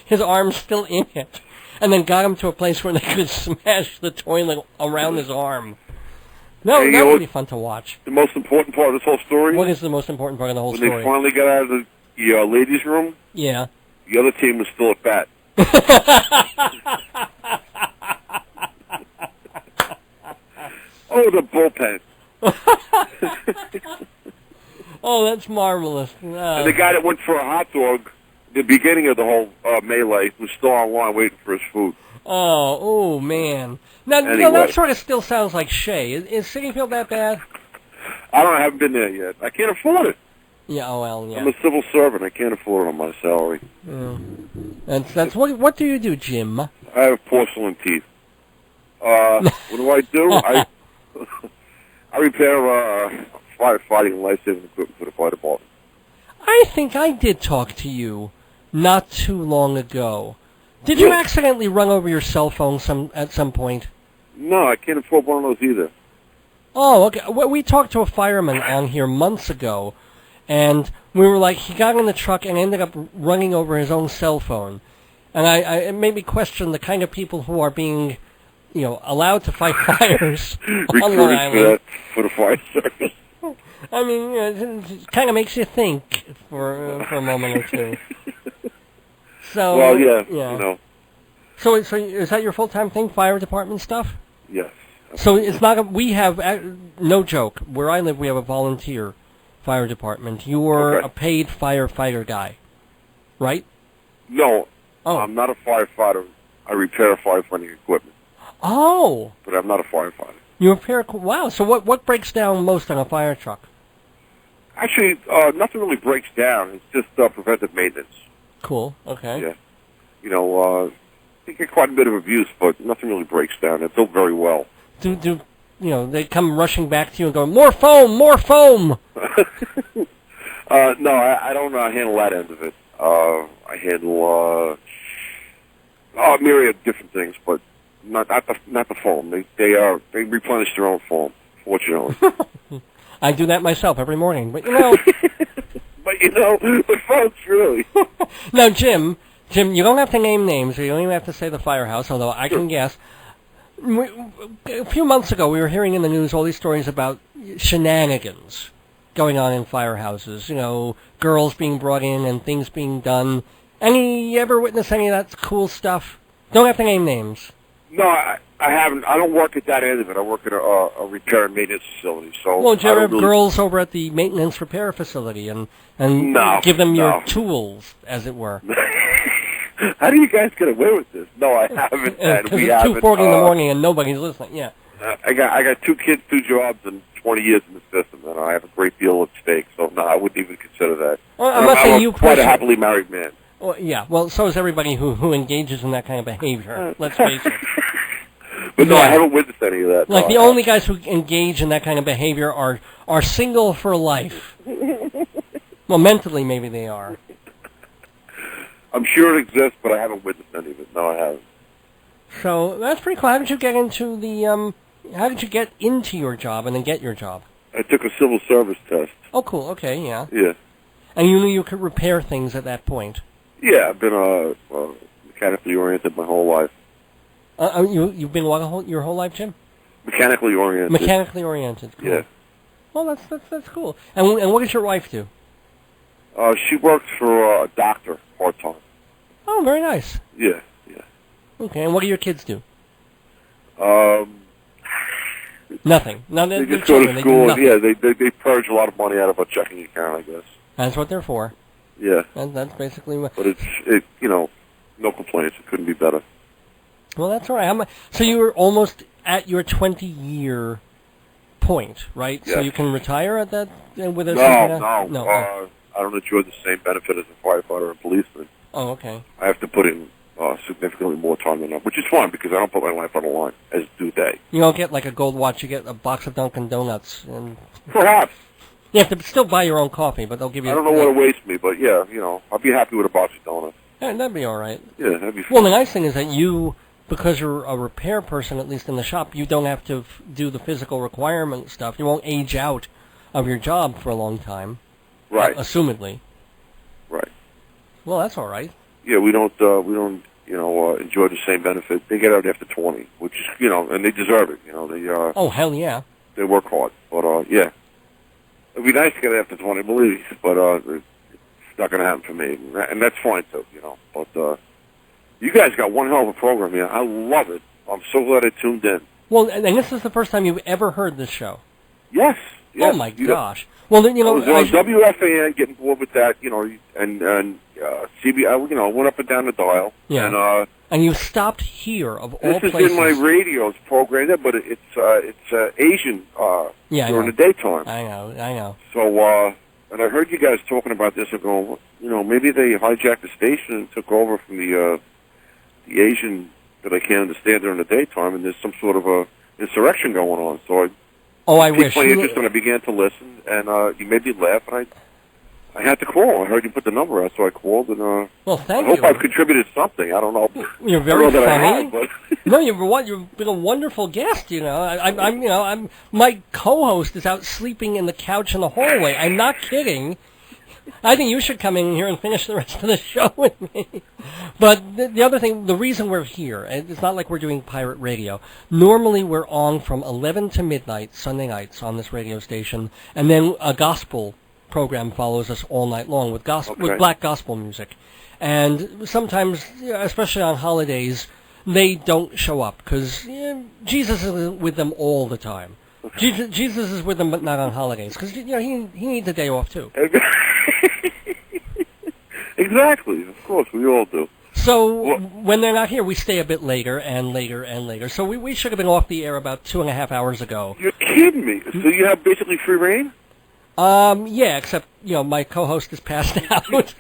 his arm still in it. And then got him to a place where they could smash the toilet around his arm. That would be fun to watch. The most important part of this whole story? What is the most important part of the whole story? When they finally got out of the ladies' room, yeah, the other team was still at bat. Oh, the bullpen. Oh, that's marvelous. And the guy that went for a hot dog, the beginning of the whole melee, was still online waiting for his food. Oh, man. Now, anyway. That sort of still sounds like Shea. Is Citi Field that bad? I haven't been there yet. I can't afford it. Yeah, yeah. I'm a civil servant. I can't afford it on my salary. That's what do you do, Jim? I have porcelain teeth. What do? I repair firefighting and life-saving equipment for the fire department. I think I did talk to you not too long ago. Did you accidentally run over your cell phone at some point? No, I can't afford one of those either. Oh, okay. Well, we talked to a fireman on here months ago, and we were like, he got in the truck and ended up running over his own cell phone. And it made me question the kind of people who are being, allowed to fight fires on Long Island. For the fire service. I mean, it kind of makes you think for a moment or two. So, well, yeah. So is that your full-time thing, fire department stuff? Yes. So it's not. We have no joke. Where I live, we have a volunteer fire department. You are a paid firefighter guy, right? No, I'm not a firefighter. I repair firefighting equipment. Oh. But I'm not a firefighter. You repair. Wow. So what breaks down most on a fire truck? Actually, nothing really breaks down. It's just preventive maintenance. Cool. Okay. Yeah. They get quite a bit of abuse, but nothing really breaks down. They're built very well. Do they come rushing back to you and go, more foam, more foam? No, I don't handle that end of it. I handle a myriad of different things, but not the foam. They replenish their own foam, fortunately. I do that myself every morning, but But folks, really. Now, Jim, you don't have to name names, or you don't even have to say the firehouse, although I can guess. A few months ago, we were hearing in the news all these stories about shenanigans going on in firehouses. Girls being brought in and things being done. You ever witness any of that cool stuff? Don't have to name names. No, I haven't. I don't work at that end of it. I work at a repair and maintenance facility. So, well, do you ever have girls over at the maintenance repair facility and give them your tools, as it were? How do you guys get away with this? No, I haven't. Because it's 2:40 in the morning and nobody's listening. Yeah. I got 2 kids, 2 jobs, and 20 years in the system, and I have a great deal at stake. So no, I wouldn't even consider that. Well, I'm not saying you quite a happily married man. Well, yeah. Well, so is everybody who engages in that kind of behavior. Let's face it. But no, I haven't witnessed any of that. Like the only guys who engage in that kind of behavior are single for life. Well, mentally maybe they are. I'm sure it exists, but I haven't witnessed any of it. No, I haven't. So that's pretty cool. How did you get into How did you get into your job and then get your job? I took a civil service test. Oh, cool. Okay, yeah. Yeah. And you knew you could repair things at that point. Yeah, I've been mechanically oriented my whole life. You've been what your whole life, Jim? Mechanically oriented. Mechanically oriented. Cool. Yeah. Well, that's cool. And what does your wife do? She works for a doctor part-time. Oh, very nice. Yeah. Okay, and what do your kids do? Nothing. No, they just go to school. They purge a lot of money out of a checking account, I guess. That's what they're for. Yeah. That's basically what... But no complaints. It couldn't be better. Well, that's all right. So you were almost at your 20-year point, right? Yes. So you can retire at that? With No. I don't enjoy the same benefit as a firefighter or policeman. Oh, okay. I have to put in significantly more time than that, which is fine because I don't put my life on the line, as do they. You don't get like a gold watch. You get a box of Dunkin' Donuts. And perhaps. You have to still buy your own coffee, but they'll give you... I don't know what awaits me, but yeah, I'll be happy with a box of donuts. Yeah, that'd be all right. Yeah, that'd be fun. Well, the nice thing is that you, because you're a repair person, at least in the shop, you don't have to do the physical requirement stuff. You won't age out of your job for a long time. Right. Assumedly. Right. Well, that's all right. Yeah, we don't enjoy the same benefit. They get out after 20, which is, and they deserve it. They. Oh, hell yeah. They work hard, but yeah, it'd be nice to get out after 20, believe me. But it's not going to happen for me, and that's fine too. But you guys got one hell of a program here. I love it. I'm so glad I tuned in. Well, and this is the first time you've ever heard this show. Yes. Oh my gosh. Well, then, I was on WFAN, getting bored with that, and CB. I went up and down the dial. Yeah. And you stopped here of all places. This is in my radio's program, but it's Asian during the daytime. I know. So, and I heard you guys talking about this and going, maybe they hijacked the station and took over from the Asian that I can't understand during the daytime, and there's some sort of a insurrection going on. So I wish. My interest, and I began to listen, and you made me laugh, and I had to call. I heard you put the number out, so I called, and well, thank you. I hope I've contributed something. I don't know. You're very funny. But no, you've been a wonderful guest. My co-host is out sleeping in the couch in the hallway. I'm not kidding. I think you should come in here and finish the rest of the show with me. But the other thing, the reason we're here, it's not like we're doing pirate radio. Normally we're on from 11 to midnight, Sunday nights, on this radio station, and then a gospel program follows us all night long with with black gospel music. And sometimes, especially on holidays, they don't show up because Jesus is with them all the time. Jesus is with them, but not on holidays because he needs a day off too. Exactly. Of course, we all do. So when they're not here, we stay a bit later and later and later. So we should have been off the air about 2.5 hours ago. You're kidding me. So you have basically free reign? Yeah, except, my co-host is passed out.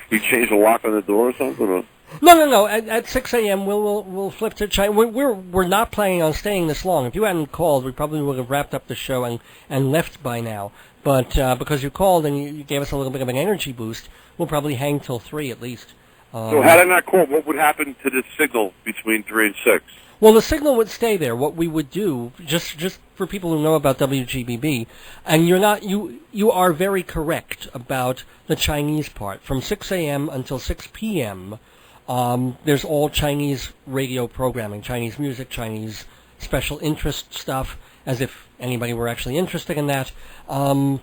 You changed the lock on the door or something? Or? No. At 6 a.m. we'll flip to China. We're not planning on staying this long. If you hadn't called, we probably would have wrapped up the show and left by now. But because you called and you gave us a little bit of an energy boost, we'll probably hang till 3 at least. So had I not called, what would happen to the signal between 3 and 6? Well, the signal would stay there. What we would do, just for people who know about WGBB, and you are very correct about the Chinese part. From 6 a.m. until 6 p.m., there's all Chinese radio programming, Chinese music, Chinese special interest stuff, as if anybody were actually interested in that. And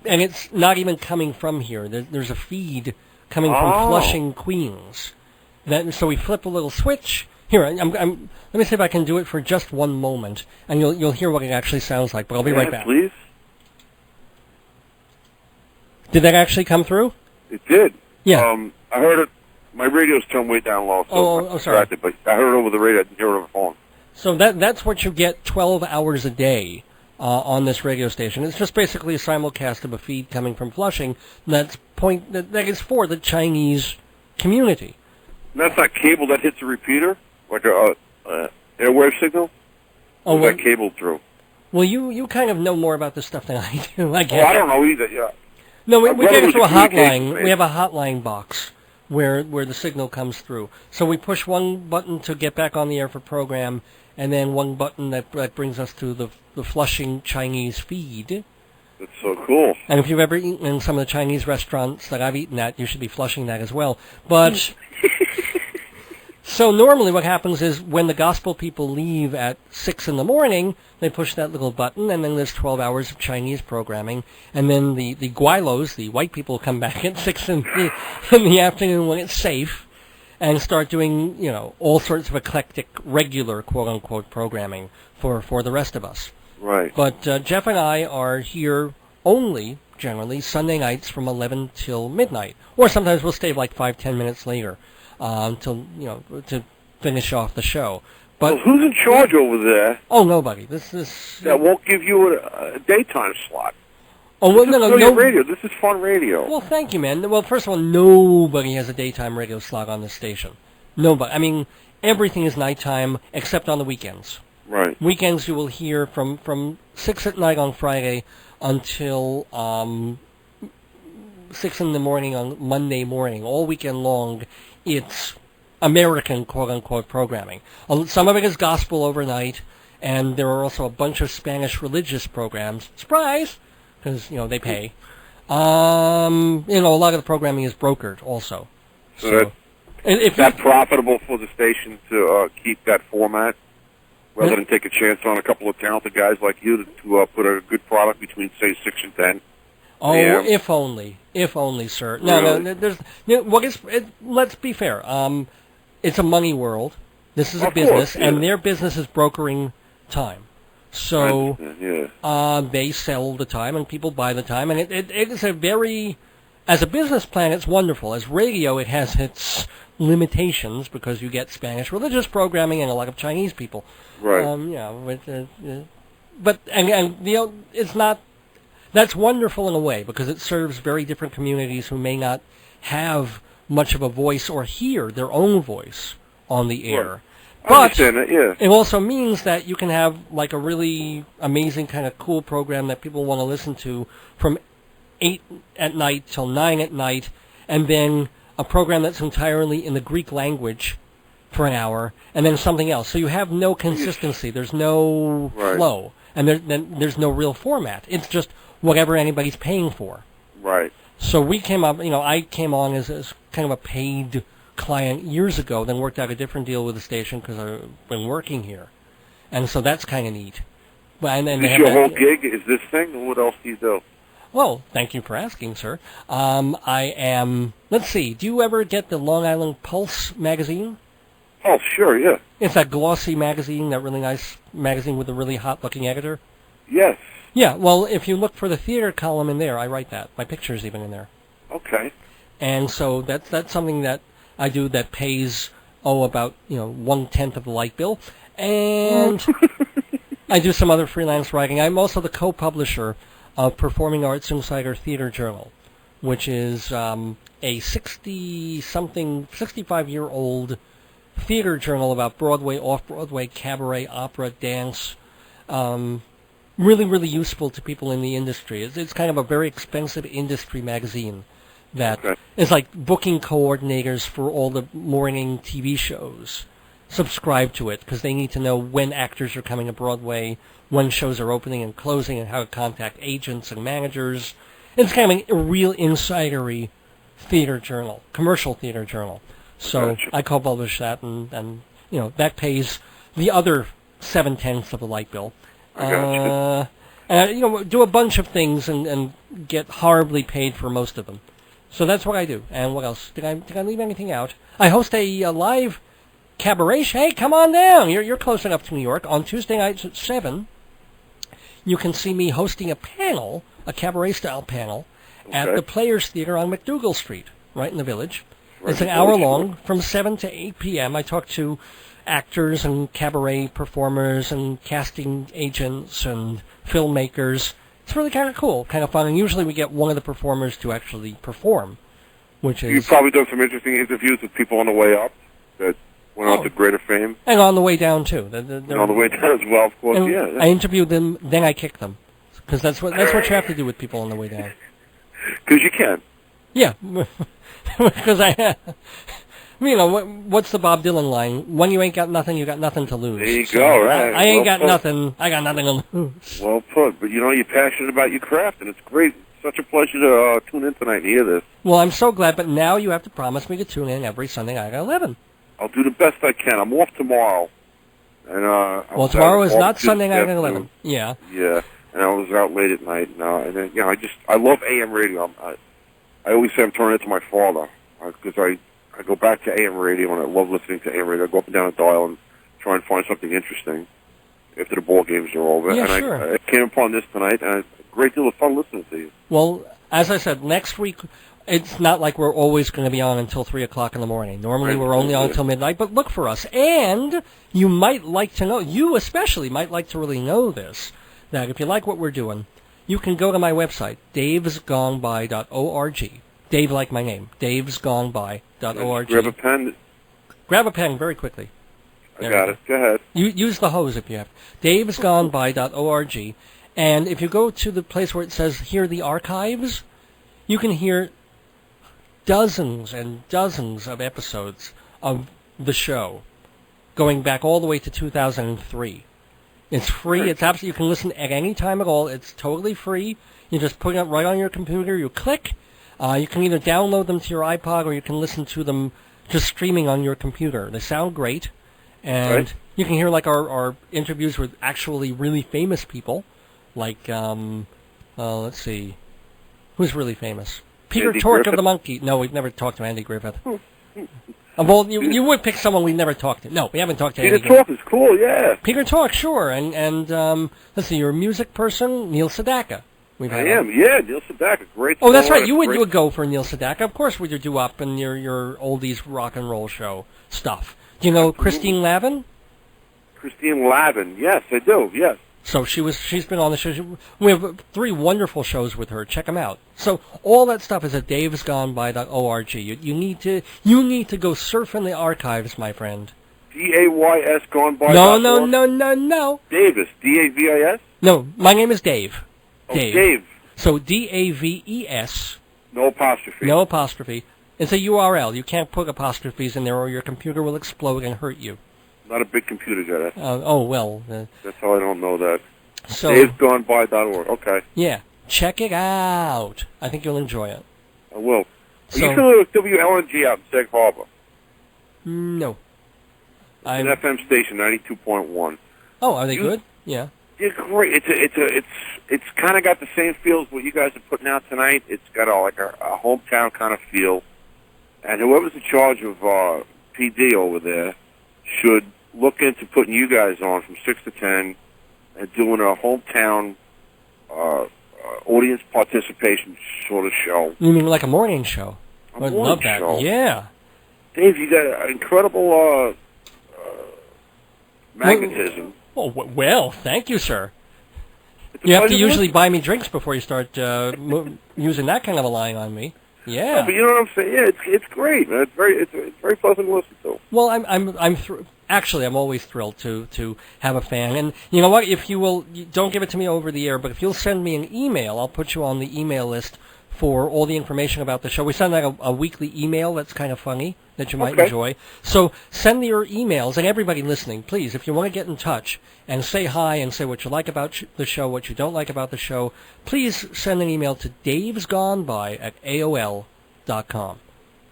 it's not even coming from here. There's a feed coming from Flushing, Queens. So we flip a little switch. Here, let me see if I can do it for just one moment, and you'll hear what it actually sounds like, but I'll be right back. Please. Did that actually come through? It did. Yeah. I heard it. My radio's turned way down low, so I'm sorry. But I heard it over the radio. I didn't hear it over the phone. So that's what you get 12 hours a day on this radio station. It's just basically a simulcast of a feed coming from Flushing that is for the Chinese community. And that's not cable that hits a repeater? Like a airwave signal? Or is that cabled through? Well, you kind of know more about this stuff than I do, I guess. Oh, I don't know either, yeah. No, we get it through a hotline. We have a hotline box where the signal comes through. So we push one button to get back on the air for program, and then one button that brings us to the Flushing Chinese feed. That's so cool. And if you've ever eaten in some of the Chinese restaurants that I've eaten at, you should be flushing that as well. But so normally what happens is when the gospel people leave at 6 in the morning, they push that little button, and then there's 12 hours of Chinese programming. And then the guilos, the white people, come back at 6 in the afternoon when it's safe. and start doing, all sorts of eclectic, regular, quote-unquote, programming for the rest of us. Right. But Jeff and I are here only, generally, Sunday nights from 11 till midnight. Or sometimes we'll stay like 5-10 minutes later until, to finish off the show. But well, who's in charge over there? Oh, nobody. This is... That won't give you a daytime slot. Oh, well, no. Radio. This is fun radio. Well, thank you, man. Well, first of all, nobody has a daytime radio slot on this station. Nobody. I mean, everything is nighttime except on the weekends. Right. Weekends you will hear from 6 at night on Friday until 6 in the morning on Monday morning. All weekend long, it's American, quote-unquote, programming. Some of it is gospel overnight, and there are also a bunch of Spanish religious programs. Surprise! Because, they pay. A lot of the programming is brokered also. So is that profitable for the station to keep that format, rather than take a chance on a couple of talented guys like you to put a good product between, say, 6 and 10? Oh, if only, sir. Really? No, let's be fair. It's a money world. This is a business, and their business is brokering time. So they sell the time, and people buy the time, and it is a very, as a business plan, it's wonderful. As radio, it has its limitations because you get Spanish religious programming and a lot of Chinese people. Right. But it's not. That's wonderful in a way because it serves very different communities who may not have much of a voice or hear their own voice on the air. Right. But it also means that you can have like a really amazing kind of cool program that people want to listen to from 8 at night till 9 at night, and then a program that's entirely in the Greek language for an hour, and then something else. So you have no consistency. There's no flow, and there's no real format. It's just whatever anybody's paying for. Right. So we came up, I came on as kind of a paid client years ago, then worked out a different deal with the station because I've been working here. And so that's kind of neat. And then is your whole gig is this thing, or what else do you do? Well, thank you for asking, sir. I am, let's see, do you ever get the Long Island Pulse magazine? Oh, sure, yeah. It's that glossy magazine, that really nice magazine with a really hot-looking editor? Yes. Yeah, well, if you look for the theater column in there, I write that. My picture's even in there. Okay. And so that's something that I do that pays, about, 1/10 of the light bill. And I do some other freelance writing. I'm also the co-publisher of Performing Arts Insider Theater Journal, which is a 65-year-old theater journal about Broadway, off-Broadway, cabaret, opera, dance. Really, really useful to people in the industry. It's kind of a very expensive industry magazine that is like booking coordinators for all the morning TV shows subscribe to it because they need to know when actors are coming to Broadway, when shows are opening and closing, and how to contact agents and managers. It's kind of a real insidery theater journal, commercial theater journal. So I co-publish that, and that pays the other 7/10 of the light bill. And do a bunch of things and get horribly paid for most of them. So that's what I do. And what else? Did I leave anything out? I host a live cabaret. Hey, come on down. You're close enough to New York. On Tuesday nights at 7, you can see me hosting a panel, a cabaret-style panel, at the Players Theater on McDougal Street, right in the Village. It's an hour long, from 7 to 8 p.m. I talk to actors and cabaret performers and casting agents and filmmakers. It's really kind of cool, kind of fun. And usually we get one of the performers to actually perform, which is... You've probably done some interesting interviews with people on the way up that went on to greater fame. And on the way down, too. And on the way down as well, of course, yeah. I interviewed them, then I kick them. Because that's what you have to do with people on the way down. Because you can. Yeah. Because what's the Bob Dylan line? When you ain't got nothing, you got nothing to lose. There you go, right. I ain't got nothing. I got nothing to lose. Well put. But, you're passionate about your craft, and it's great. It's such a pleasure to tune in tonight and hear this. Well, I'm so glad, but now you have to promise me to tune in every Sunday night at 11. I'll do the best I can. I'm off tomorrow. And tomorrow is not Sunday night at 11. Yeah. Yeah. And I was out late at night. And then, I love AM radio. I always say I'm turning it to my father because I I go back to AM radio, and I love listening to AM radio. I go up and down a dial and try and find something interesting after the ball games are over. Yeah, and sure. I came upon this tonight, and it's a great deal of fun listening to you. Well, as I said, next week, it's not like we're always going to be on until 3 o'clock in the morning. Normally, we're only on until midnight, but look for us. And you might like to know, you especially might like to really know this, that if you like what we're doing, you can go to my website, davesgoneby.org. Dave, like my name, davesgoneby.org. Grab a pen. Grab a pen very quickly. I got it. Go ahead. Use the hose if you have. davesgoneby.org. And if you go to the place where it says Hear the Archives, you can hear dozens and dozens of episodes of the show, going back all the way to 2003. It's free. It's absolutely, you can listen at any time at all. It's totally free. You just put it up right on your computer. You click. You can either download them to your iPod or you can listen to them just streaming on your computer. They sound great. And you can hear like our interviews with actually really famous people. Like, let's see. Who's really famous? Peter Andy Tork Griffith? of the Monkey. No, we've never talked to Andy Griffith. Well, you would pick someone we've never talked to. No, we haven't talked to Andy Peter Tork is cool, yeah. Peter Tork, sure. And let's see, you're a music person, Neil Sedaka. I am, yeah. Neil Sedaka, great. Oh, that's right. You would go for Neil Sedaka, of course, with your doo-wop and your oldies rock and roll show stuff. Do you know Christine Lavin? Christine Lavin, yes, I do, yes. So she's been on the show. We have 3 wonderful shows with her. Check them out. So all that stuff is at davesgoneby.org. You need to go surf in the archives, my friend. DAYS gone by. No. Davis, DAVIS. No, my name is Dave. Oh, Dave. So DAVES. No apostrophe. No apostrophe. It's a URL. You can't put apostrophes in there, or your computer will explode and hurt you. Not a big computer guy. That's how I don't know that. So, DavesGoneBy.org. Okay. Yeah, check it out. I think you'll enjoy it. I will. So, Are you familiar with WLNG out in Sag Harbor? No. It's an FM station, 92.1. Oh, are they good? Yeah. They're great. It's kind of got the same feel as what you guys are putting out tonight. It's got a hometown kind of feel, and whoever's in charge of PD over there should look into putting you guys on from 6 to 10 and doing a hometown audience participation sort of show. You mean like a morning show? I love that. Show. Yeah. Dave, you got an incredible magnetism. Well, thank you, sir. You have to usually buy me drinks before you start using that kind of a line on me. Yeah. No, but you know what I'm saying? Yeah, it's great, man. It's very pleasant to listen to. Well, actually, I'm always thrilled to have a fan. And you know what? If you will, don't give it to me over the air, but if you'll send me an email, I'll put you on the email list for all the information about the show. We send out a weekly email that's kind of funny that you might enjoy. So send your emails, and everybody listening, please, if you want to get in touch and say hi and say what you like about the show, what you don't like about the show, please send an email to davesgoneby@aol.com.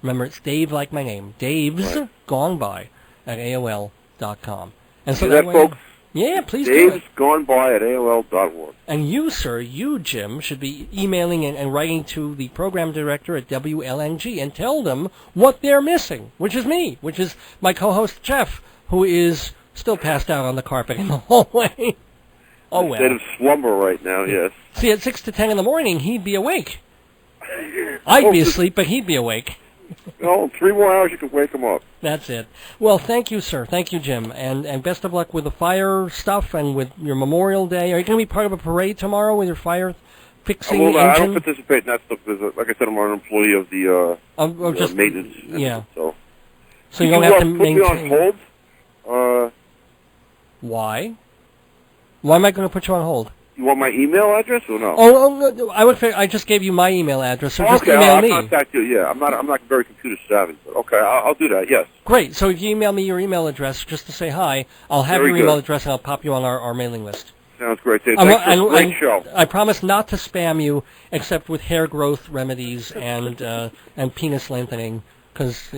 Remember, it's Dave like my name, davesgoneby@aol.com. And so that way, folks? Yeah, please do it. davesgoneby@aol.org. And you, sir, Jim, should be emailing and writing to the program director at WLNG and tell them what they're missing, which is me, which is my co-host Jeff, who is still passed out on the carpet in the hallway. Oh, well. Instead of slumber right now, yes. See, at 6 to 10 in the morning, he'd be awake. I'd be asleep, but he'd be awake. No, 3 more hours, you can wake him up. That's it. Well, thank you, sir. Thank you, Jim. And best of luck with the fire stuff and with your Memorial Day. Are you going to be part of a parade tomorrow with your fire fixing engine? I don't participate in that stuff because, like I said, I'm an employee of the maintenance. Yeah. So you don't have to maintain. Put me on hold? Why? Why am I going to put you on hold? You want my email address or no? No, I just gave you my email address, so just okay, email me. I'll contact you. Yeah, I'm not very computer savvy, but okay, I'll do that. Yes. Great. So if you email me your email address just to say hi, I'll have your email address and I'll pop you on our mailing list. Sounds great. Thanks for a great show. I promise not to spam you except with hair growth remedies and penis lengthening. Because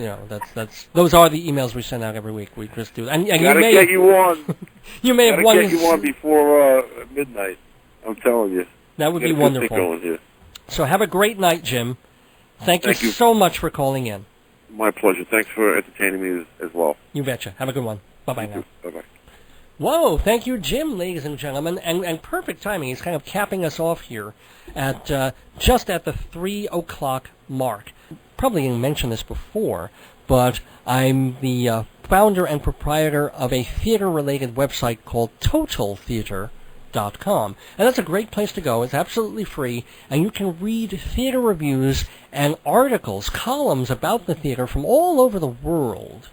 those are the emails we send out every week. We just do, and gotta get you on. You may have one. Get you on before midnight. I'm telling you. That would be wonderful. So have a great night, Jim. Thank you so much for calling in. My pleasure. Thanks for entertaining me as well. You betcha. Have a good one. Bye-bye now. Bye-bye. Whoa, thank you, Jim, ladies and gentlemen. And perfect timing. He's kind of capping us off here at just at the 3 o'clock mark. Probably didn't mention this before, but I'm the founder and proprietor of a theater-related website called TotalTheater.com. And that's a great place to go. It's absolutely free, and you can read theater reviews and articles, columns about the theater from all over the world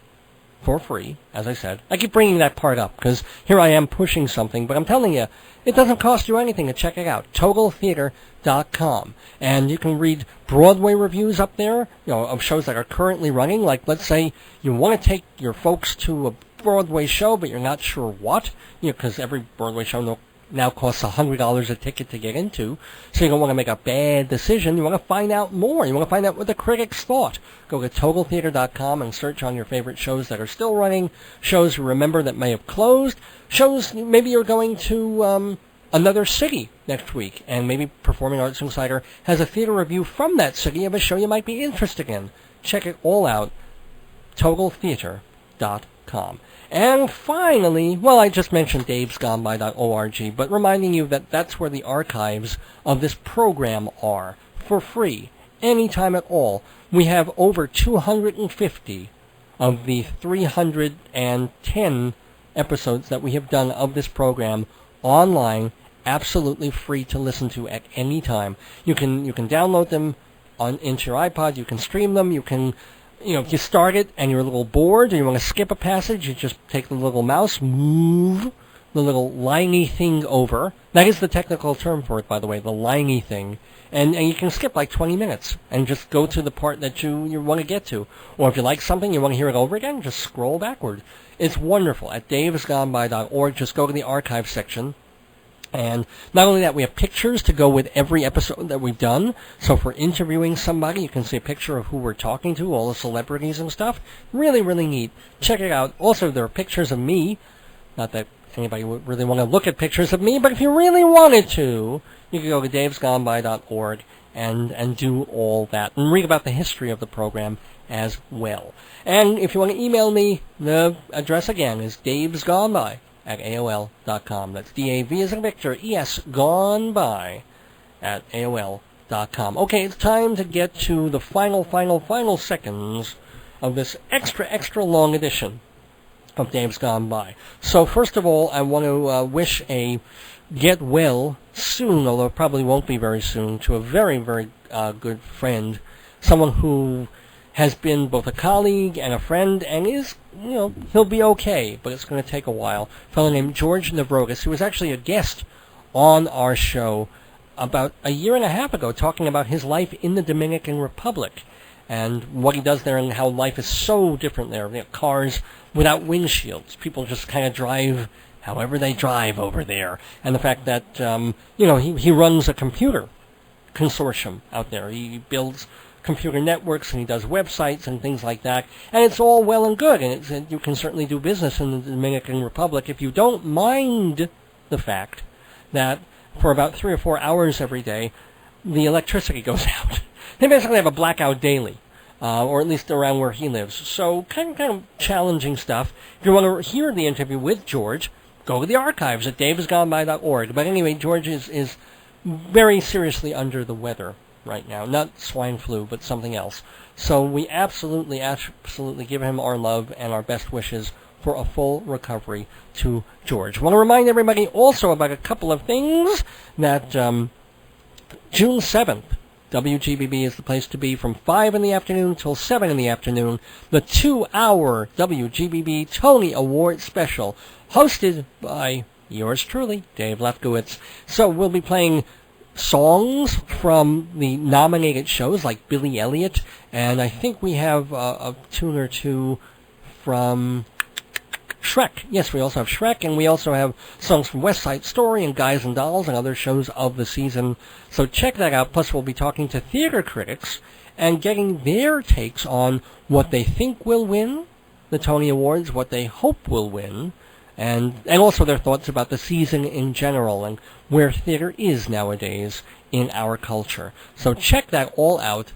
for free, as I said. I keep bringing that part up, because here I am pushing something, but I'm telling you, it doesn't cost you anything to check it out. TotalTheater.com. And you can read Broadway reviews up there, of shows that are currently running. Like, let's say you want to take your folks to a Broadway show, but you're not sure what, because every Broadway show now costs $100 a ticket to get into, so you don't want to make a bad decision. You want to find out more. You want to find out what the critics thought. Go to TotalTheater.com and search on your favorite shows that are still running, shows you remember that may have closed, shows maybe you're going to another city next week, and maybe Performing Arts Insider has a theater review from that city of a show you might be interested in. Check it all out, TotalTheater.com. And finally, well, I just mentioned davesgoneby.org, but reminding you that that's where the archives of this program are, for free, anytime at all. We have over 250 of the 310 episodes that we have done of this program online, absolutely free to listen to at any time. You can download them into your iPod, you can stream them, you can... if you start it and you're a little bored or you want to skip a passage, you just take the little mouse, move the little liney thing over. That is the technical term for it, by the way, the liney thing. And you can skip like 20 minutes and just go to the part that you want to get to. Or if you like something, you want to hear it over again, just scroll backward. It's wonderful. At davesgoneby.org, just go to the archive section. And not only that, we have pictures to go with every episode that we've done. So if we're interviewing somebody, you can see a picture of who we're talking to, all the celebrities and stuff. Really, really neat. Check it out. Also, there are pictures of me. Not that anybody would really want to look at pictures of me, but if you really wanted to, you can go to davesgoneby.org and do all that. And read about the history of the program as well. And if you want to email me, the address again is davesgoneby@AOL.com. That's D-A-V as in Victor, E-S, gone by at AOL.com. Okay, it's time to get to the final seconds of this extra long edition of Dave's Gone By. So first of all, I want to wish a get well soon, although it probably won't be very soon, to a very, very good friend, someone who has been both a colleague and a friend, and is, he'll be okay, but it's going to take a while. A fellow named George Navrogas, who was actually a guest on our show about a year and a half ago, talking about his life in the Dominican Republic, and what he does there, and how life is so different there. Cars without windshields. People just kind of drive however they drive over there. And the fact that, he runs a computer consortium out there. He builds computer networks, and he does websites and things like that. And it's all well and good, and you can certainly do business in the Dominican Republic if you don't mind the fact that for about 3 or 4 hours every day, the electricity goes out. They basically have a blackout daily, or at least around where he lives. So kind of challenging stuff. If you want to hear the interview with George, go to the archives at davesgoneby.org. But anyway, George is very seriously under the weather right now. Not swine flu, but something else. So we absolutely give him our love and our best wishes for a full recovery to George. I want to remind everybody also about a couple of things, that June 7th, WGBB is the place to be from 5 in the afternoon till 7 in the afternoon. The 2-hour WGBB Tony Award special, hosted by yours truly, Dave Lefkowitz. So we'll be playing songs from the nominated shows like Billy Elliot, and I think we have a tune or two from Shrek. Yes, we also have Shrek, and we also have songs from West Side Story and Guys and Dolls and other shows of the season. So check that out. Plus, we'll be talking to theater critics and getting their takes on what they think will win the Tony Awards, what they hope will win, and also their thoughts about the season in general and where theater is nowadays in our culture. So check that all out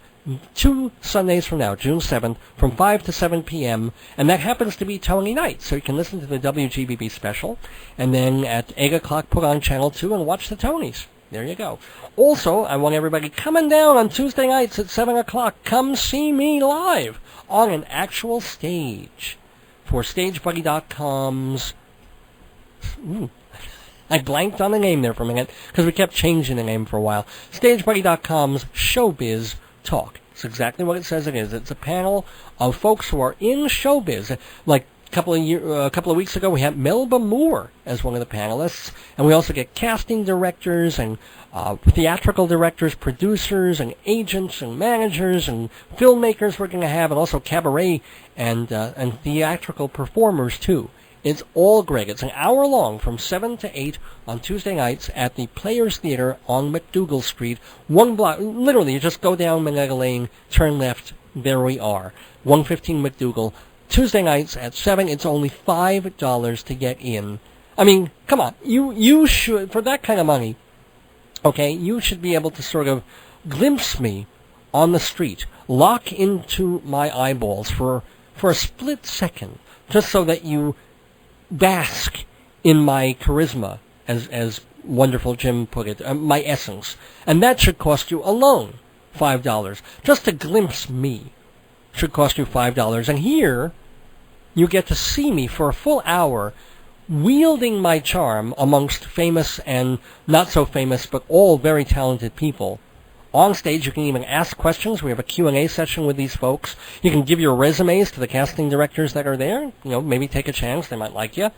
2 Sundays from now, June 7th, from 5 to 7 p.m., and that happens to be Tony night, so you can listen to the WGBB special, and then at 8 o'clock put on Channel 2 and watch the Tonys. There you go. Also, I want everybody coming down on Tuesday nights at 7 o'clock. Come see me live on an actual stage for StageBuddy.com's... I blanked on the name there for a minute because we kept changing the name for a while. StageBuddy.com's Showbiz Talk. It's exactly what it says it is. It's a panel of folks who are in showbiz. Like a couple of weeks ago, we had Melba Moore as one of the panelists, and we also get casting directors and theatrical directors, producers, and agents and managers and filmmakers we're going to have, and also cabaret and theatrical performers too. It's all great. It's an hour long from 7 to 8 on Tuesday nights at the Players Theater on McDougal Street. 1 block, literally, you just go down Monega Lane, turn left, there we are. 115 McDougal. Tuesday nights at 7, it's only $5 to get in. I mean, come on, you should, for that kind of money, okay, you should be able to sort of glimpse me on the street, lock into my eyeballs for a split second, just so that you bask in my charisma, as wonderful Jim put it, my essence. And that should cost you alone $5. Just to glimpse me should cost you $5. And here, you get to see me for a full hour wielding my charm amongst famous and not so famous, but all very talented people. On stage, you can even ask questions. We have a Q&A session with these folks. You can give your resumes to the casting directors that are there. You know, maybe take a chance. They might like you.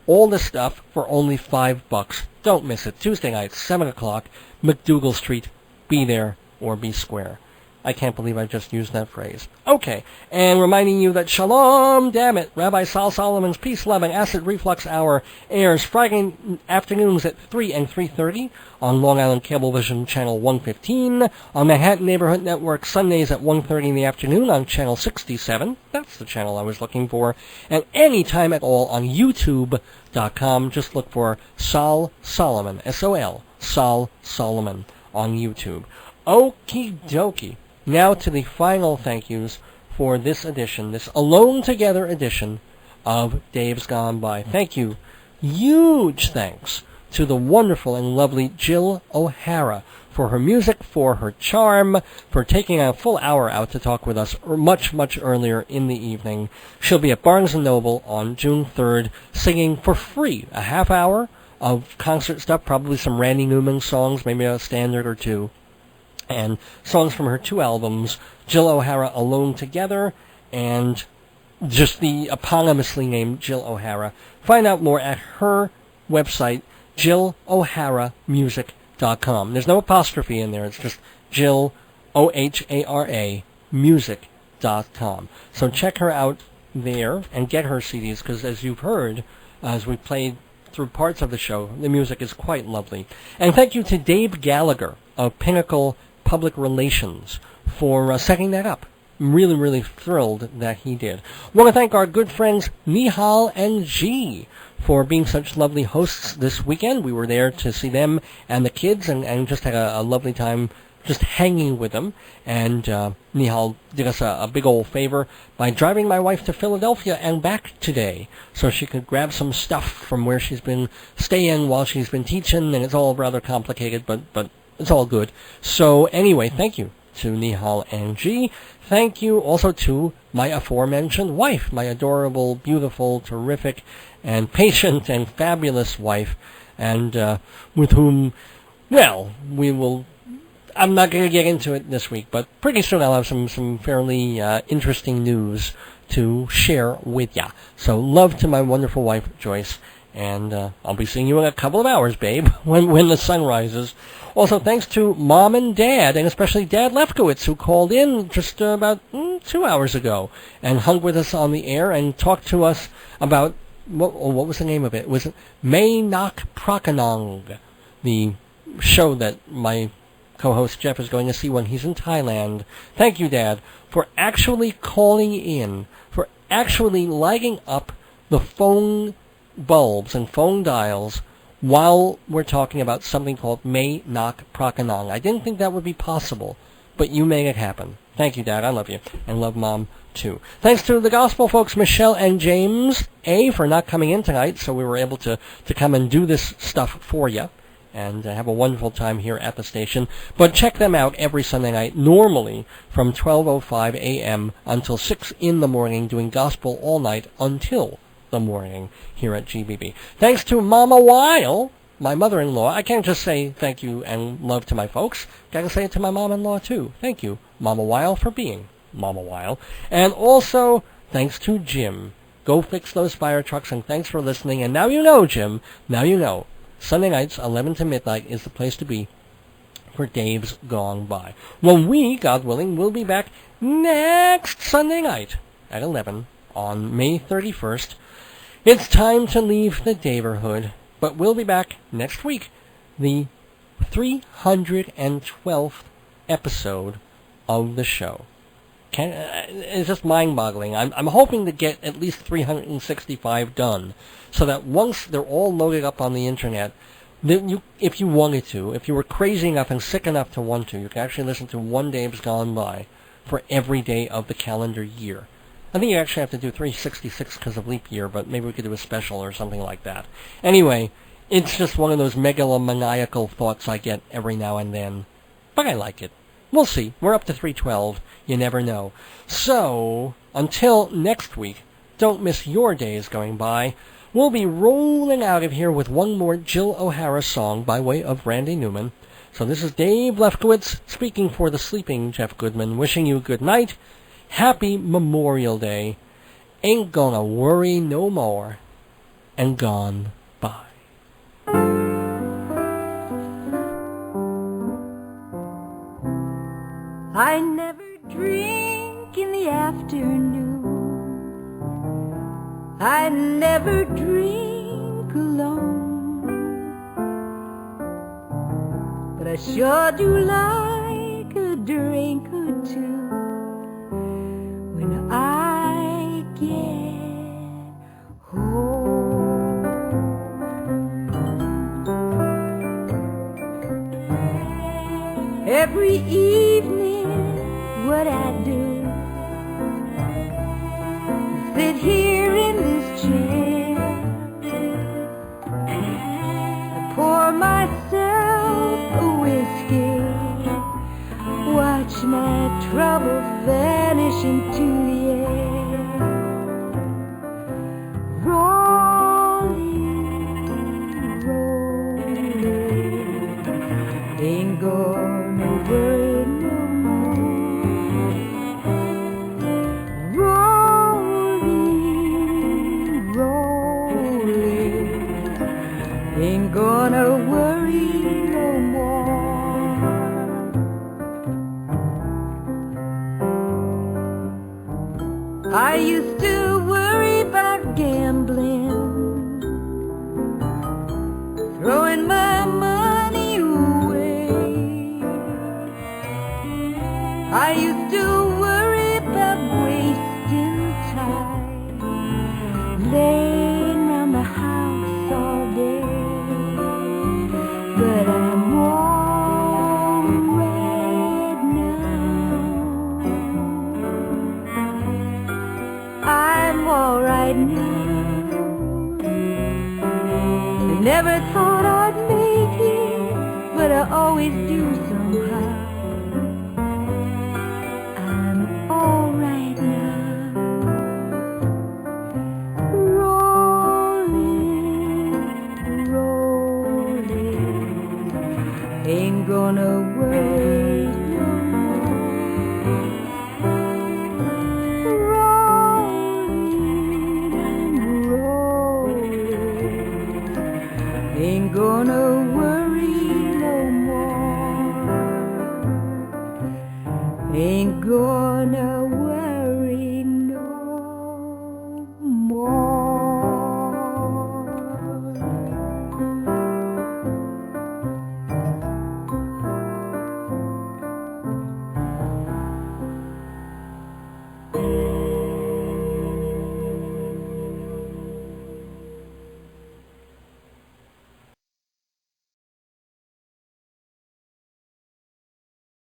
All this stuff for only $5. Don't miss it. Tuesday night, 7 o'clock, McDougal Street. Be there or be square. I can't believe I just used that phrase. Okay, and reminding you that Shalom, damn it, Rabbi Sal Solomon's Peace-Loving Acid Reflux Hour airs Friday afternoons at 3 and 3:30 on Long Island Cablevision Channel 115, on Manhattan Neighborhood Network Sundays at 1:30 in the afternoon on Channel 67. That's the channel I was looking for. And any time at all on YouTube.com. Just look for Sal Solomon, S-O-L, Sal Solomon on YouTube. Okie dokie. Now to the final thank yous for this edition, this Alone Together edition of Dave's Gone By. Thank you. Huge thanks to the wonderful and lovely Jill O'Hara for her music, for her charm, for taking a full hour out to talk with us much, much earlier in the evening. She'll be at Barnes & Noble on June 3rd singing for free a half hour of concert stuff, probably some Randy Newman songs, maybe a standard or two, and songs from her 2 albums, Jill O'Hara Alone Together, and just the eponymously named Jill O'Hara. Find out more at her website, JillO'HaraMusic.com. There's no apostrophe in there, it's just Jill, O-H-A-R-A, music.com. So check her out there and get her CDs, because as you've heard, as we played through parts of the show, the music is quite lovely. And thank you to Dave Gallagher of Pinnacle Public Relations for setting that up. I'm really, really thrilled that he did. I want to thank our good friends Nihal and G for being such lovely hosts this weekend. We were there to see them and the kids and just had a lovely time just hanging with them. And Nihal did us a big old favor by driving my wife to Philadelphia and back today so she could grab some stuff from where she's been staying while she's been teaching, and it's all rather complicated, but it's all good. So anyway, thank you to Nihal and G. Thank you also to my aforementioned wife, my adorable, beautiful, terrific, and patient and fabulous wife, and with whom, well, we will... I'm not going to get into it this week, but pretty soon I'll have some fairly interesting news to share with ya. So love to my wonderful wife, Joyce, and I'll be seeing you in a couple of hours, babe, when the sun rises. Also, thanks to Mom and Dad, and especially Dad Lefkowitz, who called in just about 2 hours ago and hung with us on the air and talked to us about, what was the name of it? It was Mae Nak Prakanong, the show that my co-host Jeff is going to see when he's in Thailand. Thank you, Dad, for actually calling in, for actually lighting up the phone bulbs and phone dials while we're talking about something called Mae Nak Prakanong. I didn't think that would be possible, but you made it happen. Thank you, Dad. I love you. And love Mom, too. Thanks to the gospel folks, Michelle and James A., for not coming in tonight, so we were able to come and do this stuff for you and have a wonderful time here at the station. But check them out every Sunday night, normally from 12:05 a.m. until 6 in the morning, doing gospel all night until the morning here at GBB. Thanks to Mama Weil, my mother-in-law. I can't just say thank you and love to my folks. Gotta say it to my mom-in-law, too. Thank you, Mama Weil, for being Mama Weil. And also, thanks to Jim. Go fix those fire trucks, and thanks for listening. And now you know, Jim, now you know. Sunday nights, 11 to midnight, is the place to be for Dave's Gone By. Well, we, God willing, will be back next Sunday night at 11 on May 31st. It's time to leave the Daverhood, but we'll be back next week, the 312th episode of the show. It's just mind-boggling. I'm hoping to get at least 365 done, so that once they're all loaded up on the internet, then if you wanted to, if you were crazy enough and sick enough to want to, you can actually listen to one Dave's Gone By for every day of the calendar year. I think you actually have to do 366 because of leap year, but maybe we could do a special or something like that. Anyway, it's just one of those megalomaniacal thoughts I get every now and then, but I like it. We'll see. We're up to 312. You never know. So, until next week, don't miss your days going by. We'll be rolling out of here with one more Jill O'Hara song by way of Randy Newman. So this is Dave Lefkowitz speaking for the sleeping Jeff Goodman, wishing you good night. Happy Memorial Day. Ain't gonna worry no more. And gone by. I never drink in the afternoon. I never drink alone. But I sure do like a drink or two when I get home. Every evening what I do, sit here in this chair, I pour myself a whiskey, watch my trouble vanish into the air, rolling, rolling, ain't gonna worry no more. Rolling, rolling, ain't gonna worry no more. I used to worry about gambling, throwing my money away. I used to worry about wasting time, laying round the house all day. But I'm all right now. I'm all right now. I never thought I'd make it, but I always do somehow.